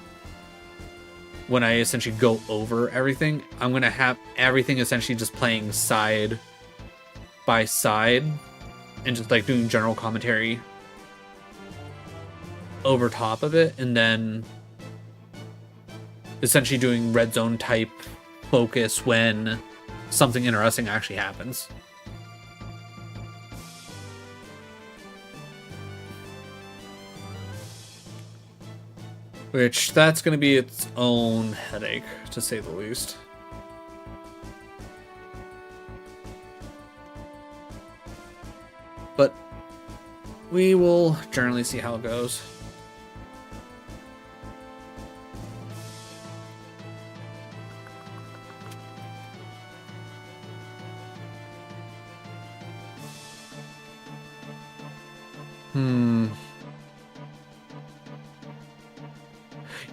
when I essentially go over everything, I'm going to have everything essentially just playing side by side and just like doing general commentary over top of it, and then essentially doing red zone type focus when something interesting actually happens. Which, that's going to be its own headache, to say the least. But we will generally see how it goes.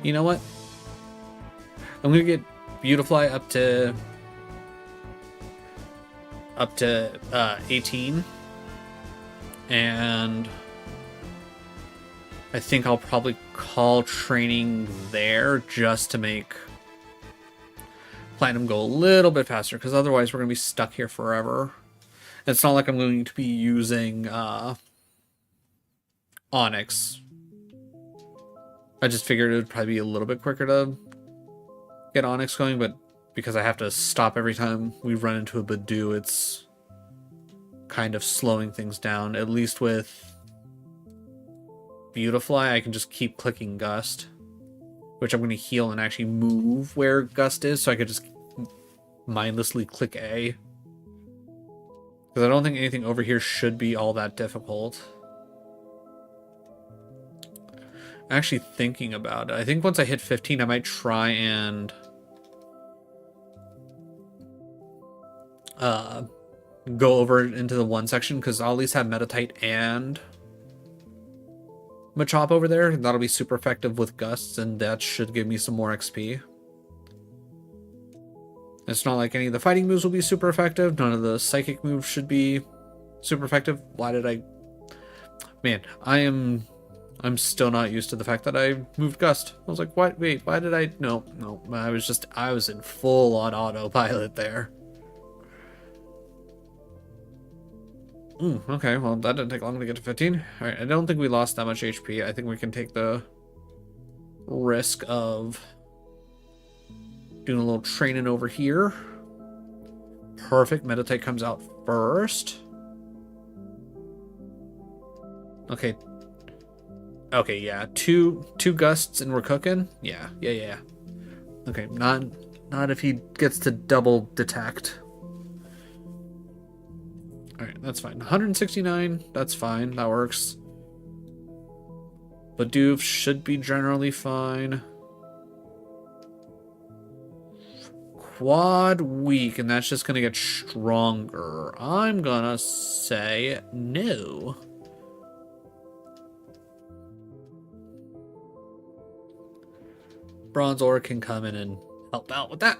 You know what? I'm gonna get Beautifly up to 18, and I think I'll probably call training there just to make Platinum go a little bit faster, because otherwise we're gonna be stuck here forever. It's not like I'm going to be using Onyx. I just figured it would probably be a little bit quicker to get Onyx going, but because I have to stop every time we run into a Badoo, it's kind of slowing things down. At least with Beautifly, I can just keep clicking Gust, which I'm going to heal and actually move where Gust is, so I could just mindlessly click A. Because I don't think anything over here should be all that difficult. Actually thinking about it, I think once I hit 15, I might try and go over into the one section, because I'll at least have Metatite and Machop over there. That'll be super effective with Gusts, and that should give me some more XP. It's not like any of the fighting moves will be super effective. None of the psychic moves should be super effective. Why did I... Man, I'm still not used to the fact that I moved Gust. I was like, what? Wait, why did I... No. I was in full on autopilot there. Okay, well, that didn't take long to get to 15. Alright, I don't think we lost that much HP. I think we can take the risk of doing a little training over here. Perfect. Metatite comes out first. Okay. Okay, yeah. Two Gusts and we're cooking? Yeah. Okay, not if he gets to double detect. Alright, that's fine. 169, that's fine. That works. Badoof should be generally fine. Quad weak, and that's just gonna get stronger. I'm gonna say no. Bronze Ore can come in and help out with that.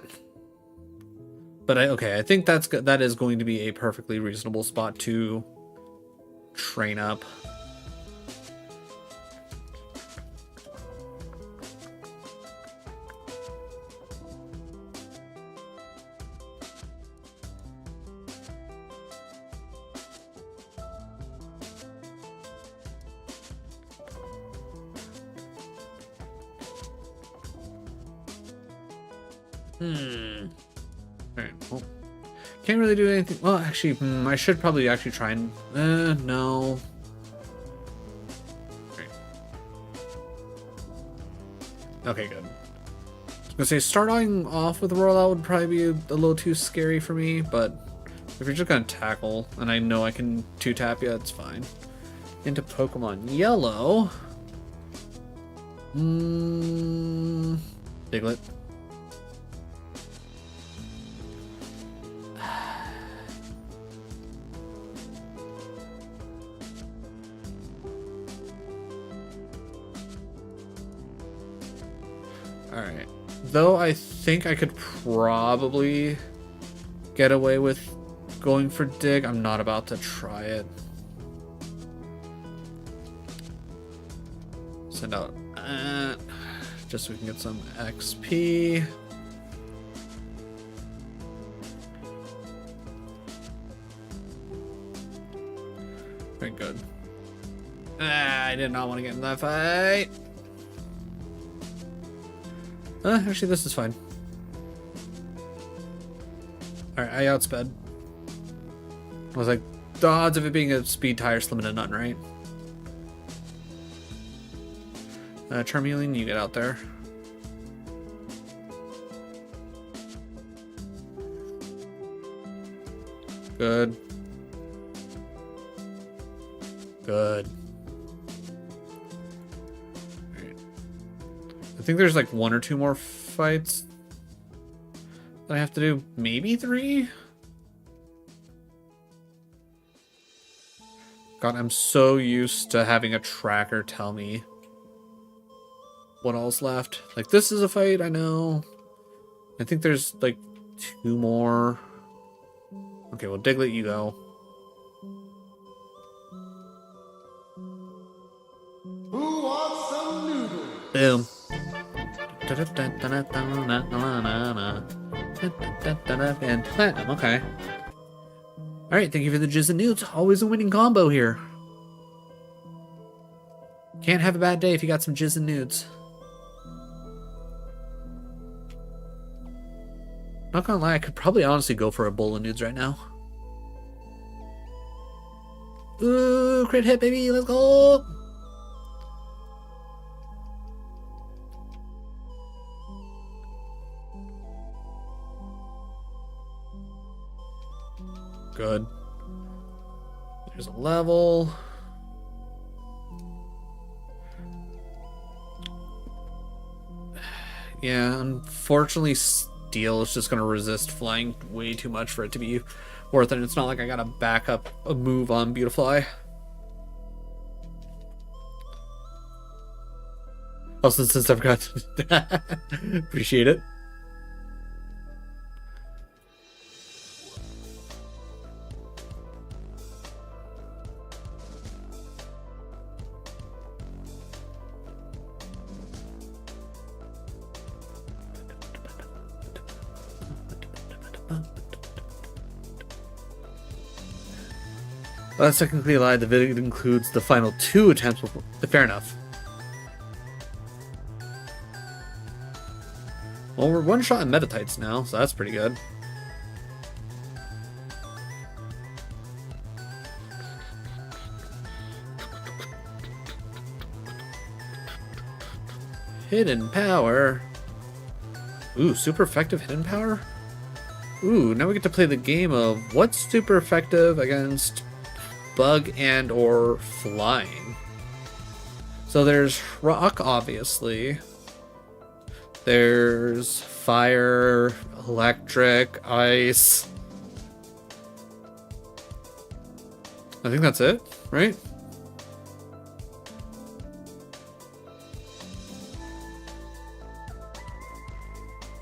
But I think that is going to be a perfectly reasonable spot to train up. Alright, well, can't really do anything. Well, actually, I should probably actually try and... no. Right. Okay, good. I was gonna say, starting off with a rollout would probably be a little too scary for me, but if you're just gonna tackle, and I know I can 2-tap you, it's fine. Into Pokemon Yellow. Diglett. Alright. Though I think I could probably get away with going for dig, I'm not about to try it. Send out just so we can get some XP. Very good. I did not want to get in that fight. Actually, this is fine. Alright, I outsped. I was like, the odds of it being a speed tire slim to none, right? Charmeleon, you get out there. Good. Good. Alright. I think there's like 1 or 2 more fights that I have to do. Maybe 3? God, I'm so used to having a tracker tell me what all's left. Like, this is a fight, I know. I think there's like 2 more. Okay, well, Diglett, you go. Who wants some noodles? Boom. And platinum, okay. Alright, thank you for the jizz and nudes. Always a winning combo here. Can't have a bad day if you got some jizz and nudes. Not gonna lie, I could probably honestly go for a bowl of nudes right now. Ooh, crit hit, baby, let's go! Good. There's a level. Yeah, unfortunately, Steel is just going to resist flying way too much for it to be worth it. It's not like I got to back up a move on Beautifly. Also, since I forgot to appreciate it. Well, that's technically a lie. The video includes the final 2 attempts. Fair enough. Well, we're 1-shot in Metatites now, so that's pretty good. Hidden power. Ooh, super effective hidden power? Ooh, now we get to play the game of what's super effective against bug and or flying. So there's rock, obviously. There's fire, electric, ice. I think that's it, right?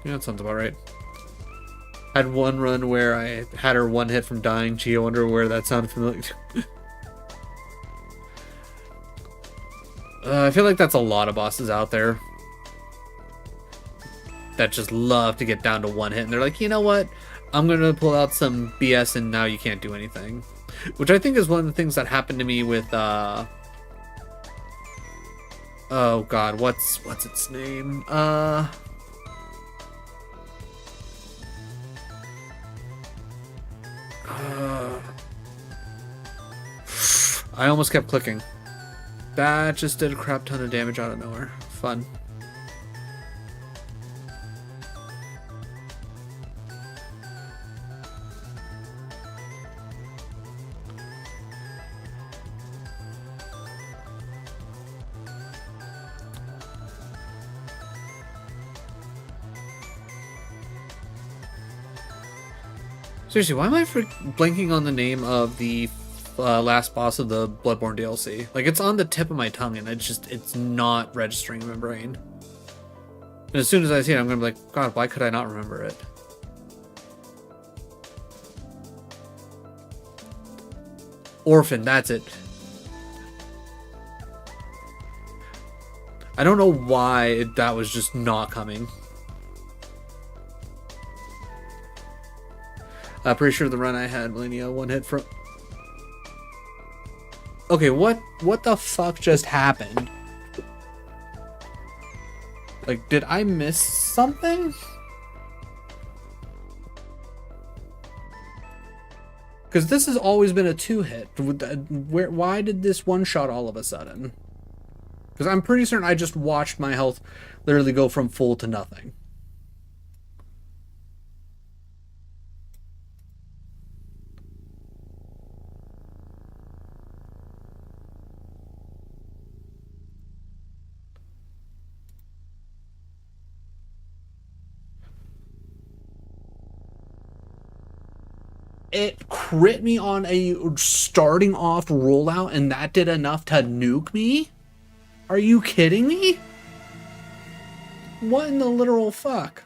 Yeah, that sounds about right. Had one run where I had her 1 hit from dying. Gee, I wonder where that sounded familiar. I feel like that's a lot of bosses out there that just love to get down to 1 hit. And they're like, you know what? I'm going to pull out some BS and now you can't do anything. Which I think is one of the things that happened to me with... oh god, what's its name? I almost kept clicking. That just did a crap ton of damage out of nowhere. Fun. Seriously, why am I blanking on the name of the last boss of the Bloodborne DLC? Like, it's on the tip of my tongue and it's not registering in my brain. And as soon as I see it, I'm gonna be like, God, why could I not remember it? Orphan, that's it. I don't know why that was just not coming. Pretty sure the run I had, Millennia, one hit from... Okay, what the fuck just happened? Like, did I miss something? Because this has always been a 2-hit. Why did this one-shot all of a sudden? Because I'm pretty certain I just watched my health literally go from full to nothing. It crit me on a starting off rollout and that did enough to nuke me? Are you kidding me? What in the literal fuck?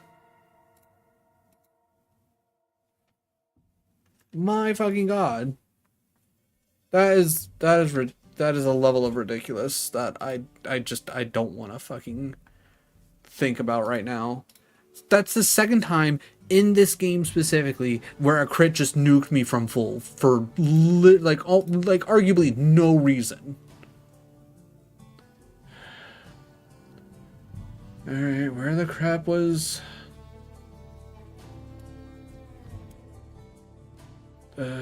My fucking god. That is a level of ridiculous that I don't want to fucking think about right now. That's the second time in this game specifically where a crit just nuked me from full for like arguably no reason. All right, where the crap was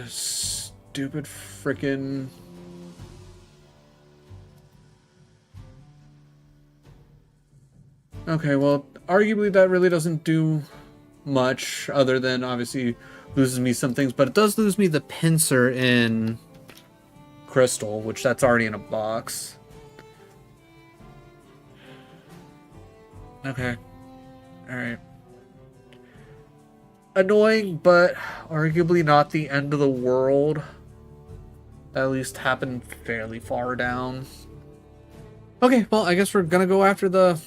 stupid frickin' okay, well, arguably that really doesn't do much other than obviously loses me some things, but it does lose me the pincer in Crystal, which that's already in a box. Okay. Alright. Annoying, but arguably not the end of the world. At least happened fairly far down. Okay, well, I guess we're gonna go after the...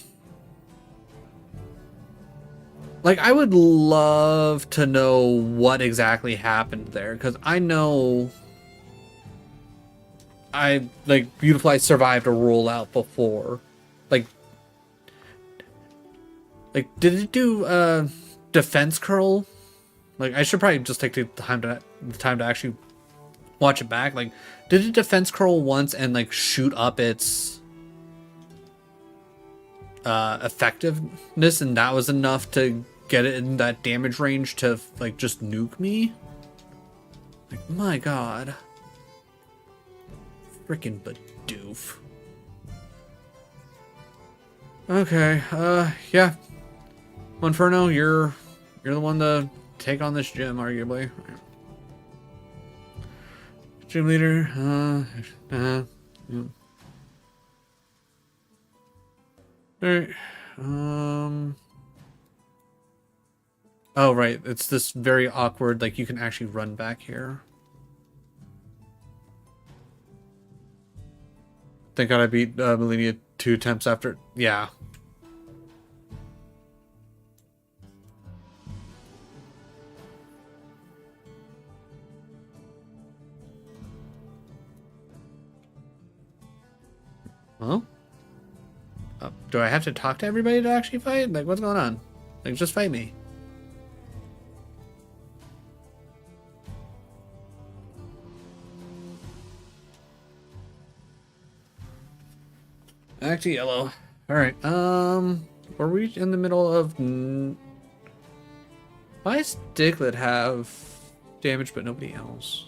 Like, I would love to know what exactly happened there, because I know... Beautifly survived a rollout before. Like, did it do, defense curl? Like, I should probably just take the time to actually watch it back. Like, did it defense curl once and, like, shoot up its... effectiveness, and that was enough to get it in that damage range to like just nuke me? Like, my god. Frickin' Bidoof. Okay, yeah. Inferno, you're the one to take on this gym, arguably. Gym leader, yeah. Alright, oh, right, it's this very awkward, like, you can actually run back here. Thank god I beat Millennia 2 attempts after, yeah. Huh? Do I have to talk to everybody to actually fight? Like, what's going on? Like, just fight me. Back to yellow. Alright, were we in the middle of... Why does Diglett have damage but nobody else?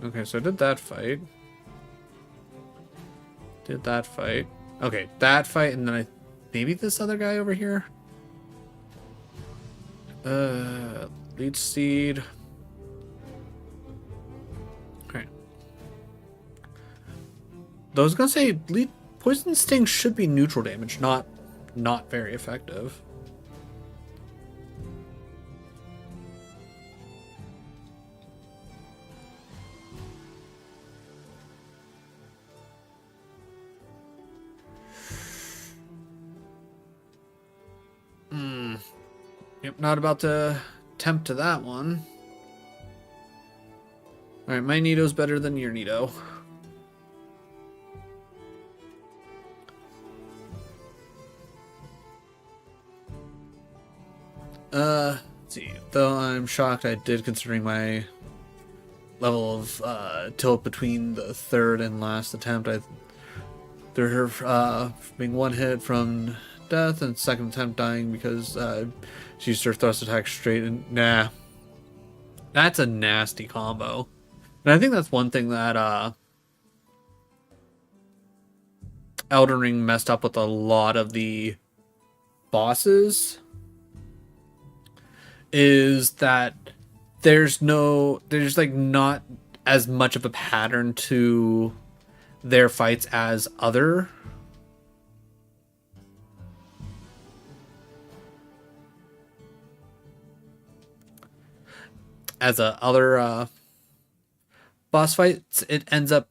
Okay, so I did that fight. Did that fight. Okay, that fight, and then maybe this other guy over here? Leech Seed. Okay. Though I was gonna say, Poison Sting should be neutral damage, not very effective. Yep, not about to tempt to that one. Alright, my Nito's better than your Nito. Let's see. Though I'm shocked I did, considering my level of tilt between the third and last attempt. They're her being one hit from death, and second attempt dying because she used her thrust attack straight. And nah, that's a nasty combo. And I think that's one thing that Elden Ring messed up with a lot of the bosses, is that there's like not as much of a pattern to their fights as other boss fights. It ends up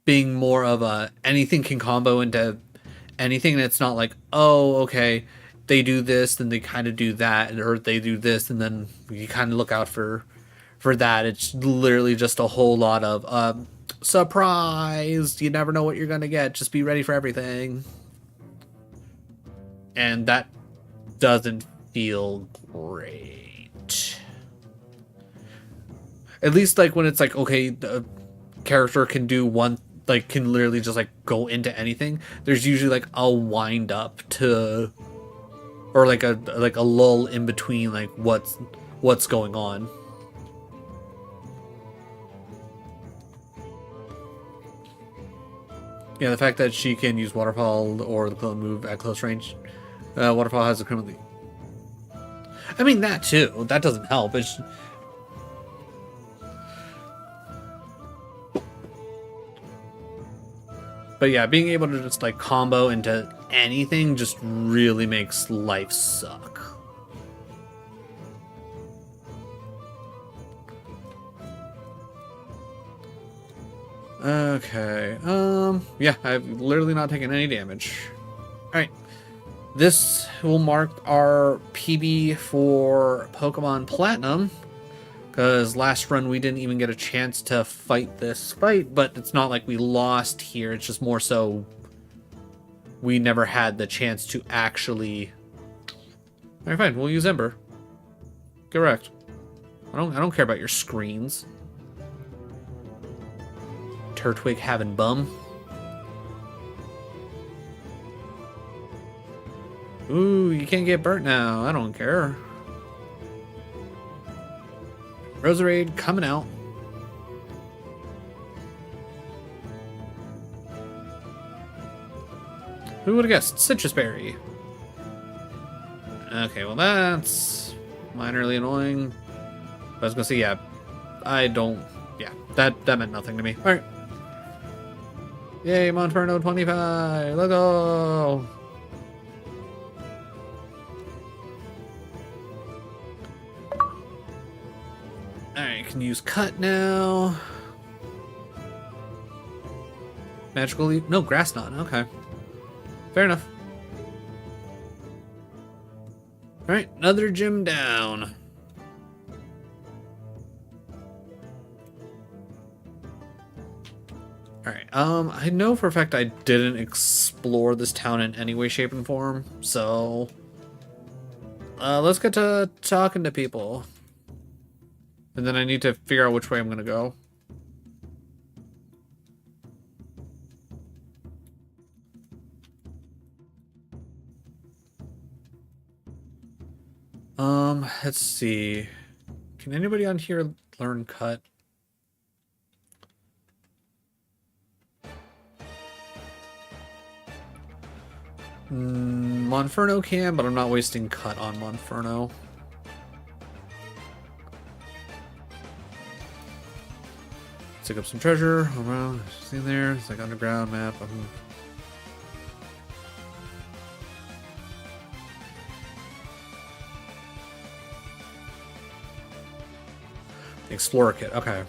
being more of a anything can combo into anything, and it's not like, oh, okay, they do this, then they kind of do that, or they do this, and then you kind of look out for that. It's literally just a whole lot of surprise. You never know what you're gonna get. Just be ready for everything, and that doesn't feel great. At least like when it's like, okay, the character can do one, like can literally just like go into anything. There's usually like a wind up to, or like a lull in between, like what's going on. Yeah, the fact that she can use Waterfall or the clone move at close range. Waterfall has a criminally. I mean, that too. That doesn't help. It's. But yeah, being able to just like combo into anything just really makes life suck. Okay. Yeah, I've literally not taken any damage. Alright. This will mark our PB for Pokemon Platinum, because last run we didn't even get a chance to fight this fight, but it's not like we lost here. It's just more so we never had the chance to actually. Alright, fine. We'll use Ember. Correct. I don't care about your screens. Turtwig having bum. Ooh, you can't get burnt now. I don't care. Roserade coming out. Who would have guessed? Citrus Berry. Okay, well that's minorly annoying. I was gonna say, yeah, I don't. Yeah, that meant nothing to me. All right. Yay, Monferno 25. Let's go. Alright, can use cut now. Magical leaf? No, grass knot. Okay. Fair enough. Alright, another gym down. Alright, I know for a fact I didn't explore this town in any way, shape, and form, so let's get to talking to people. And then I need to figure out which way I'm gonna go. Let's see. Can anybody on here learn cut? Monferno can, but I'm not wasting cut on Monferno. Pick up some treasure around. See there? It's like underground map. Explorer kit. Okay.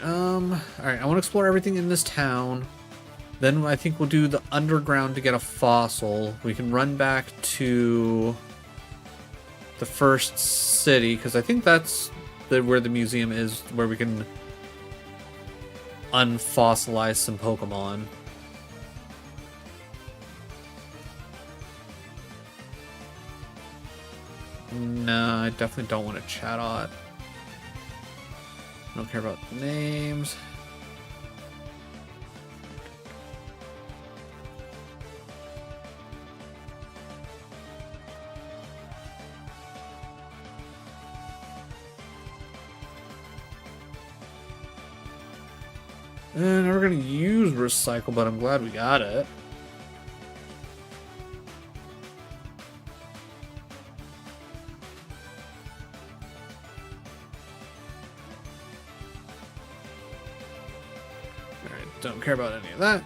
Alright, I want to explore everything in this town. Then I think we'll do the underground to get a fossil. We can run back to the first city, because I think that's where the museum is, where we can unfossilize some Pokemon. No, I definitely don't want to Chatot. I don't care about the names. And we're gonna use recycle, but I'm glad we got it. Alright, don't care about any of that.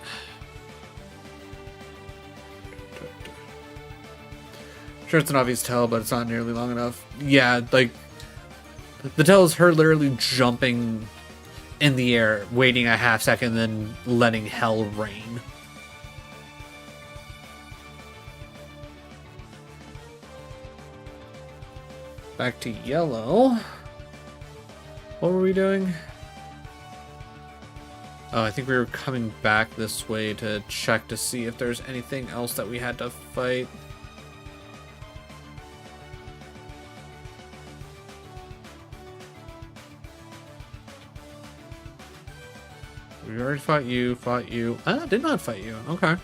Sure, it's an obvious tell, but it's not nearly long enough. Yeah, like, the tell is her literally jumping in the air, waiting a half second, then letting hell rain. Back to yellow. What were we doing? Oh, I think we were coming back this way to check to see if there's anything else that we had to fight. We already fought you. Ah, did not fight you. Okay.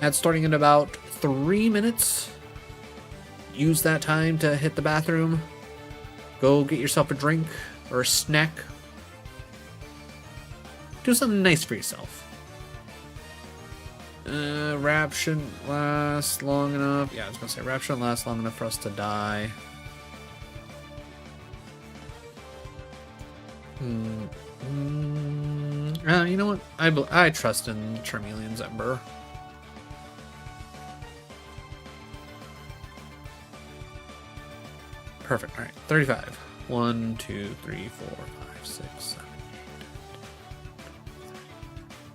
That's starting in about 3 minutes. Use that time to hit the bathroom. Go get yourself a drink or a snack. Do something nice for yourself. Rap shouldn't last long enough. Yeah, I was gonna say rap shouldn't last long enough for us to die. You know what? I trust in Charmeleon's Ember. Perfect. All right, 35. 1, 2, 3, 4, 5, 6, 7,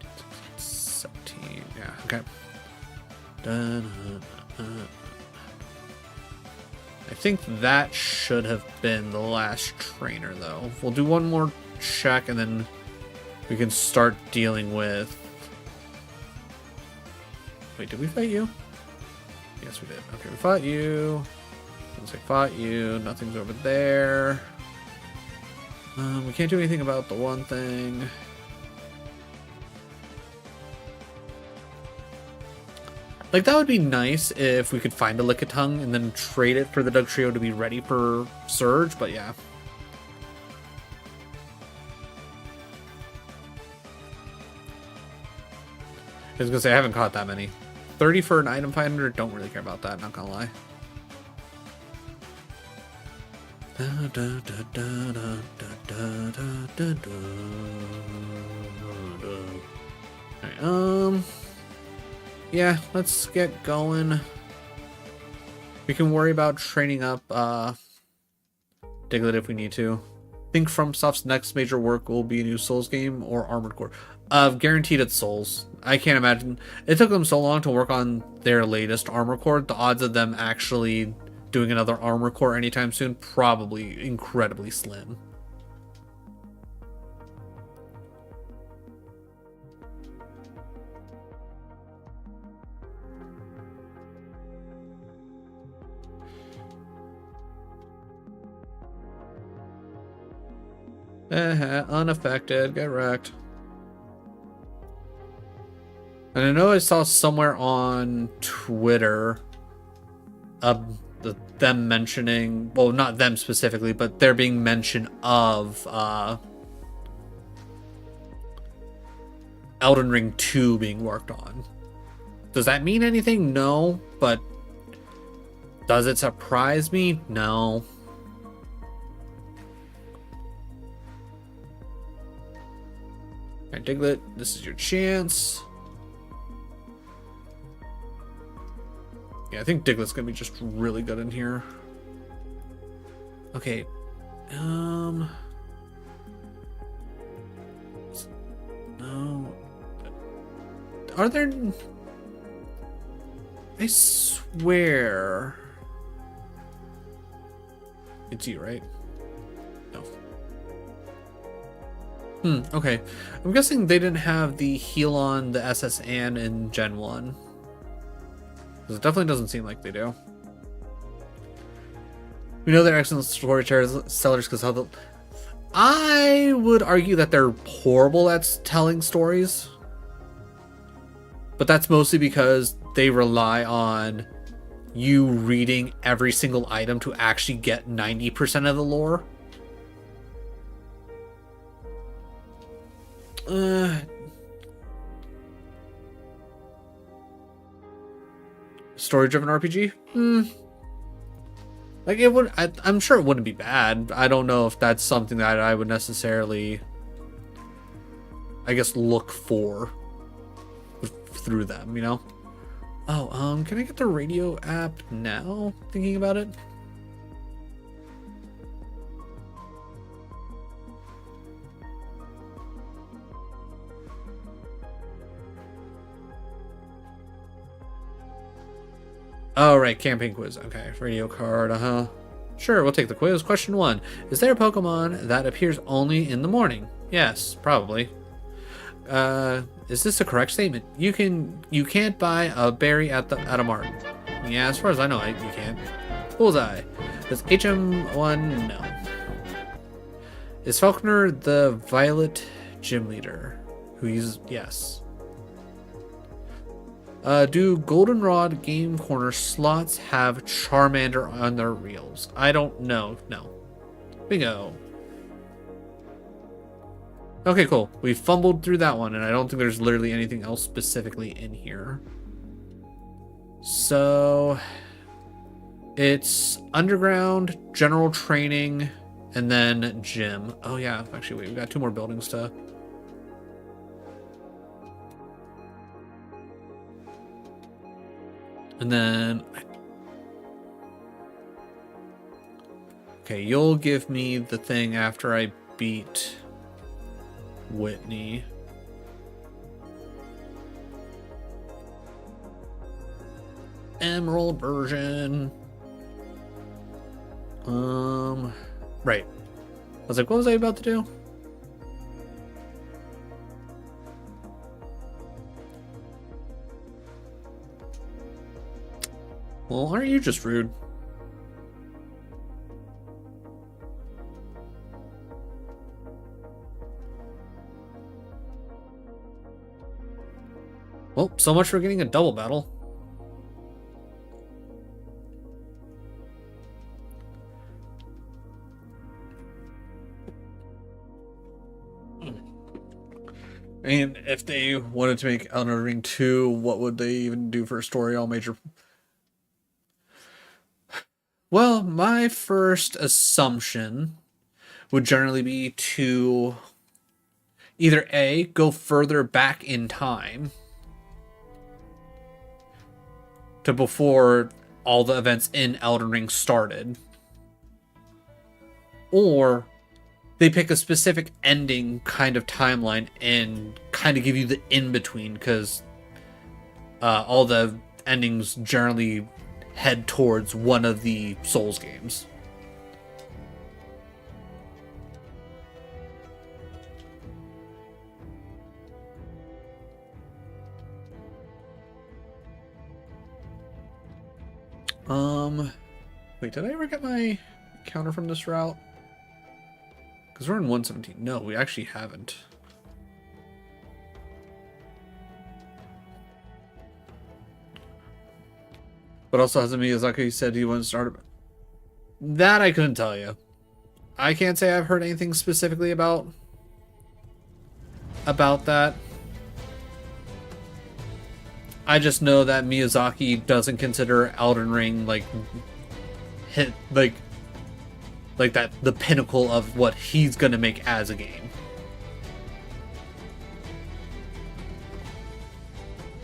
8, 17. Yeah. Okay. I think that should have been the last trainer, though. We'll do one more check, and then we can start dealing with... Wait, did we fight you? Yes, we did. Okay, we fought you. Once I fought you, nothing's over there. We can't do anything about the one thing. Like, that would be nice if we could find a Lickitung and then trade it for the Dugtrio to be ready for Surge, but yeah. I was gonna say, I haven't caught that many. 30 for an item finder, don't really care about that, not gonna lie. Alright, yeah, let's get going. We can worry about training up Diglett if we need to. I think FromSoft's next major work will be a new Souls game or Armored Core. Guaranteed it's Souls. I can't imagine. It took them so long to work on their latest Armored Core. The odds of them actually doing another Armored Core anytime soon, probably incredibly slim. Unaffected, get wrecked. And I know I saw somewhere on Twitter them mentioning, well, not them specifically, but there being mention of Elden Ring 2 being worked on. Does that mean anything? No, but does it surprise me? No. Alright, Diglett, this is your chance. Yeah, I think Diglett's gonna be just really good in here. Okay. Oh. Are there... I swear... It's you, right? No. Okay. I'm guessing they didn't have the heal on the SS Anne in Gen 1. Because it definitely doesn't seem like they do. We know they're excellent storytellers because how the... I would argue that they're horrible at telling stories. But that's mostly because they rely on you reading every single item to actually get 90% of the lore. Story-driven RPG? Like, it would... I'm sure it wouldn't be bad. I don't know if that's something that I would necessarily, I guess, look for through them, you know? Oh, can I get the radio app now? Thinking about it. Oh, right, campaign quiz. Okay, radio card, Sure, we'll take the quiz. Question 1. Is there a Pokemon that appears only in the morning? Yes, probably. Is this a correct statement? You can't buy a berry at a mart. Yeah, as far as I know, you can't. Bullseye. Does HM1? No. Is Falconer the Violet gym leader? Who uses... Yes. Do Goldenrod Game Corner slots have Charmander on their reels? I don't know. No. Bingo. Okay, cool. We fumbled through that one, and I don't think there's literally anything else specifically in here. So... it's underground, general training, and then gym. Oh yeah, actually wait, we got 2 more buildings to... And then... Okay, you'll give me the thing after I beat Whitney. Emerald version. Right. I was like, what was I about to do? Well, aren't you just rude? Well, so much for getting a double battle. And if they wanted to make Elden Ring 2, what would they even do for a story? All major... Well, my first assumption would generally be to either A, go further back in time to before all the events in Elden Ring started, or they pick a specific ending kind of timeline and kind of give you the in-between, because all the endings generally head towards one of the Souls games. Wait, did I ever get my counter from this route? Because we're in 117. No, we actually haven't. But also, has Miyazaki said he wants to start... That I couldn't tell you. I can't say I've heard anything specifically about that. I just know that Miyazaki doesn't consider Elden Ring like that the pinnacle of what he's gonna make as a game.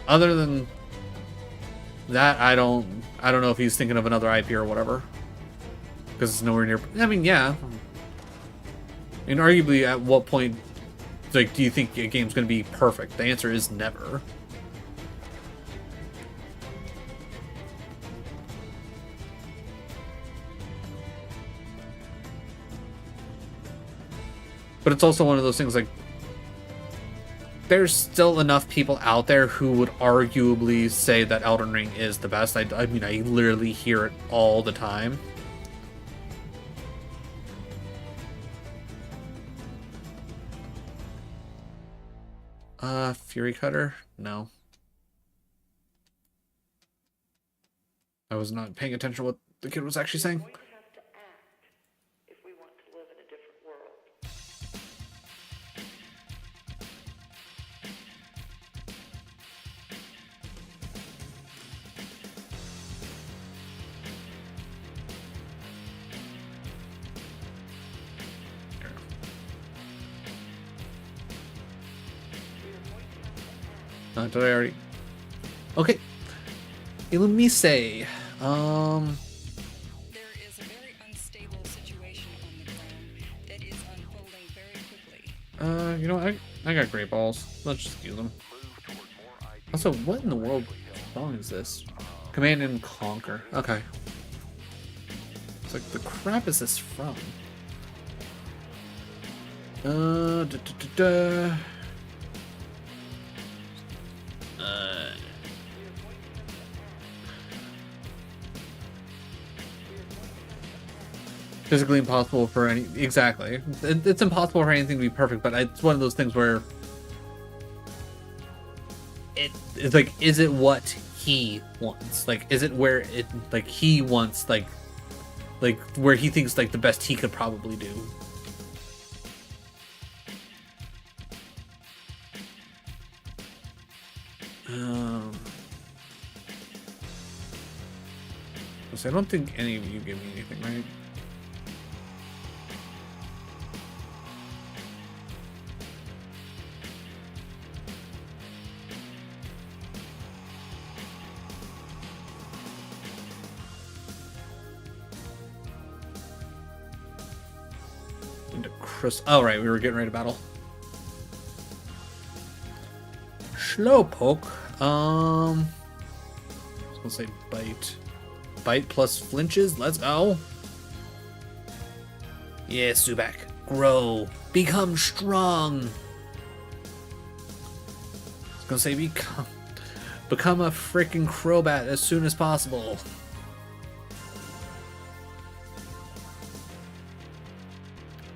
Other than that, I don't know if he's thinking of another IP or whatever, because it's nowhere near. I mean, yeah. And arguably, at what point Like, do you think a game's going to be perfect? The answer is never. But it's also one of those things, like, there's still enough people out there who would arguably say that Elden Ring is the best. I mean, I literally hear it all the time. Fury Cutter? No. I was not paying attention to what the kid was actually saying. Going to have to act if we want to live in a different world. Did I already? Okay. Let me say, There is a very unstable situation on the ground that is unfolding very quickly. you know, I got great balls. Let's just use them. Also, what in the world song is this? Command and Conquer. Okay. It's like, the crap is this from? Da, da, da, da. Physically impossible for any... Exactly. It's impossible for anything to be perfect, but it's one of those things where... It's like, is it what he wants? Like, is it where it... Like, he wants, like where he thinks, like, the best he could probably do. So I don't think any of you give me anything, right? Into Chris. Oh, right, we were getting ready to battle. Slowpoke. I was gonna say bite. Bite plus flinches. Let's go. Yeah, Subak. Grow. Become strong. I was gonna say become a freaking Crobat as soon as possible.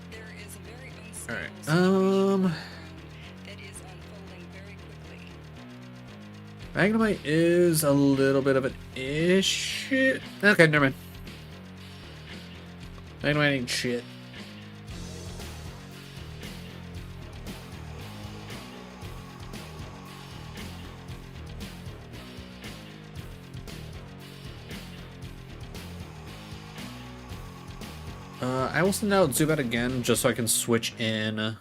There is a very unstable All right. situation that is unfolding very quickly. Magnemite is a little bit of an issue. Okay, never mind. Magnemite ain't shit. I will send out Zubat again just so I can switch in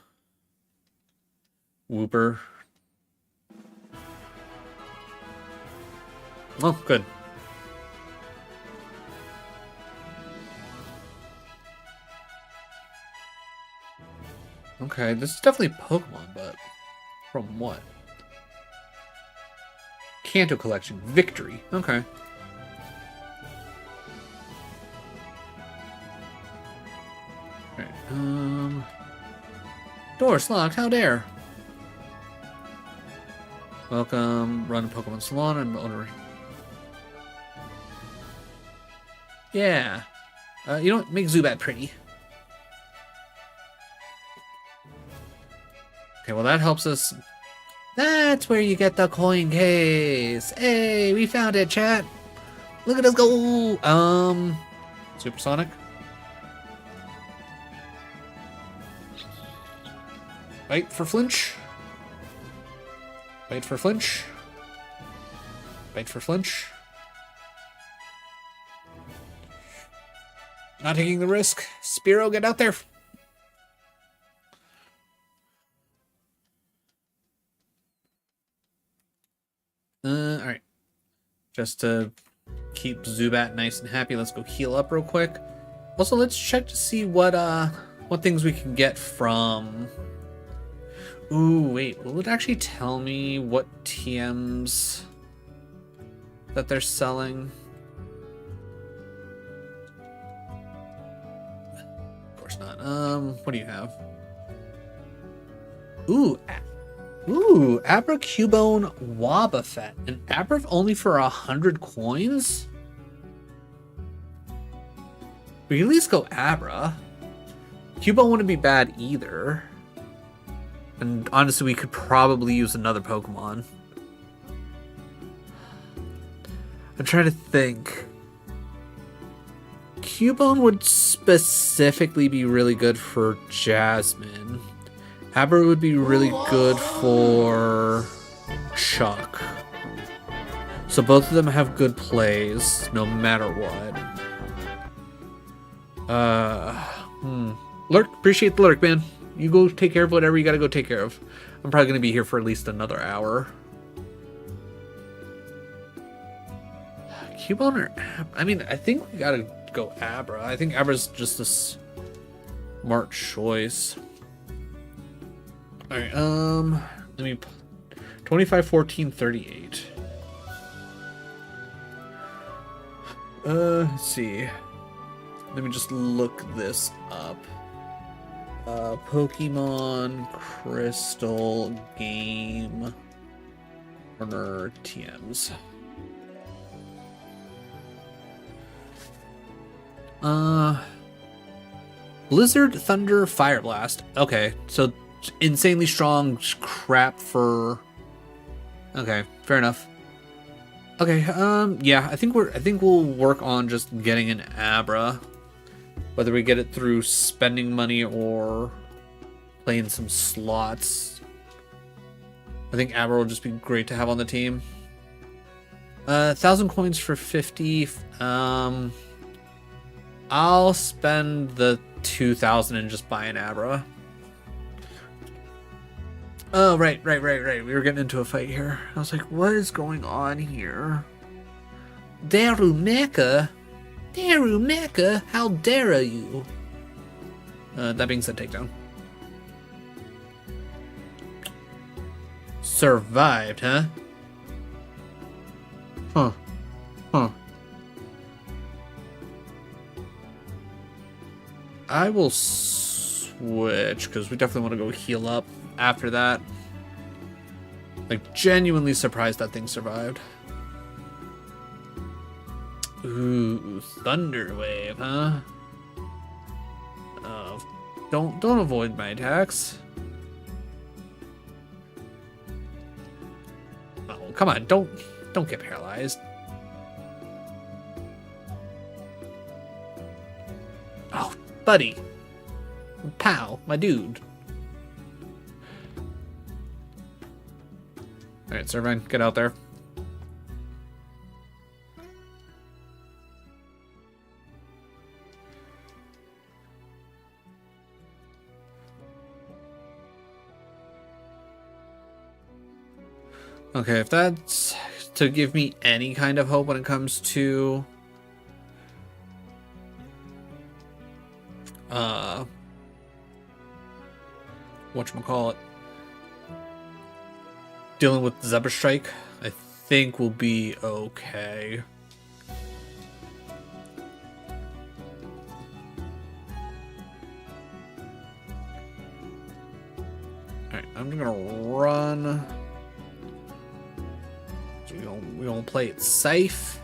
Wooper. Oh, good. Okay, this is definitely Pokemon, but from what? Kanto Collection. Victory. Okay. Alright, doors locked, how dare? Welcome, run Pokemon Salon and owner. Yeah. You don't make Zubat pretty. Okay, well that helps us. That's where you get the coin case. Hey, we found it, chat. Look at us go. Supersonic. Bite for flinch. Bite for flinch. Bite for flinch. Not taking the risk. Spearow, get out there. Alright. Just to keep Zubat nice and happy, let's go heal up real quick. Also, let's check to see what things we can get from... Ooh, wait. Will it actually tell me what TMs that they're selling? Of course not. What do you have? Ooh, Abra Cubone Wobbuffet. An Abra only for 100 coins? We can at least go Abra. Cubone wouldn't be bad either. And honestly, we could probably use another Pokemon. I'm trying to think. Cubone would specifically be really good for Jasmine. Abra would be really good for Chuck. So both of them have good plays, no matter what. Lurk, appreciate the lurk, man. You go take care of whatever you gotta go take care of. I'm probably gonna be here for at least another hour. Cubone or I mean, I think we gotta go Abra. I think Abra's just a smart choice. Alright, let me 25, 14, 38. Let's see. Let me just look this up. Pokemon Crystal Game Corner TMs. Blizzard, Thunder, Fire Blast. Okay, so insanely strong crap for. Okay, fair enough. Okay, yeah, I think we'll work on just getting an Abra, whether we get it through spending money or playing some slots. I think Abra will just be great to have on the team. 1,000 coins for 50. I'll spend the 2,000 and just buy an Abra. Oh, right. We were getting into a fight here. I was like, what is going on here? Darumeka, how dare you? That being said, takedown. Survived, huh? Huh. I will switch, because we definitely want to go heal up after that. Like, genuinely surprised that thing survived. Ooh, Thunder Wave, huh? Don't avoid my attacks. Oh, come on, don't get paralyzed. Oh, buddy. Pal, my dude. Alright, Servine, get out there. Okay, if that's to give me any kind of hope when it comes to whatchamacallit, dealing with Zebra Strike, I think we'll be okay. Alright, I'm gonna run. We don't play it safe.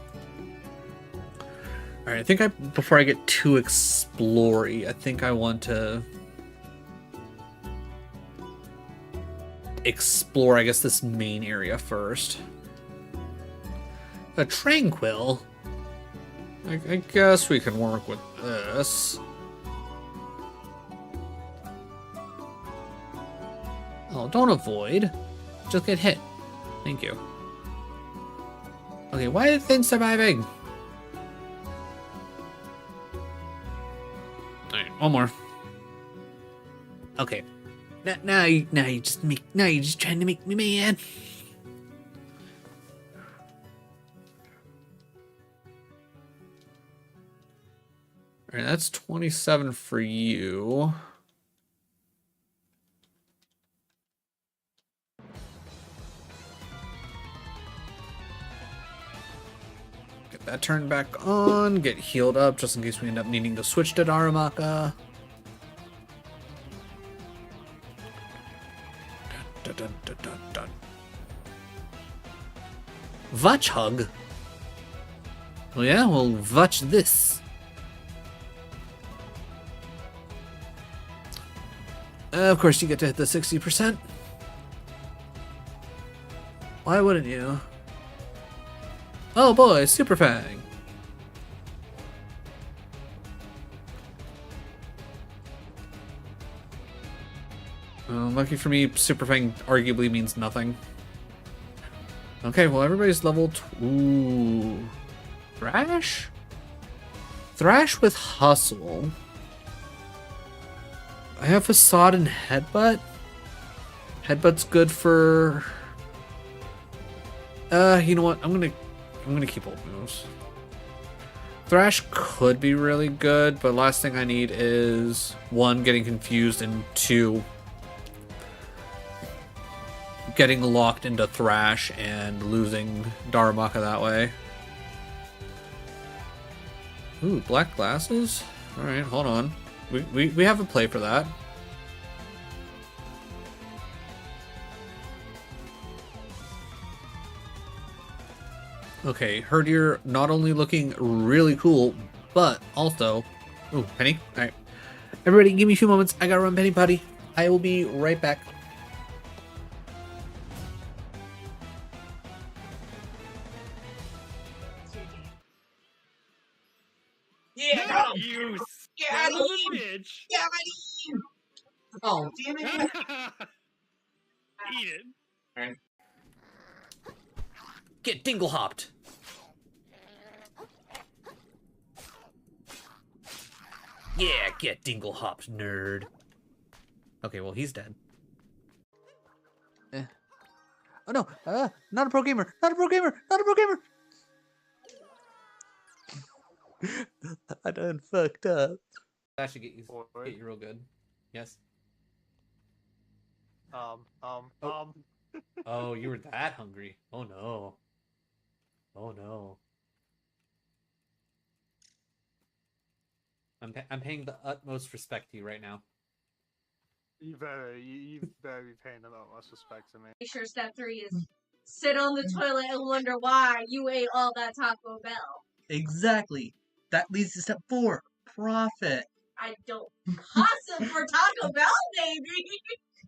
Alright, I think before I get too explory, I think I want to explore, I guess, this main area first. A Tranquil? I guess we can work with this. Oh, don't avoid. Just get hit. Thank you. Okay, why are things surviving? Alright, one more. Okay. Now you're just trying to make me mad. Alright, that's 27 for you. Get that turned back on. Get healed up just in case we end up needing to switch to Daramaka. Dun, dun, dun, dun, dun. Vutch hug. Oh yeah, we'll vutch this. Of course, you get to hit the 60%. Why wouldn't you? Oh boy, Super Fang. Lucky for me, Super Fang arguably means nothing. Okay, well everybody's level ooh. Thrash? Thrash with Hustle. I have Facade and Headbutt. Headbutt's good for... you know what? I'm gonna keep old moves. Thrash could be really good, but last thing I need is 1, getting confused, and 2, getting locked into Thrash and losing Daramaka that way. Ooh, black glasses? Alright, hold on. We have a play for that. Okay, Herdier not only looking really cool, but also... Ooh, Penny? Alright. Everybody, give me a few moments. I gotta run Penny Potty. I will be right back. Yeah, got him. You Got son of a him. bitch. Got him. Oh, damn it. Eat it. Alright. Get dingle hopped. Yeah, get dingle hopped, nerd. Okay, well, he's dead. Oh no, not a pro gamer, not a pro gamer, not a pro gamer. I done fucked up. That should get you real good. Yes. Oh, you were that hungry. Oh no. Oh no. I'm paying the utmost respect to you right now. You better be paying the utmost respect to me. Make sure step 3 is sit on the toilet and wonder why you ate all that Taco Bell. Exactly. That leads to step 4. Profit. I don't awesome for Taco Bell, baby.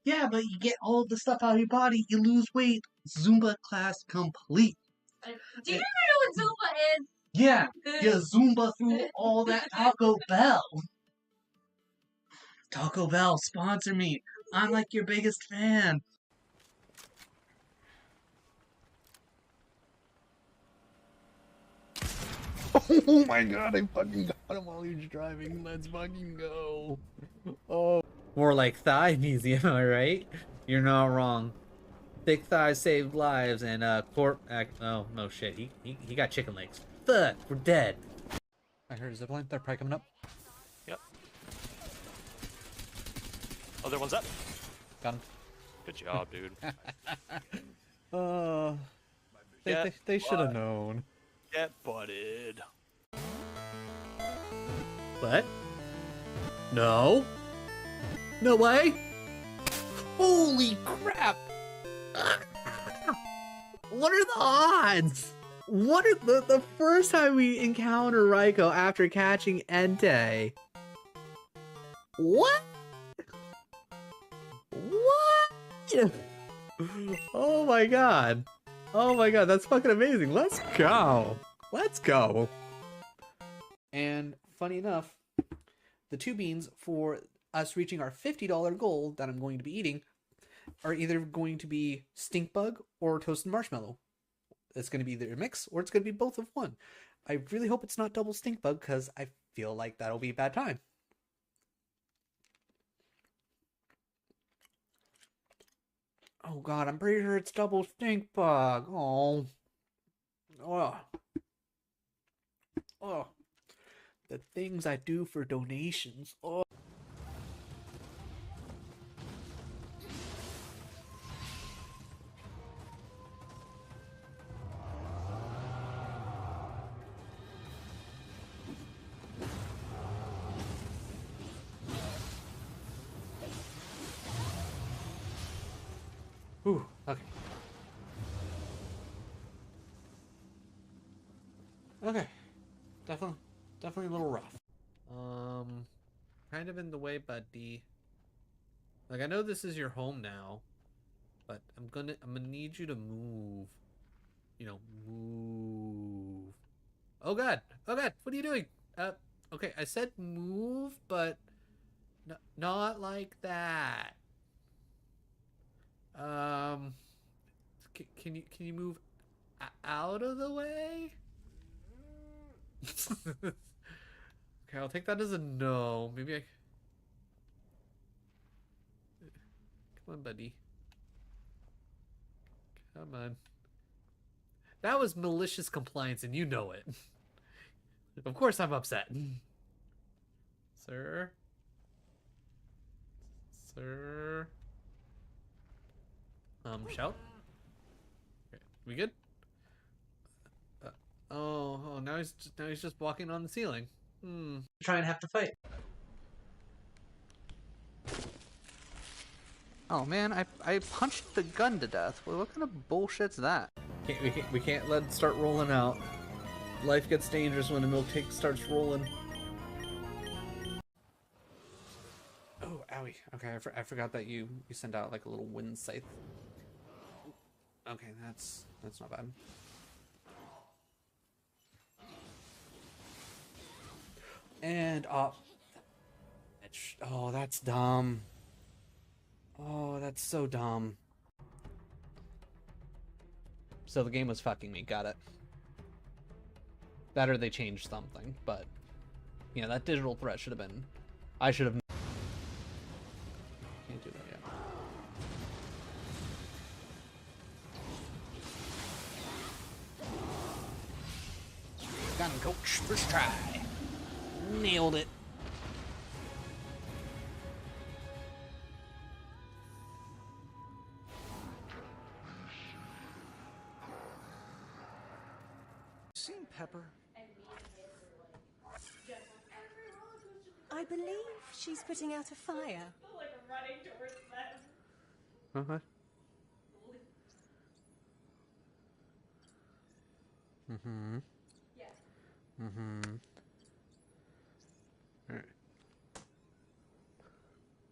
Yeah, but you get all the stuff out of your body, you lose weight. Zumba class complete. Do you even know what Zumba is? Yeah, you Zumba through all that Taco Bell. Taco Bell, sponsor me. I'm like your biggest fan. Oh my god, I fucking got him while he was driving. Let's fucking go. Oh. More like thigh museum, am I right? You're not wrong. Thick thighs saved lives, and oh no shit, he got chicken legs. Fuck, we're dead. I heard a zipline. They're probably coming up. Yep. Other one's up. Got him. Good job, dude. They should have known. Get butted. What? No? No way? Holy crap! What are the odds? What are the first time we encounter Raiko after catching Entei? What? What? Oh my god. Oh my god, that's fucking amazing. Let's go. Let's go. And funny enough, the 2 beans for us reaching our $50 goal that I'm going to be eating are either going to be stink bug or toasted marshmallow. It's going to be either a mix or it's going to be both of one. I really hope it's not double stink bug because I feel like that'll be a bad time. Oh god, I'm pretty sure it's double stink bug. Oh. Oh. Oh. The things I do for donations. Oh. Whew, okay. Okay. Definitely a little rough. Kind of in the way, buddy. Like, I know this is your home now, but I'm gonna need you to move. You know, move. Oh god! Oh god! What are you doing? Okay, I said move, but not like that. Can you move out of the way? Okay, I'll take that as a no. Maybe I. Come on, buddy. Come on. That was malicious compliance, and you know it. Of course I'm upset. Sir? Sir? Shout? Okay, we good? Now he's just walking on the ceiling. Try and have to fight. Oh man, I punched the gun to death. Well, what kind of bullshit's that? We can't let it start rolling out. Life gets dangerous when the milk starts rolling. Oh, owie. Okay, I forgot that you sent out like a little wind scythe. Okay, that's not bad. And oh, that's dumb. Oh, that's so dumb. So the game was fucking me. Got it. That or they changed something, but yeah, that digital threat should have been. I should have. Can't do that yet. Gun coach, first try. Nailed it. Seen Pepper? I believe she's putting out a fire. Like running towards them. Uh-huh. Mm-hmm. Yeah. Mm-hmm. Alright.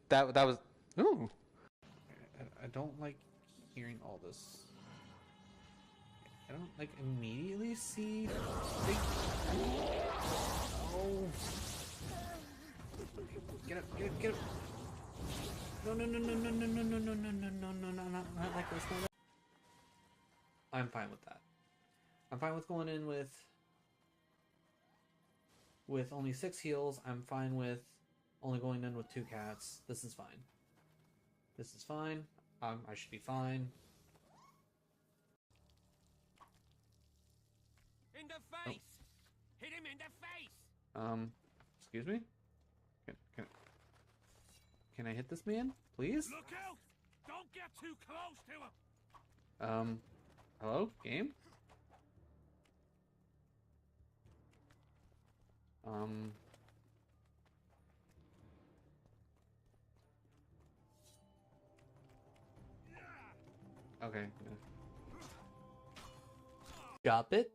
That was... Ooh! I don't like hearing all this. I don't, like, immediately see... Oh! Get up, get up, get up! No, not like this, not like... I'm fine with that. I'm fine with going in with only 6 heals. I'm fine with only going in with 2 cats. This is fine. This is fine. I should be fine. In the face! Oh. Hit him in the face! Excuse me? Can I hit this man, please? Look out! Don't get too close to him! Hello? Game? Okay. Drop it.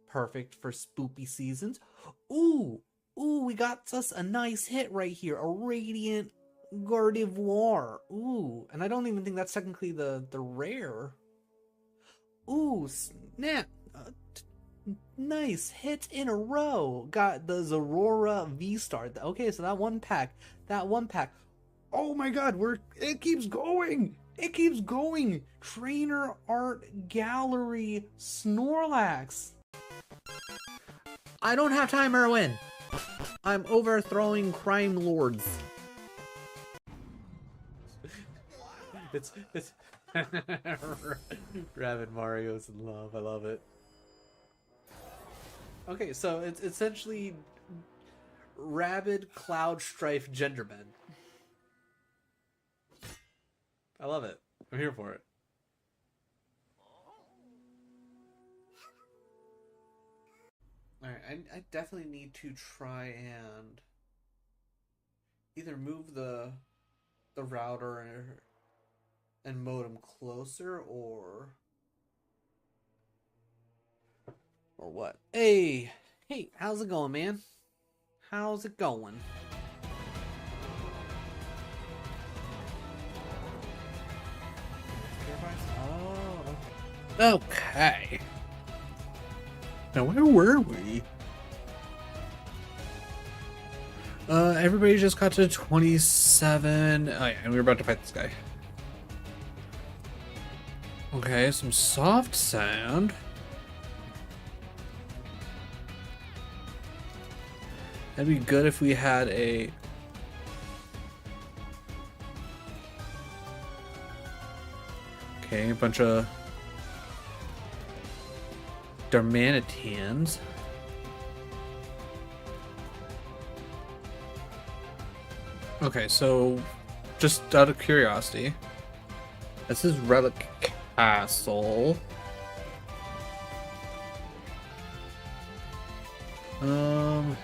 Perfect for spoopy seasons. Ooh! Ooh, we got us a nice hit right here. A Radiant Gardevoir. Ooh, and I don't even think that's technically the rare. Ooh, snap. Nice hit in a row. Got the Zorora V-Star. Okay, so that one pack. Oh my god, it keeps going. It keeps going. Trainer Art Gallery Snorlax. I don't have time, Erwin. I'm overthrowing crime lords. It's Rabbit Mario's in love. I love it. Okay, so it's essentially Rabid Cloud Strife Genderman. I love it. I'm here for it. Alright, I definitely need to try and either move the router and modem closer, or what? Hey, how's it going, man? How's it going? Oh, okay. Now, where were we? Everybody just got to 27. Oh, yeah, and we were about to fight this guy. Okay, some soft sound. That'd be good if we had a... Okay, a bunch of Darmanitans. Okay, so just out of curiosity, this is Relic Castle. Alright.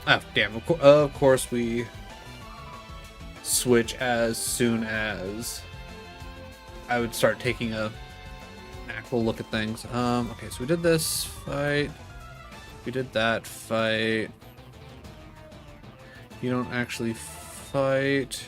Oh, damn. Of course we switch as soon as I would start taking an actual look at things. Okay, so we did this fight. We did that fight. You don't actually fight.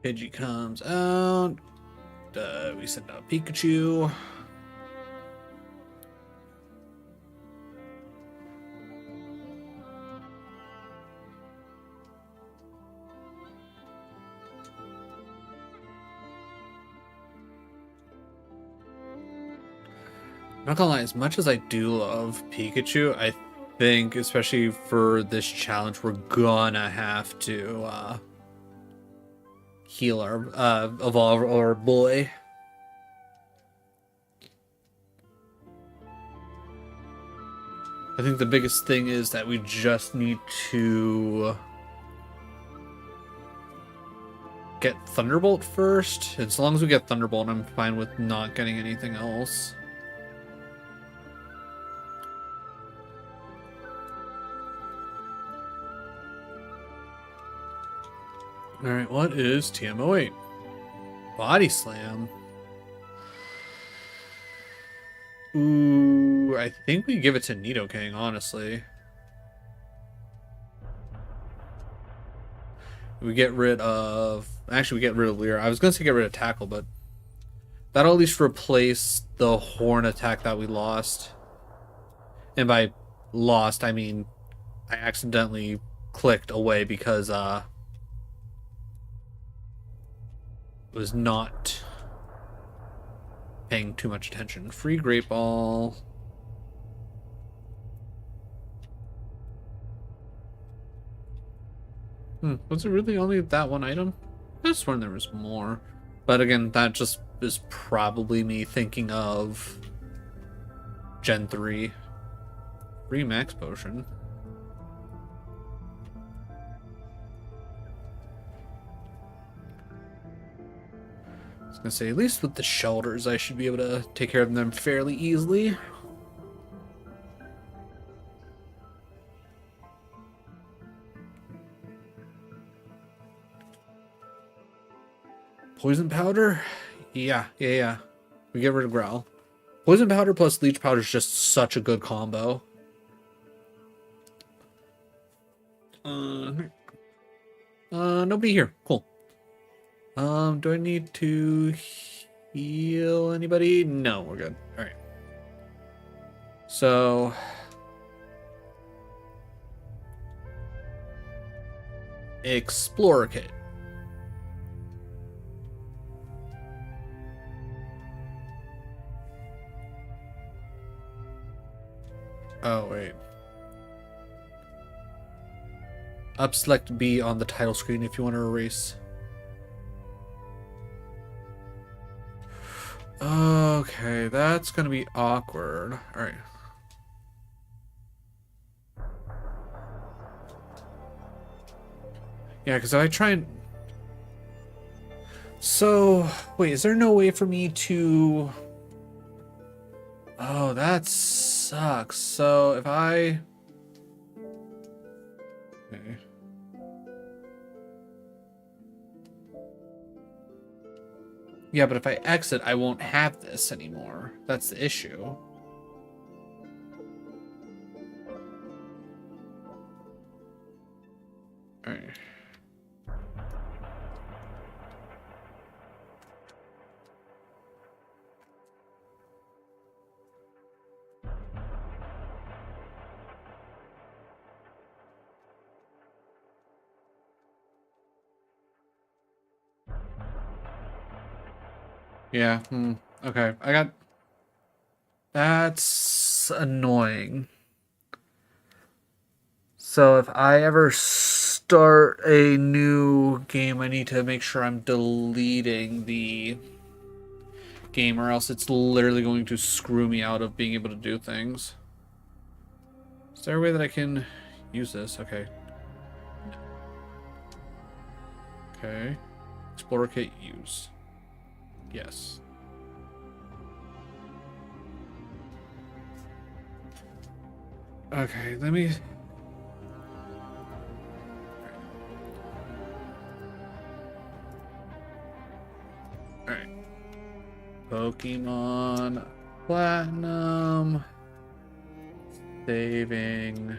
Pidgey comes out. We send out Pikachu. I'm not gonna lie, as much as I do love Pikachu, I think, especially for this challenge, we're gonna have to heal our evolve our boy. I think the biggest thing is that we just need to get Thunderbolt first. As long as we get Thunderbolt, I'm fine with not getting anything else. Alright, what is TM08? Body Slam. Ooh, I think we give it to Nidoking, honestly. We get rid of... Actually, we get rid of Leer. I was going to say get rid of Tackle, but... That'll at least replace the Horn attack that we lost. And by lost, I mean... I accidentally clicked away because, was not paying too much attention. Free Great Ball. Was it really only that one item? I just sworn there was more. But again, that just is probably me thinking of Gen 3. Free Max Potion. I was gonna say, at least with the shelters, I should be able to take care of them fairly easily. Poison Powder? Yeah. We get rid of Growl. Poison Powder plus Leech Powder is just such a good combo. Nobody here. Cool. Do I need to heal anybody? No, we're good. Alright. So... Explorer Kit. Oh, wait. Up select B on the title screen if you want to erase. Okay, that's gonna be awkward. Alright. Yeah, because if I try and... So, wait, is there no way for me to... Oh, that sucks. So, if I... Okay. Yeah, but if I exit, I won't have this anymore. That's the issue. Alright. Yeah, okay. I got... That's annoying. So if I ever start a new game, I need to make sure I'm deleting the game, or else it's literally going to screw me out of being able to do things. Is there a way that I can use this? Okay. Okay. Explorer kit use. Yes. Okay, let me... Alright. Pokemon Platinum. Saving.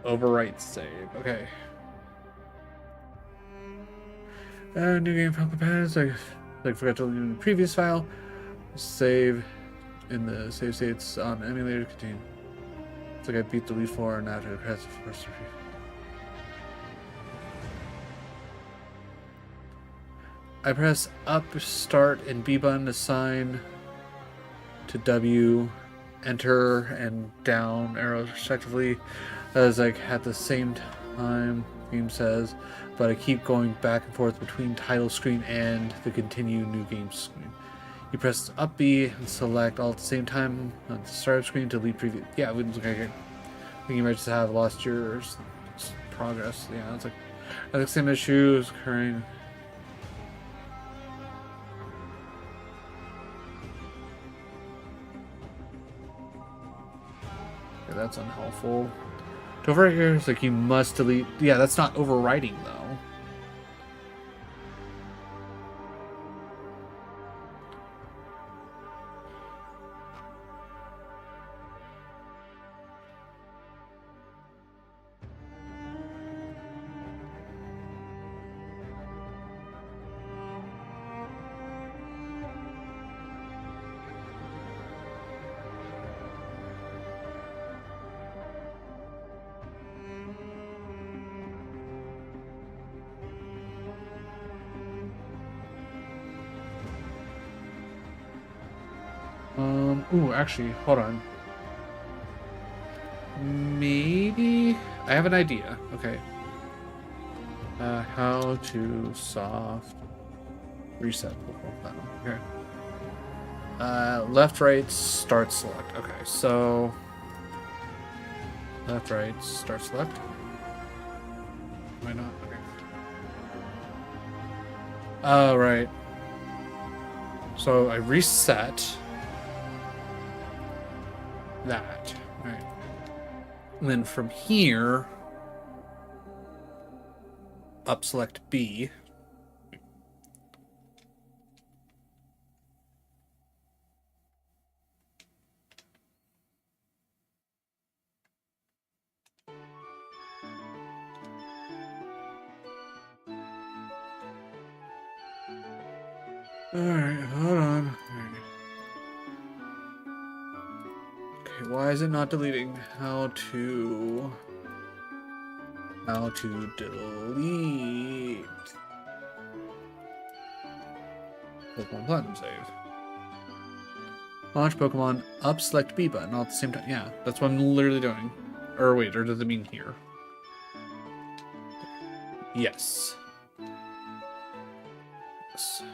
Overwrite save. Okay. New game file components. Like forgot to leave the previous file. Save in the save states on emulator contain. It's like I beat delete 4 and after the press first. I press up, start, and B button to sign to W, enter, and down arrows respectively. As like at the same time, game says, but I keep going back and forth between title screen and the continue new game screen. You press up B and select all at the same time on the start screen to delete previous. Yeah, it would look like I think you might just have lost your progress. Yeah, it's like I think same issues occurring. Okay, that's unhelpful. To overwrite here, it's like you must delete. Yeah, that's not overwriting though. Ooh, actually, hold on. Maybe I have an idea. Okay. How to soft reset Pokemon Platinum. Okay. Left, right, start, select. Okay, so left, right, start, select. Why not? Okay. Oh, right. So I reset that. All right. And then from here, up select B. Alright, hold on. Right. Okay, why is it not deleting? How to delete Pokemon Platinum save. Launch Pokemon, up select B button all at the same time. Yeah, that's what I'm literally doing. Or wait, or does it mean here? Yes. Yes.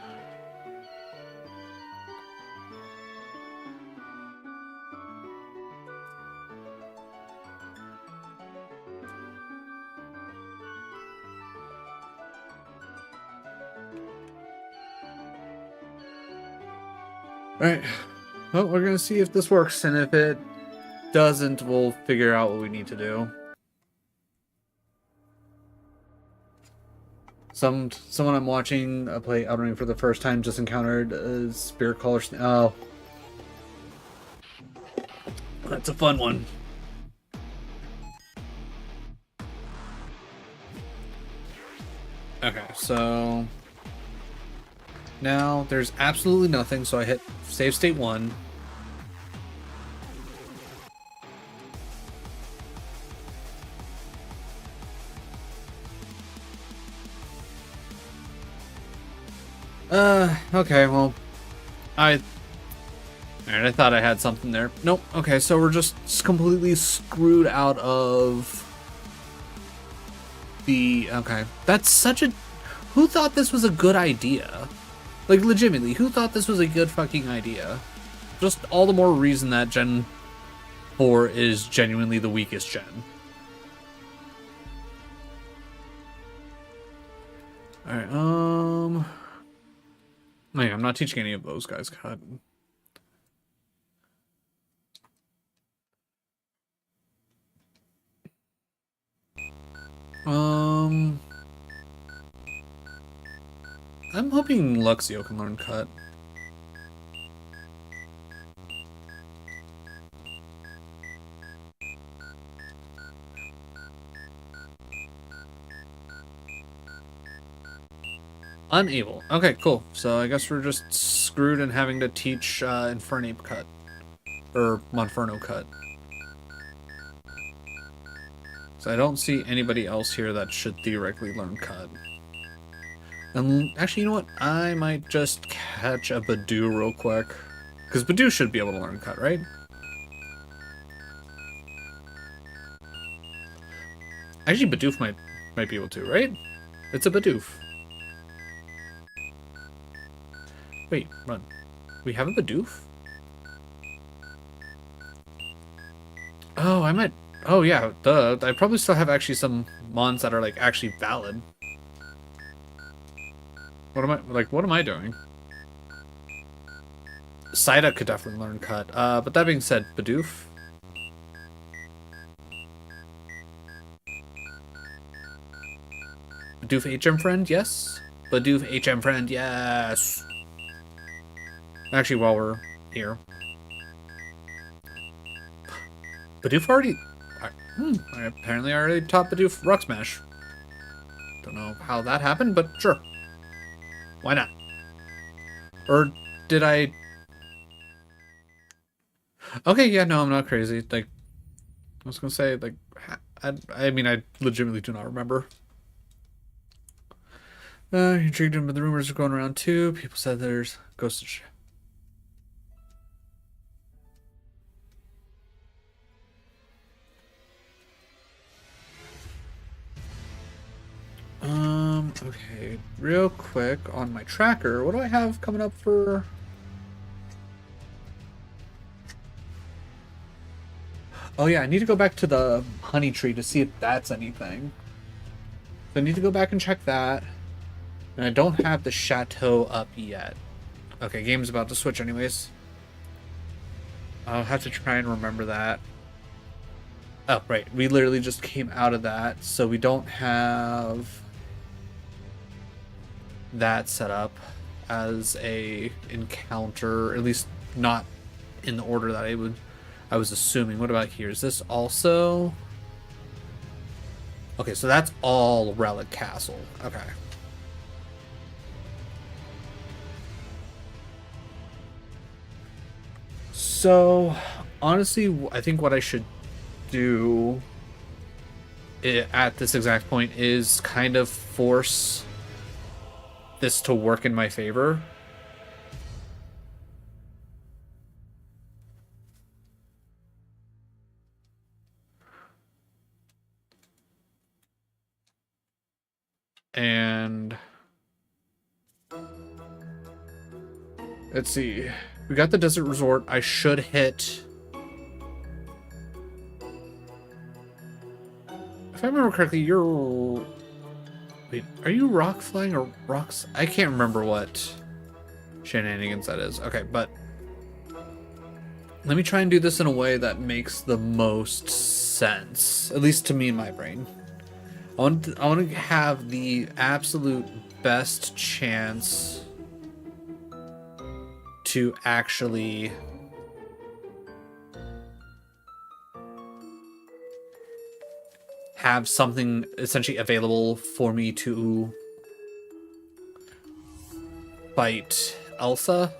Alright. Well, we're gonna see if this works, and if it doesn't, we'll figure out what we need to do. Someone I'm watching play Elden Ring for the first time just encountered a spirit caller. Oh. That's a fun one. Okay, so now there's absolutely nothing, so I hit save state 1. Okay, well, Alright, I thought I had something there. Nope. Okay, so we're just completely screwed out of the... Okay. That's such a... Who thought this was a good idea? Like, legitimately, who thought this was a good fucking idea? Just all the more reason that Gen 4 is genuinely the weakest gen. Alright, Wait, I'm not teaching any of those guys cut. I'm hoping Luxio can learn cut. Unable. Okay, cool. So I guess we're just screwed in having to teach Infernape cut. Or Monferno cut. So I don't see anybody else here that should theoretically learn cut. And actually, you know what? I might just catch a Badoo real quick. Because Badoo should be able to learn cut, right? Actually, Bidoof might be able to, right? It's a Bidoof. Wait, run. We have a Bidoof? Oh, I might... Oh, yeah, duh. I probably still have actually some mons that are, like, actually valid. What am I doing? Psyduck could definitely learn cut. But that being said, Bidoof. Bidoof HM friend, yes. Bidoof HM friend, yes. Actually, while we're here. Bidoof already... I apparently already taught Bidoof Rock Smash. Don't know how that happened, but sure. Why not? Or did I... Okay, yeah, no, I'm not crazy. Like, I was gonna say, like, I mean, I legitimately do not remember. Intrigued him, but the rumors are going around too. People said there's ghosts. Okay, real quick on my tracker, what do I have coming up for... Oh yeah, I need to go back to the honey tree to see if that's anything. So I need to go back and check that. And I don't have the chateau up yet. Okay, game's about to switch anyways. I'll have to try and remember that. Oh, right, we literally just came out of that, so we don't have that set up as a encounter, at least not in the order that I was assuming. What about here? Is this also... Okay, so that's all Relic Castle. Okay. So, honestly, I think what I should do at this exact point is kind of force this to work in my favor. And let's see. We got the desert resort. I should hit... If I remember correctly, you're... Wait, are you rock flying or rocks? I can't remember what shenanigans that is. Okay, but Let me try and do this in a way that makes the most sense, at least to me in my brain. I want to have the absolute best chance to actually have something essentially available for me to fight Elsa.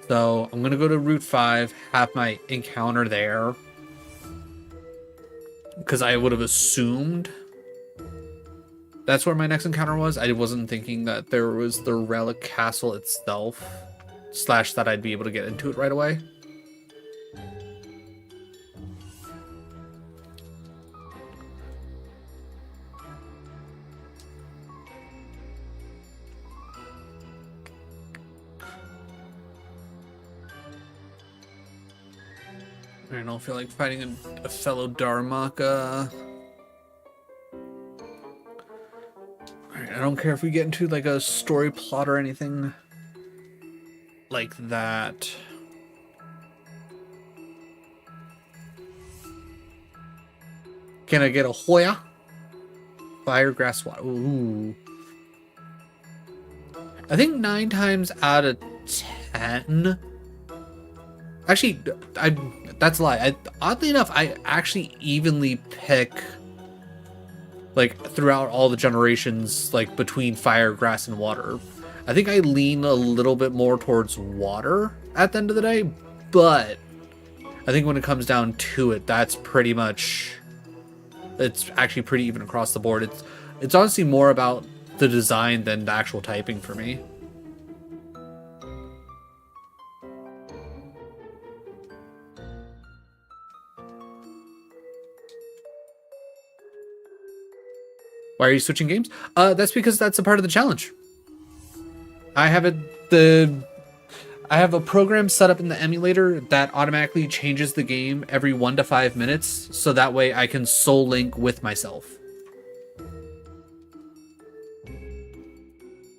So I'm gonna go to Route 5, have my encounter there, because I would have assumed that's where my next encounter was. I wasn't thinking that there was the Relic Castle itself, / that I'd be able to get into it right away. I don't feel like fighting a fellow Dharmaka. Alright, I don't care if we get into like a story plot or anything like that. Can I get a Hoya? Fire, grass, water. Ooh. I think 9 times out of 10. Actually, that's a lie. Oddly enough, I actually evenly pick, like, throughout all the generations, like, between fire, grass, and water. I think I lean a little bit more towards water at the end of the day, but I think when it comes down to it, that's pretty much, it's actually pretty even across the board. It's honestly more about the design than the actual typing for me. Why are you switching games? That's because that's a part of the challenge. I have a program set up in the emulator that automatically changes the game every 1 to 5 minutes, so that way I can soul link with myself.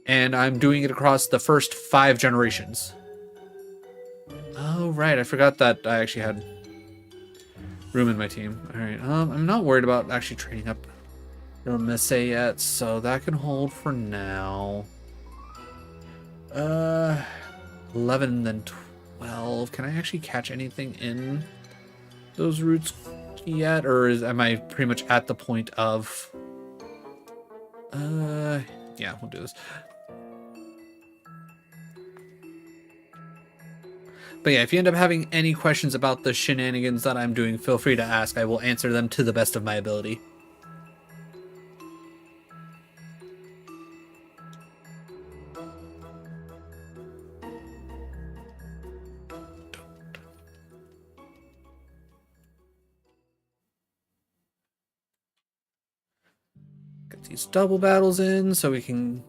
And I'm doing it across the first 5 generations. Oh, right. I forgot that I actually had room in my team. All right. I'm not worried about actually training up Ilmese yet, so that can hold for now. 11 and then 12. Can I actually catch anything in those routes yet, or am I pretty much at the point of? Yeah, we'll do this. But yeah, if you end up having any questions about the shenanigans that I'm doing, feel free to ask. I will answer them to the best of my ability. Get these double battles in so we can...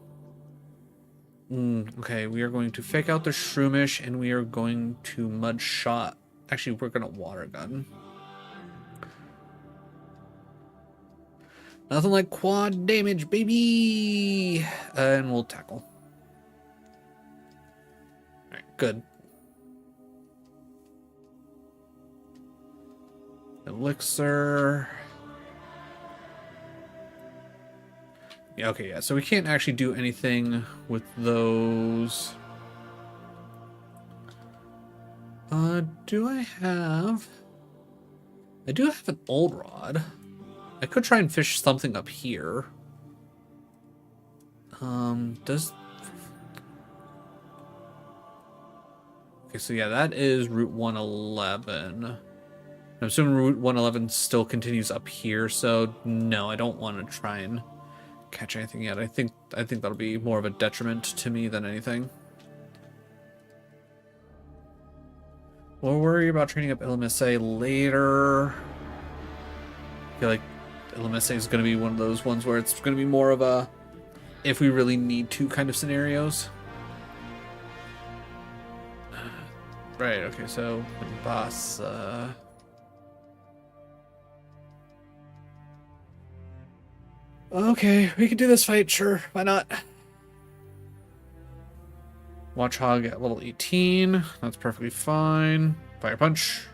okay, we are going to fake out the Shroomish, and we are going to Mud Shot. Actually, we're going to Water Gun. Nothing like quad damage, baby! And we'll tackle. Alright, good. Elixir. Yeah, okay, yeah, so we can't actually do anything with those. Do I have... I do have an old rod. I could try and fish something up here. Does... Okay, so yeah, that is Route 111. I'm assuming Route 111 still continues up here, so no, I don't want to try and catch anything yet. I think that'll be more of a detriment to me than anything. We'll worry about training up Ilmese later. I feel like Ilmese is going to be one of those ones where it's going to be more of a if we really need to kind of scenarios. Right, okay, so boss... Okay, we can do this fight, sure. Why not? Watch Hog at level 18. That's perfectly fine. Fire punch.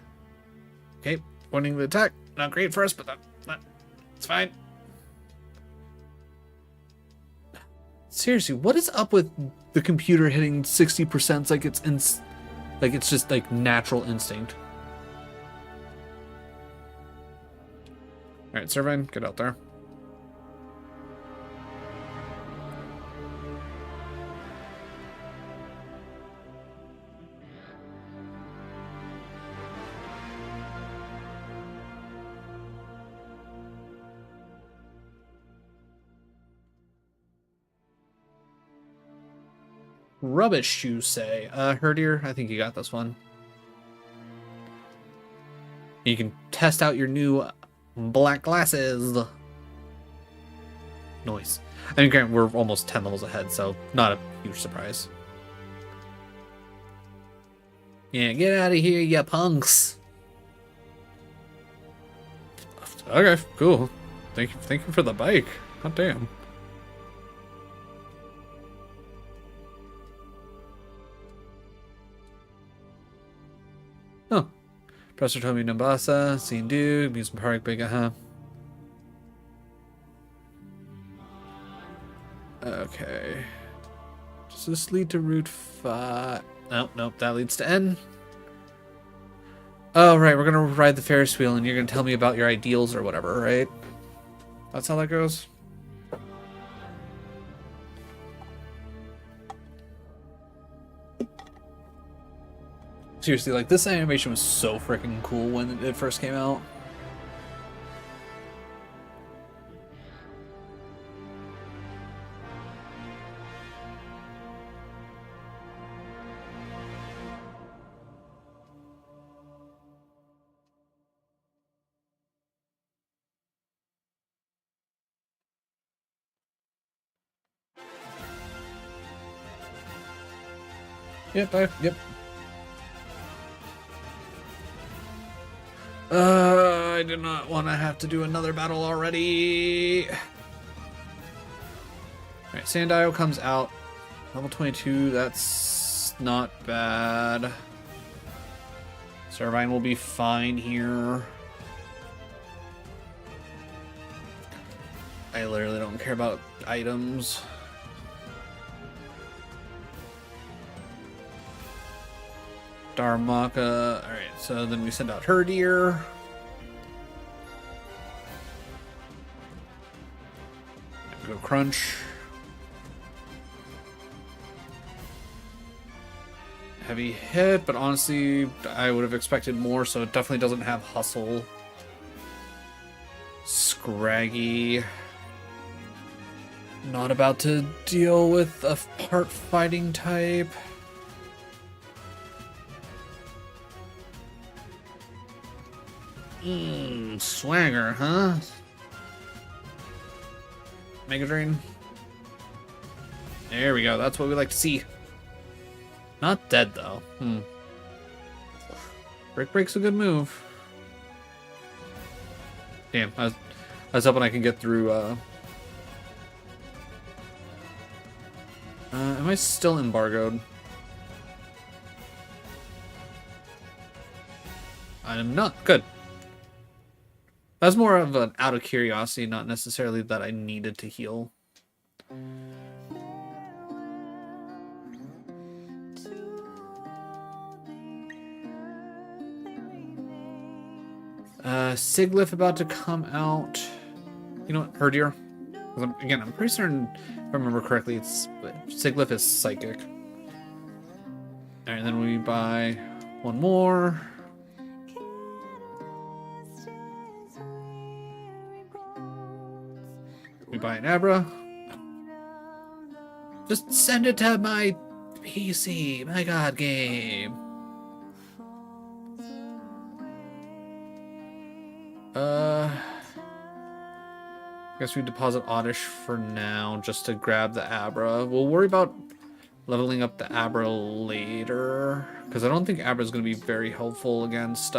Okay, winning the attack. Not great for us, but it's fine. Seriously, what is up with the computer hitting 60% like it's just like natural instinct? All right, Servine, get out there. Rubbish, you say. Herdier, I think you got this one. You can test out your new black glasses. Noise. I mean, granted, we're almost 10 levels ahead, so not a huge surprise. Yeah, get out of here, ya punks. Okay, cool. Thank you for the bike. God damn. Oh. Professor Tomi Nambasa, Scene Dude, Amusement Park, Big Okay. Does this lead to Route 5? Nope, that leads to N. Oh, right, we're gonna ride the Ferris wheel and you're gonna tell me about your ideals or whatever, right? That's how that goes? Seriously, like, this animation was so freaking cool when it first came out. Yep. I do not want to have to do another battle already. Alright, Sandile comes out. Level 22, that's not bad. Servine will be fine here. I literally don't care about items. Darmaka. Alright, so then we send out Herdier. Go Crunch. Heavy hit, but honestly, I would have expected more, so it definitely doesn't have Hustle. Scraggy. Not about to deal with a part fighting type. Swagger, huh? Mega Drain. There we go. That's what we like to see. Not dead, though. Break's a good move. Damn, I was hoping I can get through, am I still embargoed? I am not. Good. That's more of an out of curiosity, not necessarily that I needed to heal. Siglif about to come out. You know what? Herdier. Again, I'm pretty certain, if I remember correctly, Siglif is psychic. Alright, then we buy one more. We buy an Abra. Just send it to my PC, my god game. Guess we deposit Oddish for now, just to grab the Abra. We'll worry about leveling up the Abra later, because I don't think Abra is going to be very helpful against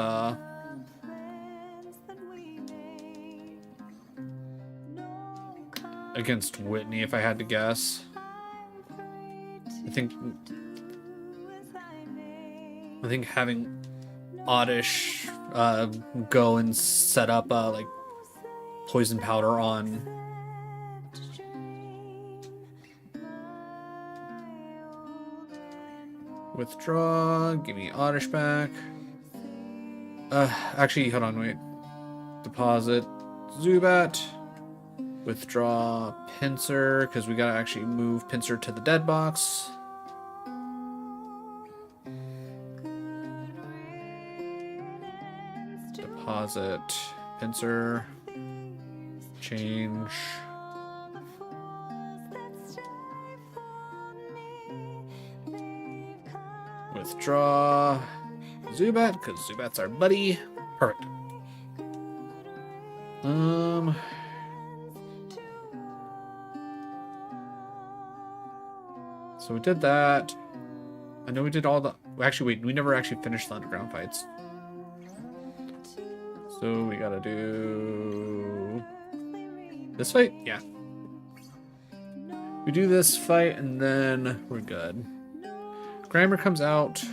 Whitney, if I had to guess. I think having oddish go and set up like poison powder on withdraw, give me oddish back. Actually, hold on, wait. Deposit Zubat. Withdraw Pinsir, because we gotta actually move Pinsir to the dead box. Deposit Pinsir. Change. Withdraw Zubat, because Zubat's our buddy. Perfect. So we did that. I know we did all the... Actually, wait, we never actually finished the underground fights. So we gotta do... this fight? Yeah. We do this fight, and then we're good. Grammar comes out.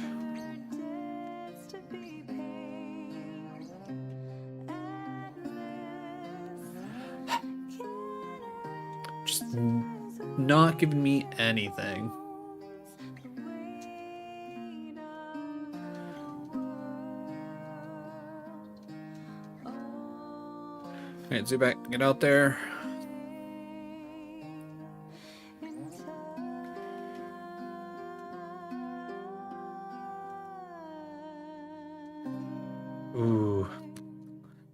Just not giving me anything. Alright, Zubat, get out there. Ooh.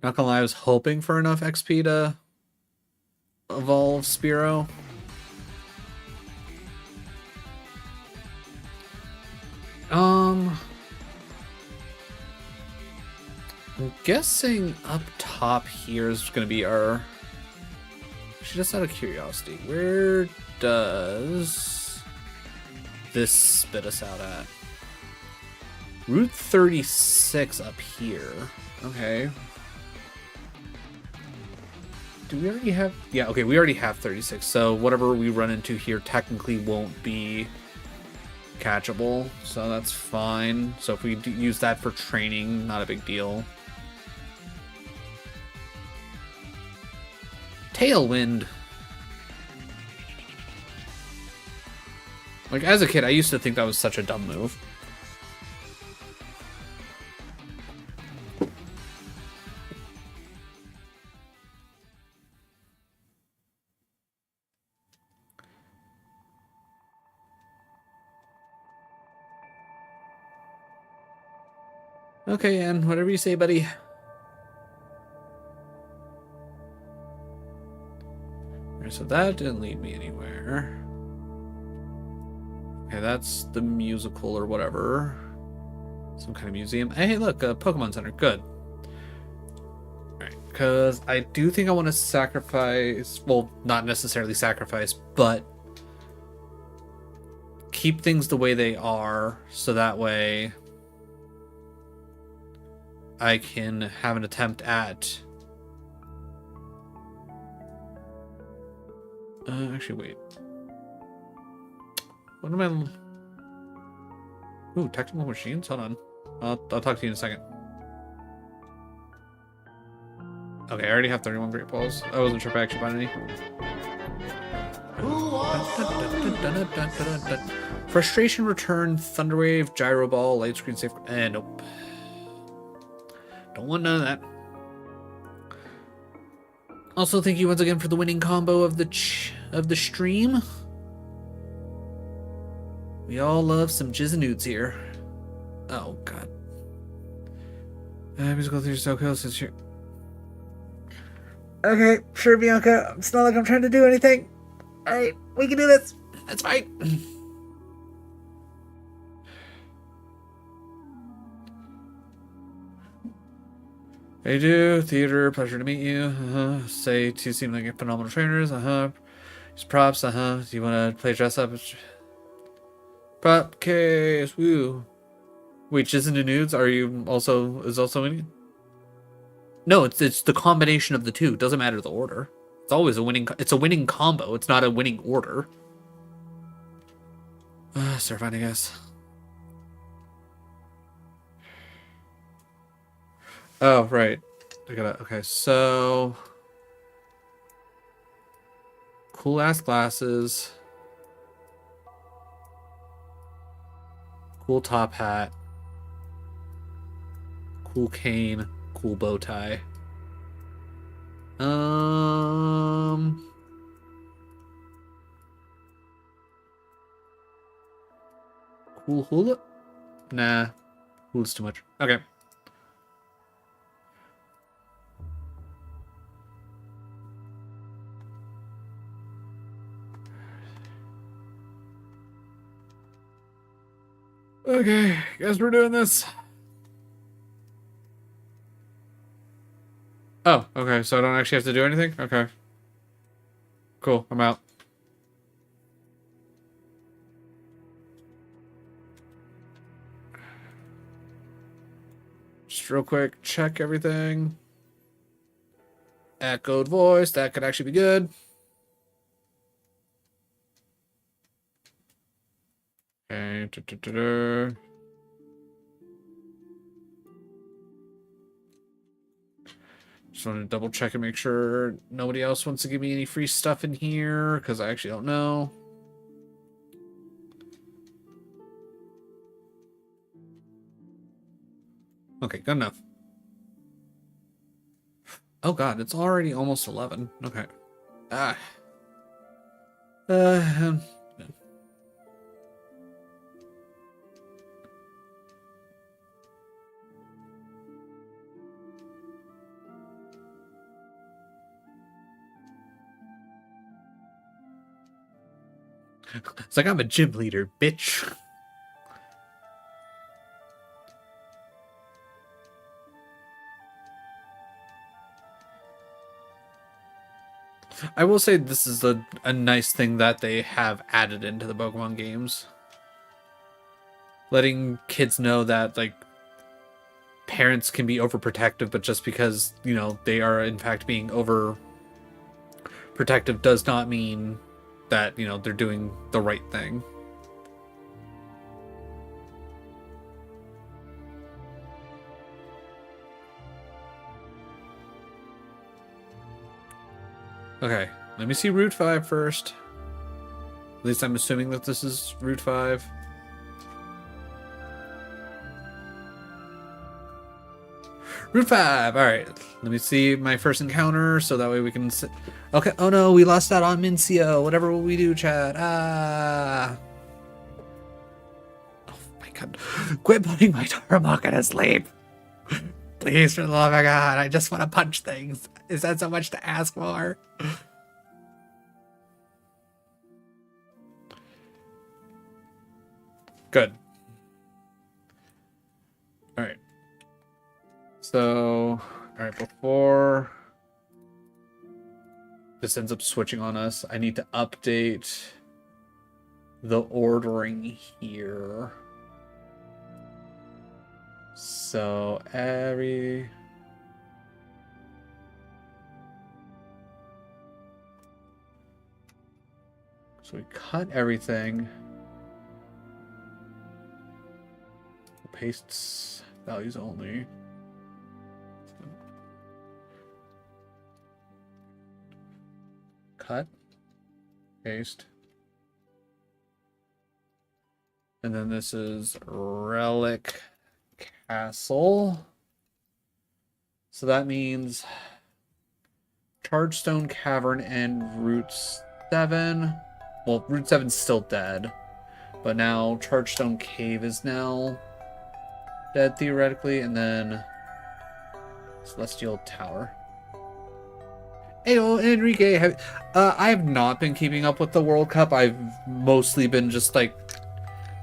Not gonna lie, I was hoping for enough XP to evolve Spearow. I'm guessing up top here is gonna be our... Actually, just out of curiosity, where does this spit us out at? Route 36 up here. Okay. Do we already have... Yeah, okay, we already have 36, so whatever we run into here technically won't be catchable, so that's fine. So if we use that for training, not a big deal. Tailwind. Like, as a kid, I used to think that was such a dumb move. Okay, and whatever you say, buddy. Alright, so that didn't lead me anywhere. Okay, that's the musical or whatever. Some kind of museum. Hey, look, a Pokemon Center. Good. Alright, because I do think I want to sacrifice... Well, not necessarily sacrifice, but keep things the way they are, so that way I can have an attempt at... actually, wait. What am I... Ooh, technical machines? Hold on. I'll talk to you in a second. Okay, I already have 31 Great Balls. I wasn't sure if I actually bought any. Frustration return, Thunderwave, Gyro Ball, Light Screen Safe... nope. Don't want none of that. Also, thank you once again for the winning combo of the stream. We all love some jizz and nudes here. Oh god. Musical theater so cool since you're... Okay, sure, Bianca. It's not like I'm trying to do anything. Alright, we can do this. That's fine. Hey, do theater, pleasure to meet you. Say two seem like phenomenal trainers. Just props. Do you want to play dress up? Prop case. Woo. Wait, just into nudes? Are you also in? No, it's the combination of the two. It doesn't matter the order. It's always a winning. It's a winning combo. It's not a winning order. Start finding us. Oh, right. I gotta, okay, so... Cool ass glasses. Cool top hat. Cool cane. Cool bow tie. Cool hula? Nah. Hula's too much. Okay. Okay, guess we're doing this. Oh, okay, so I don't actually have to do anything? Okay. Cool, I'm out. Just real quick, check everything. Echoed voice, that could actually be good. Okay. Just want to double check and make sure nobody else wants to give me any free stuff in here, because I actually don't know. Okay, good enough. Oh god, it's already almost 11. Okay. Ah. It's like I'm a gym leader, bitch. I will say this is a nice thing that they have added into the Pokemon games. Letting kids know that, like, parents can be overprotective, but just because, you know, they are in fact being overprotective does not mean that, you know, they're doing the right thing. Okay, let me see Route 5 first. At least I'm assuming that this is Route 5. Route 5! Alright, let me see my first encounter so that way we can... Okay, oh no, we lost out on Mincio. Whatever will we do, chat? Ah! Oh my god. Quit putting my Darmok to sleep! Please, for the love of God, I just want to punch things. Is that so much to ask for? Good. Alright. So, alright, before this ends up switching on us, I need to update the ordering here. So, So we cut everything. Pastes values only. Cut. Paste. And then this is Relic Castle. So that means Chargestone Cavern and Route 7. Well, Route 7's still dead. But now Chargestone Cave is now dead theoretically, and then Celestial Tower. Hey, Enrique, I have not been keeping up with the World Cup. I've mostly been just like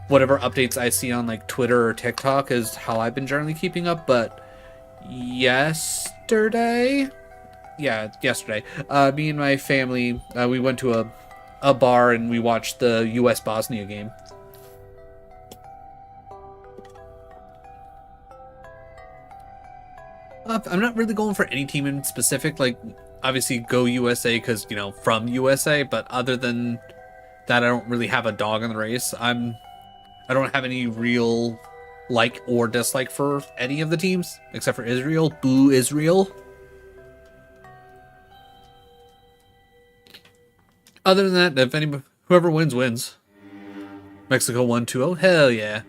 whatever updates I see on like Twitter or TikTok is how I've been generally keeping up. But yesterday, me and my family, we went to a bar and we watched the U.S. Bosnia game. I'm not really going for any team in specific. Like, obviously, go USA because, you know, from USA. But other than that, I don't really have a dog in the race. I don't have any real like or dislike for any of the teams except for Israel. Boo Israel. Other than that, if whoever wins wins. Mexico won 2-0. Hell yeah.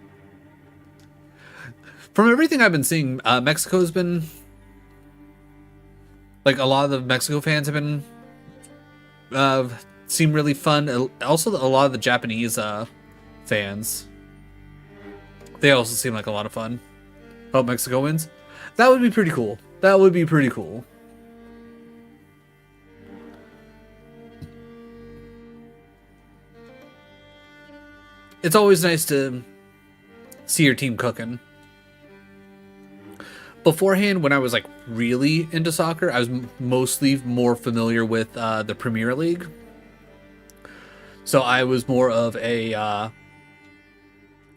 From everything I've been seeing, Mexico's been like a lot of the Mexico fans have been seem really fun. Also, a lot of the Japanese fans, they also seem like a lot of fun. Hope Mexico wins. That would be pretty cool. That would be pretty cool. It's always nice to see your team cooking. Beforehand, when I was like really into soccer, I was mostly more familiar with the Premier League. So I was more of a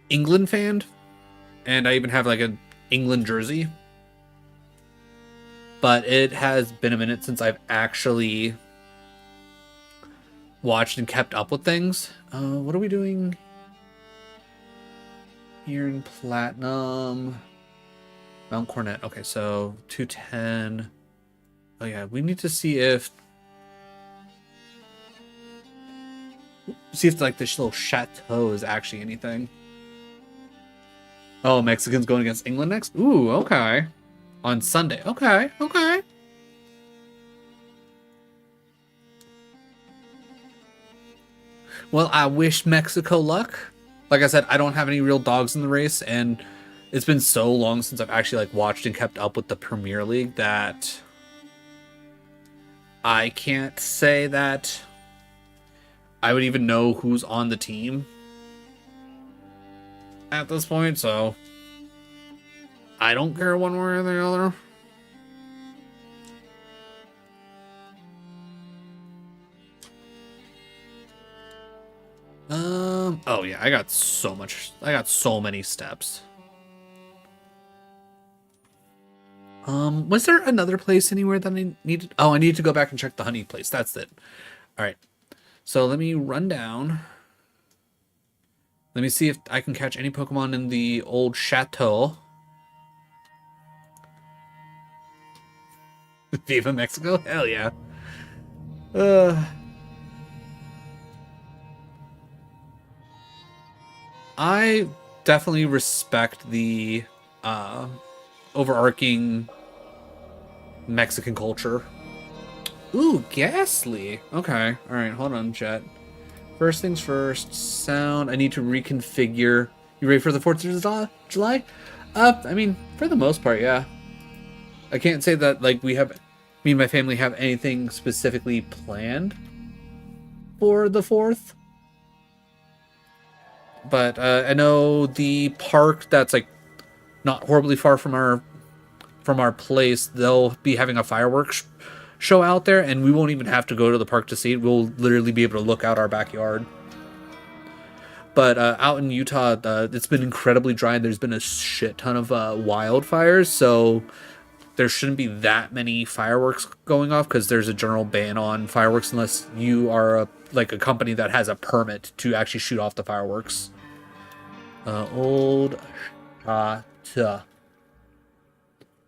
England fan, and I even have like an England jersey. But it has been a minute since I've actually watched and kept up with things. What are we doing here in Platinum? Mount Cornet. Okay, so 210. Oh yeah, we need to see if like this little chateau is actually anything. Oh, Mexicans going against England next? Ooh, okay. On Sunday. Okay, okay. Well, I wish Mexico luck. Like I said, I don't have any real dogs in the race, and it's been so long since I've actually like watched and kept up with the Premier League that I can't say that I would even know who's on the team at this point, so I don't care one way or the other. Oh yeah, I got so many steps. Was there another place anywhere that I needed? Oh, I need to go back and check the honey place. That's it. All right. So let me run down. Let me see if I can catch any Pokemon in the old chateau. Viva Mexico? Hell yeah. I definitely respect the overarching Mexican culture. Ooh, Ghastly. Okay. Alright, hold on, chat. First things first, sound. I need to reconfigure. You ready for the 4th of July? I mean, for the most part, yeah. I can't say that, like, me and my family have anything specifically planned for the 4th. But I know the park that's, like, not horribly far from our place, they'll be having a fireworks show out there, and we won't even have to go to the park to see it. We'll literally be able to look out our backyard. But out in Utah, it's been incredibly dry, and there's been a shit ton of wildfires, so there shouldn't be that many fireworks going off because there's a general ban on fireworks unless you are a company that has a permit to actually shoot off the fireworks. Old Shata.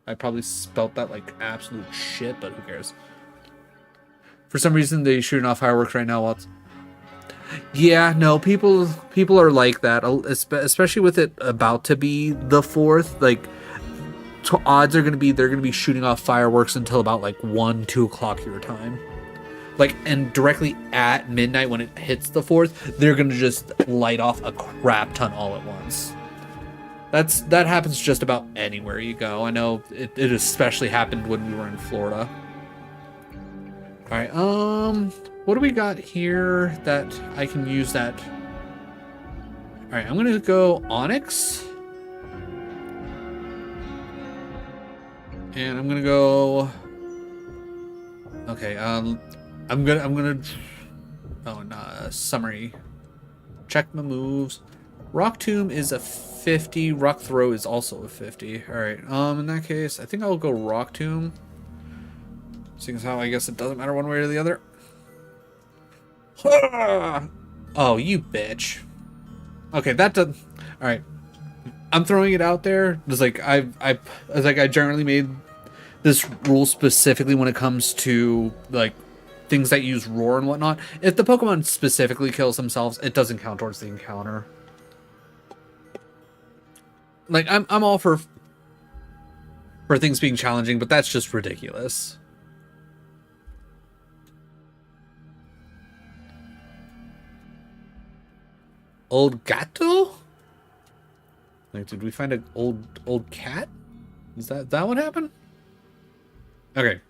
I probably spelt that like absolute shit, but who cares? For some reason, they're shooting off fireworks right now. Yeah, no, people are like that, especially with it about to be the 4th. Like, odds are they're gonna be shooting off fireworks until about like 1-2 o'clock your time. Like, and directly at midnight when it hits the 4th, they're gonna just light off a crap ton all at once. That happens just about anywhere you go. I know it especially happened when we were in Florida. All right, what do we got here that I can use that? All right, I'm gonna go Onyx, and I'm gonna go. Okay, I'm gonna. Oh, no, summary. Check my moves. Rock Tomb is a 50. Rock Throw is also a 50. All right. In that case, I think I'll go Rock Tomb. Seeing as how I guess it doesn't matter one way or the other. Oh, you bitch. Okay, that does. All right. I'm throwing it out there. Just like I generally made this rule specifically when it comes to like things that use roar and whatnot. If the Pokemon specifically kills themselves, it doesn't count towards the encounter. Like I'm all for things being challenging, but that's just ridiculous. Old gato? Like, did we find an old cat? Is that what happened? Okay.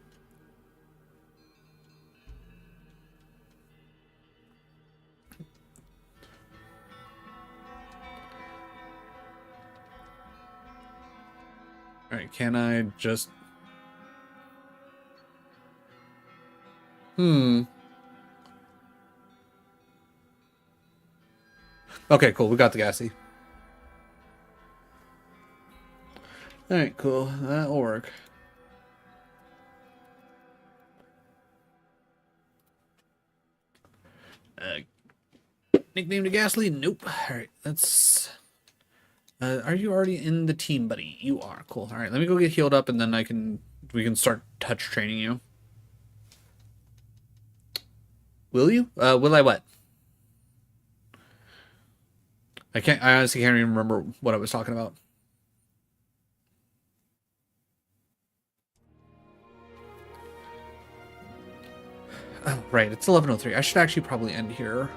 All right, can I just... Okay, cool. We got the gassy. All right, cool. That'll work. Nickname to Ghastly? Nope. All right, that's... are you already in the team, buddy? You are. Cool. All right, let me go get healed up, and then we can start touch training you. Will you? Will I what? I honestly can't even remember what I was talking about. Oh, right. It's 11:03. I should actually probably end here.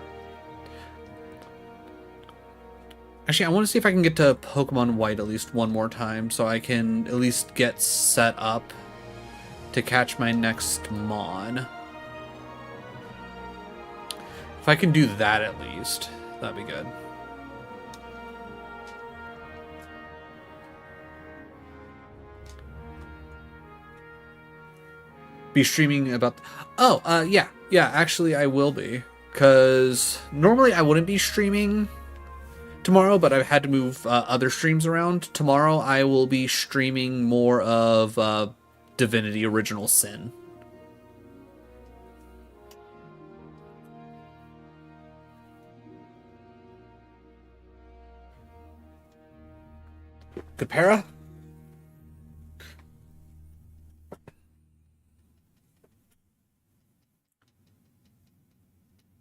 Actually, I want to see if I can get to Pokemon White at least one more time so I can at least get set up to catch my next Mon. If I can do that at least, that'd be good. Be streaming about... Oh, yeah. Yeah, actually I will be. Because normally I wouldn't be streaming tomorrow, but I've had to move other streams around. Tomorrow I will be streaming more of Divinity Original Sin. Good para?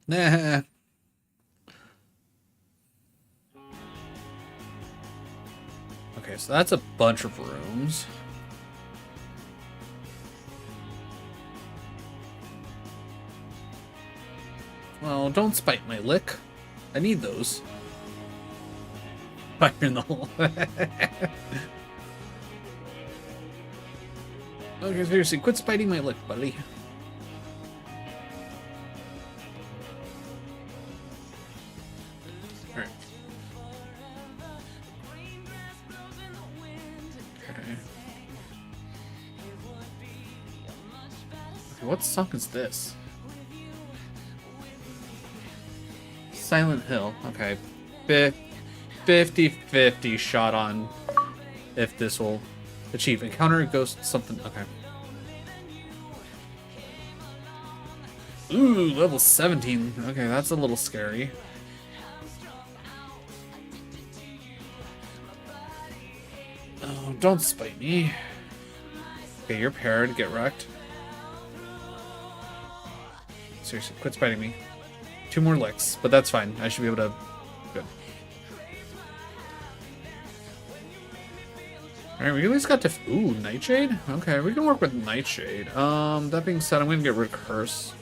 Nah. Okay, so that's a bunch of rooms. Well, don't spite my lick. I need those. Fire in the hole. Okay, seriously, quit spiting my lick, buddy. Alright. Okay. Okay, what song is this? Silent Hill. Okay. 50-50 shot on if this will achieve. Encounter ghost something. Okay. Ooh, level 17. Okay, that's a little scary. Oh, don't spite me. Okay, you're paired. Get wrecked. Seriously, quit spiting me. 2 more licks, but that's fine. I should be able to... Good. Alright, we at least got to... Ooh, Nightshade? Okay, we can work with Nightshade. That being said, I'm gonna get rid of Curse.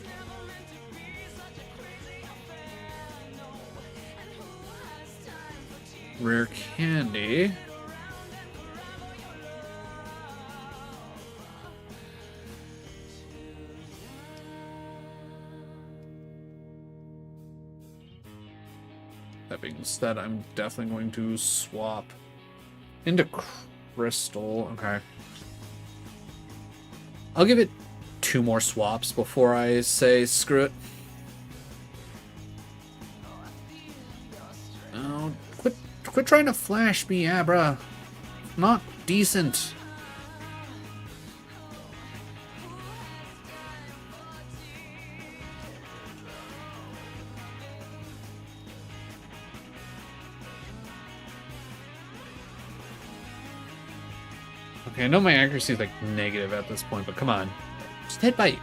Rare Candy. That being said, I'm definitely going to swap into Crystal. Okay. I'll give it 2 more swaps before I say screw it. Oh, quit trying to flash me, Abra. Not decent. Okay, I know my accuracy is like negative at this point, but come on. Just hit bite.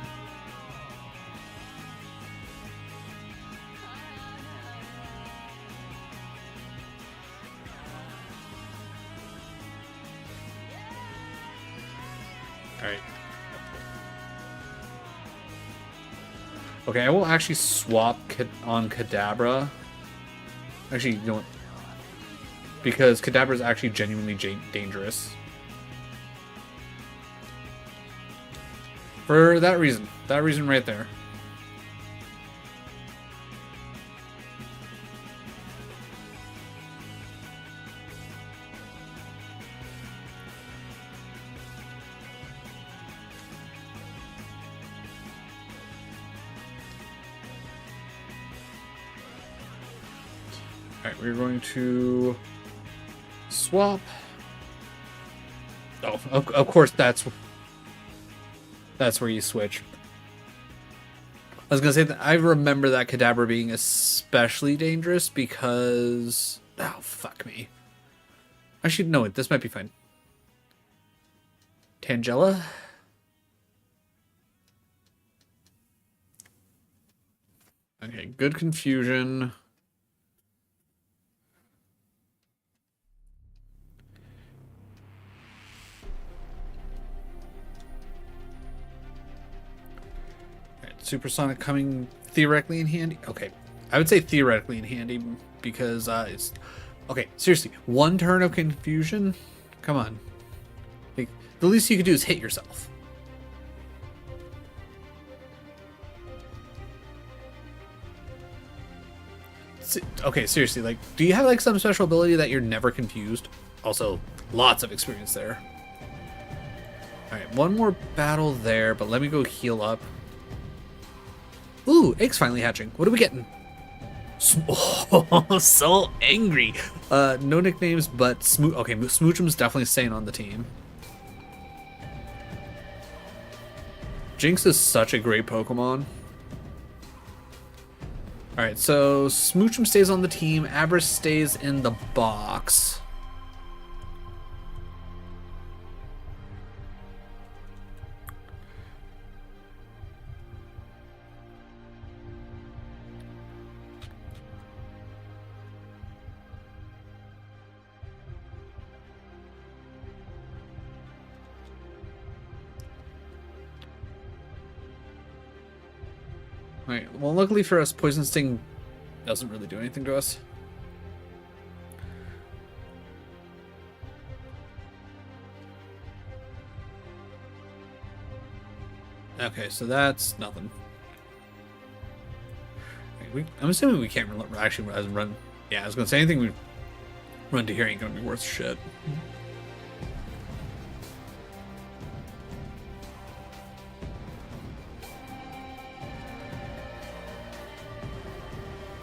Alright. Okay, I will actually swap on Kadabra. Actually, you know what? Because Kadabra is actually genuinely dangerous. For that reason. That reason right there. Alright, we're going to swap. Oh, of course that's where you switch. I was gonna say that I remember that Kadabra being especially dangerous because... Oh, fuck me. Actually, no, this might be fine. Tangela? Okay, good confusion. Supersonic coming theoretically in handy. Okay, I would say theoretically in handy because it's okay. Seriously, one turn of confusion. Come on, like, the least you could do is hit yourself. Okay, seriously, like, do you have like some special ability that you're never confused? Also, lots of experience there. All right, one more battle there, but let me go heal up. Ooh, eggs finally hatching. What are we getting? Oh, so angry. No nicknames, but okay, Smoochum's definitely staying on the team. Jinx is such a great Pokemon. Alright, so Smoochum stays on the team. Abra stays in the box. Right. Well, luckily for us, Poison Sting doesn't really do anything to us. Okay, so that's nothing. Right, I'm assuming we can't actually run. Yeah, I was gonna say anything we run to here ain't gonna be worth shit.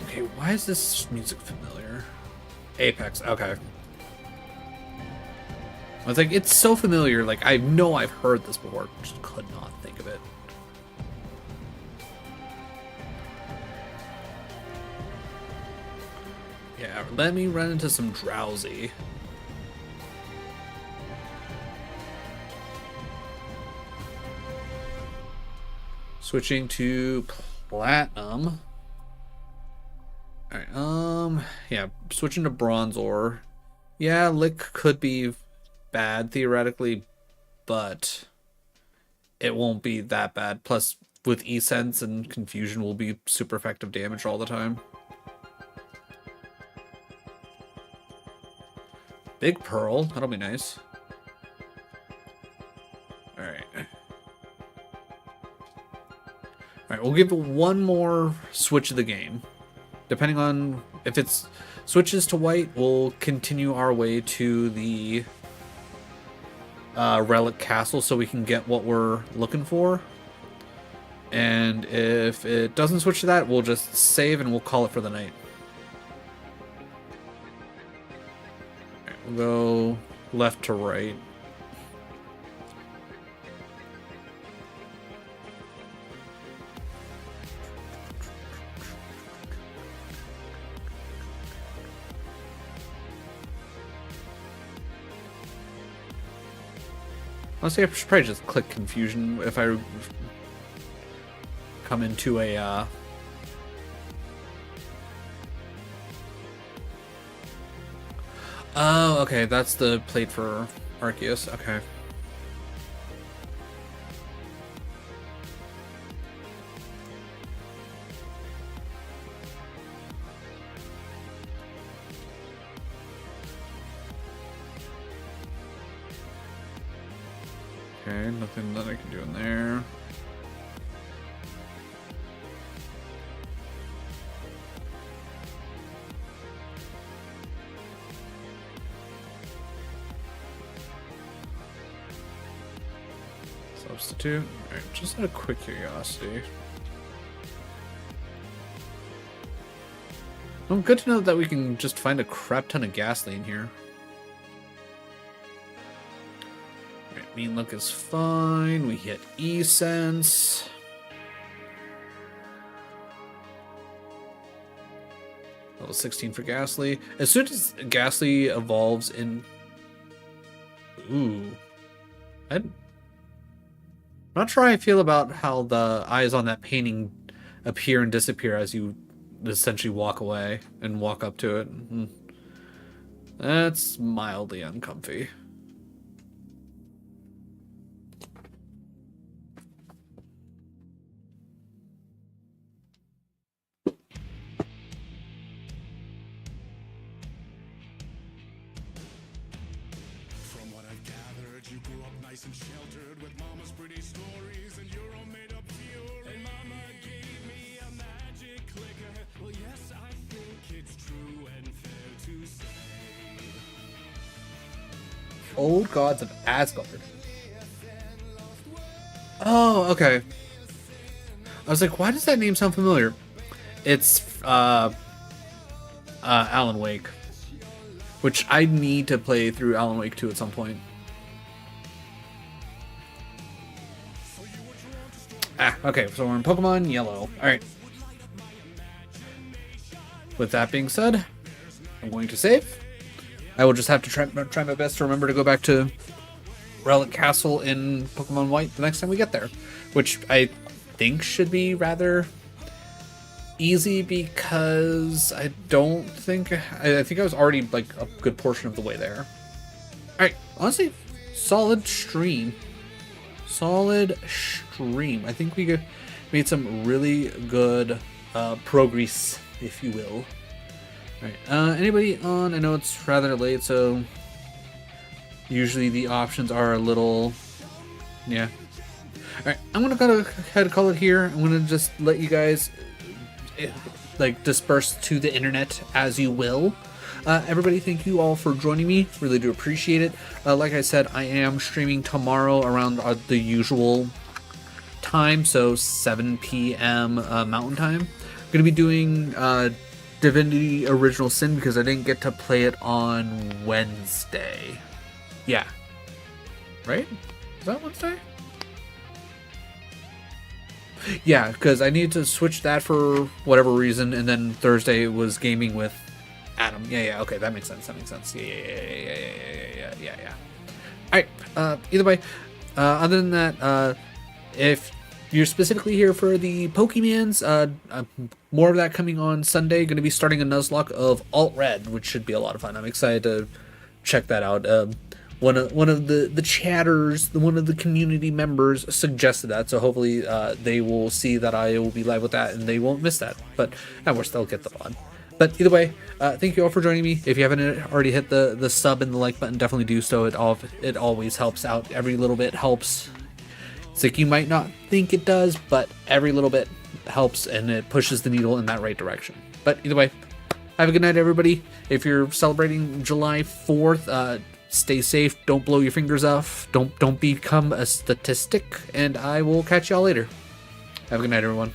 Okay, why is this music familiar? Apex, okay. I was like, it's so familiar, like, I know I've heard this before, just could not think of it. Yeah, let me run into some Drowsy. Switching to Platinum. Alright, yeah, switching to Bronzor. Yeah, Lick could be bad, theoretically, but it won't be that bad. Plus, with E-Sense and Confusion will be super effective damage all the time. Big Pearl, that'll be nice. Alright. Alright, we'll give it one more switch of the game. Depending on if it switches to white, we'll continue our way to the Relic Castle so we can get what we're looking for. And if it doesn't switch to that, we'll just save and we'll call it for the night. Right, we'll go left to right. Honestly, I should probably just click confusion if I come into a Oh, okay, that's the plate for Arceus. Okay. Okay, nothing that I can do in there. Substitute. Alright, just out of quick curiosity. Well, good to know that we can just find a crap ton of gasoline here. Alright, mean look is fine. We hit E-Sense. Level 16 for Ghastly. As soon as Ghastly evolves in... Ooh. I'm not sure how I feel about how the eyes on that painting appear and disappear as you essentially walk away and walk up to it. That's mildly uncomfy. From what I've gathered, you grew up nice and sheltered with mama's pretty stories and your own made-up fury. And mama gave me a magic clicker. Well, yes, I think it's true and fair to say. Old Gods of Asgard. Oh, okay. I was like, why does that name sound familiar? It's Alan Wake, which I need to play through Alan Wake 2 at some point. Okay, so we're in Pokemon Yellow. Alright. With that being said, I'm going to save. I will just have to try my best to remember to go back to Relic Castle in Pokemon White the next time we get there, which I think should be rather easy because I don't think I think I was already like a good portion of the way there. All right, honestly, solid stream. I think we made some really good progress, if you will. Alright, anybody on? I know it's rather late, so usually the options are a little... Yeah. Alright, I'm gonna go ahead and call it here. I'm gonna just let you guys like disperse to the internet as you will. Everybody, thank you all for joining me. Really do appreciate it. Like I said, I am streaming tomorrow around the usual time, so 7 p.m. Mountain Time. I'm gonna be doing Divinity Original Sin because I didn't get to play it on Wednesday. Yeah. Right? Is that Wednesday? Yeah, because I needed to switch that for whatever reason, and then Thursday was gaming with Adam. Yeah, okay, that makes sense. Yeah. Alright, either way, other than that, if you're specifically here for the Pokemans, more of that coming on Sunday. Going to be starting a Nuzlocke of Alt Red, which should be a lot of fun. I'm excited to check that out. One of the chatters, one of the community members suggested that, so hopefully they will see that I will be live with that and they won't miss that. But of course they'll get the fun. But either way, thank you all for joining me. If you haven't already hit the sub and the like button, definitely do so. It always helps out. Every little bit helps. It's like you might not think it does, but every little bit helps and it pushes the needle in that right direction. But either way, have a good night, everybody. If you're celebrating July 4th, stay safe. Don't blow your fingers off. Don't become a statistic. And I will catch y'all later. Have a good night, everyone.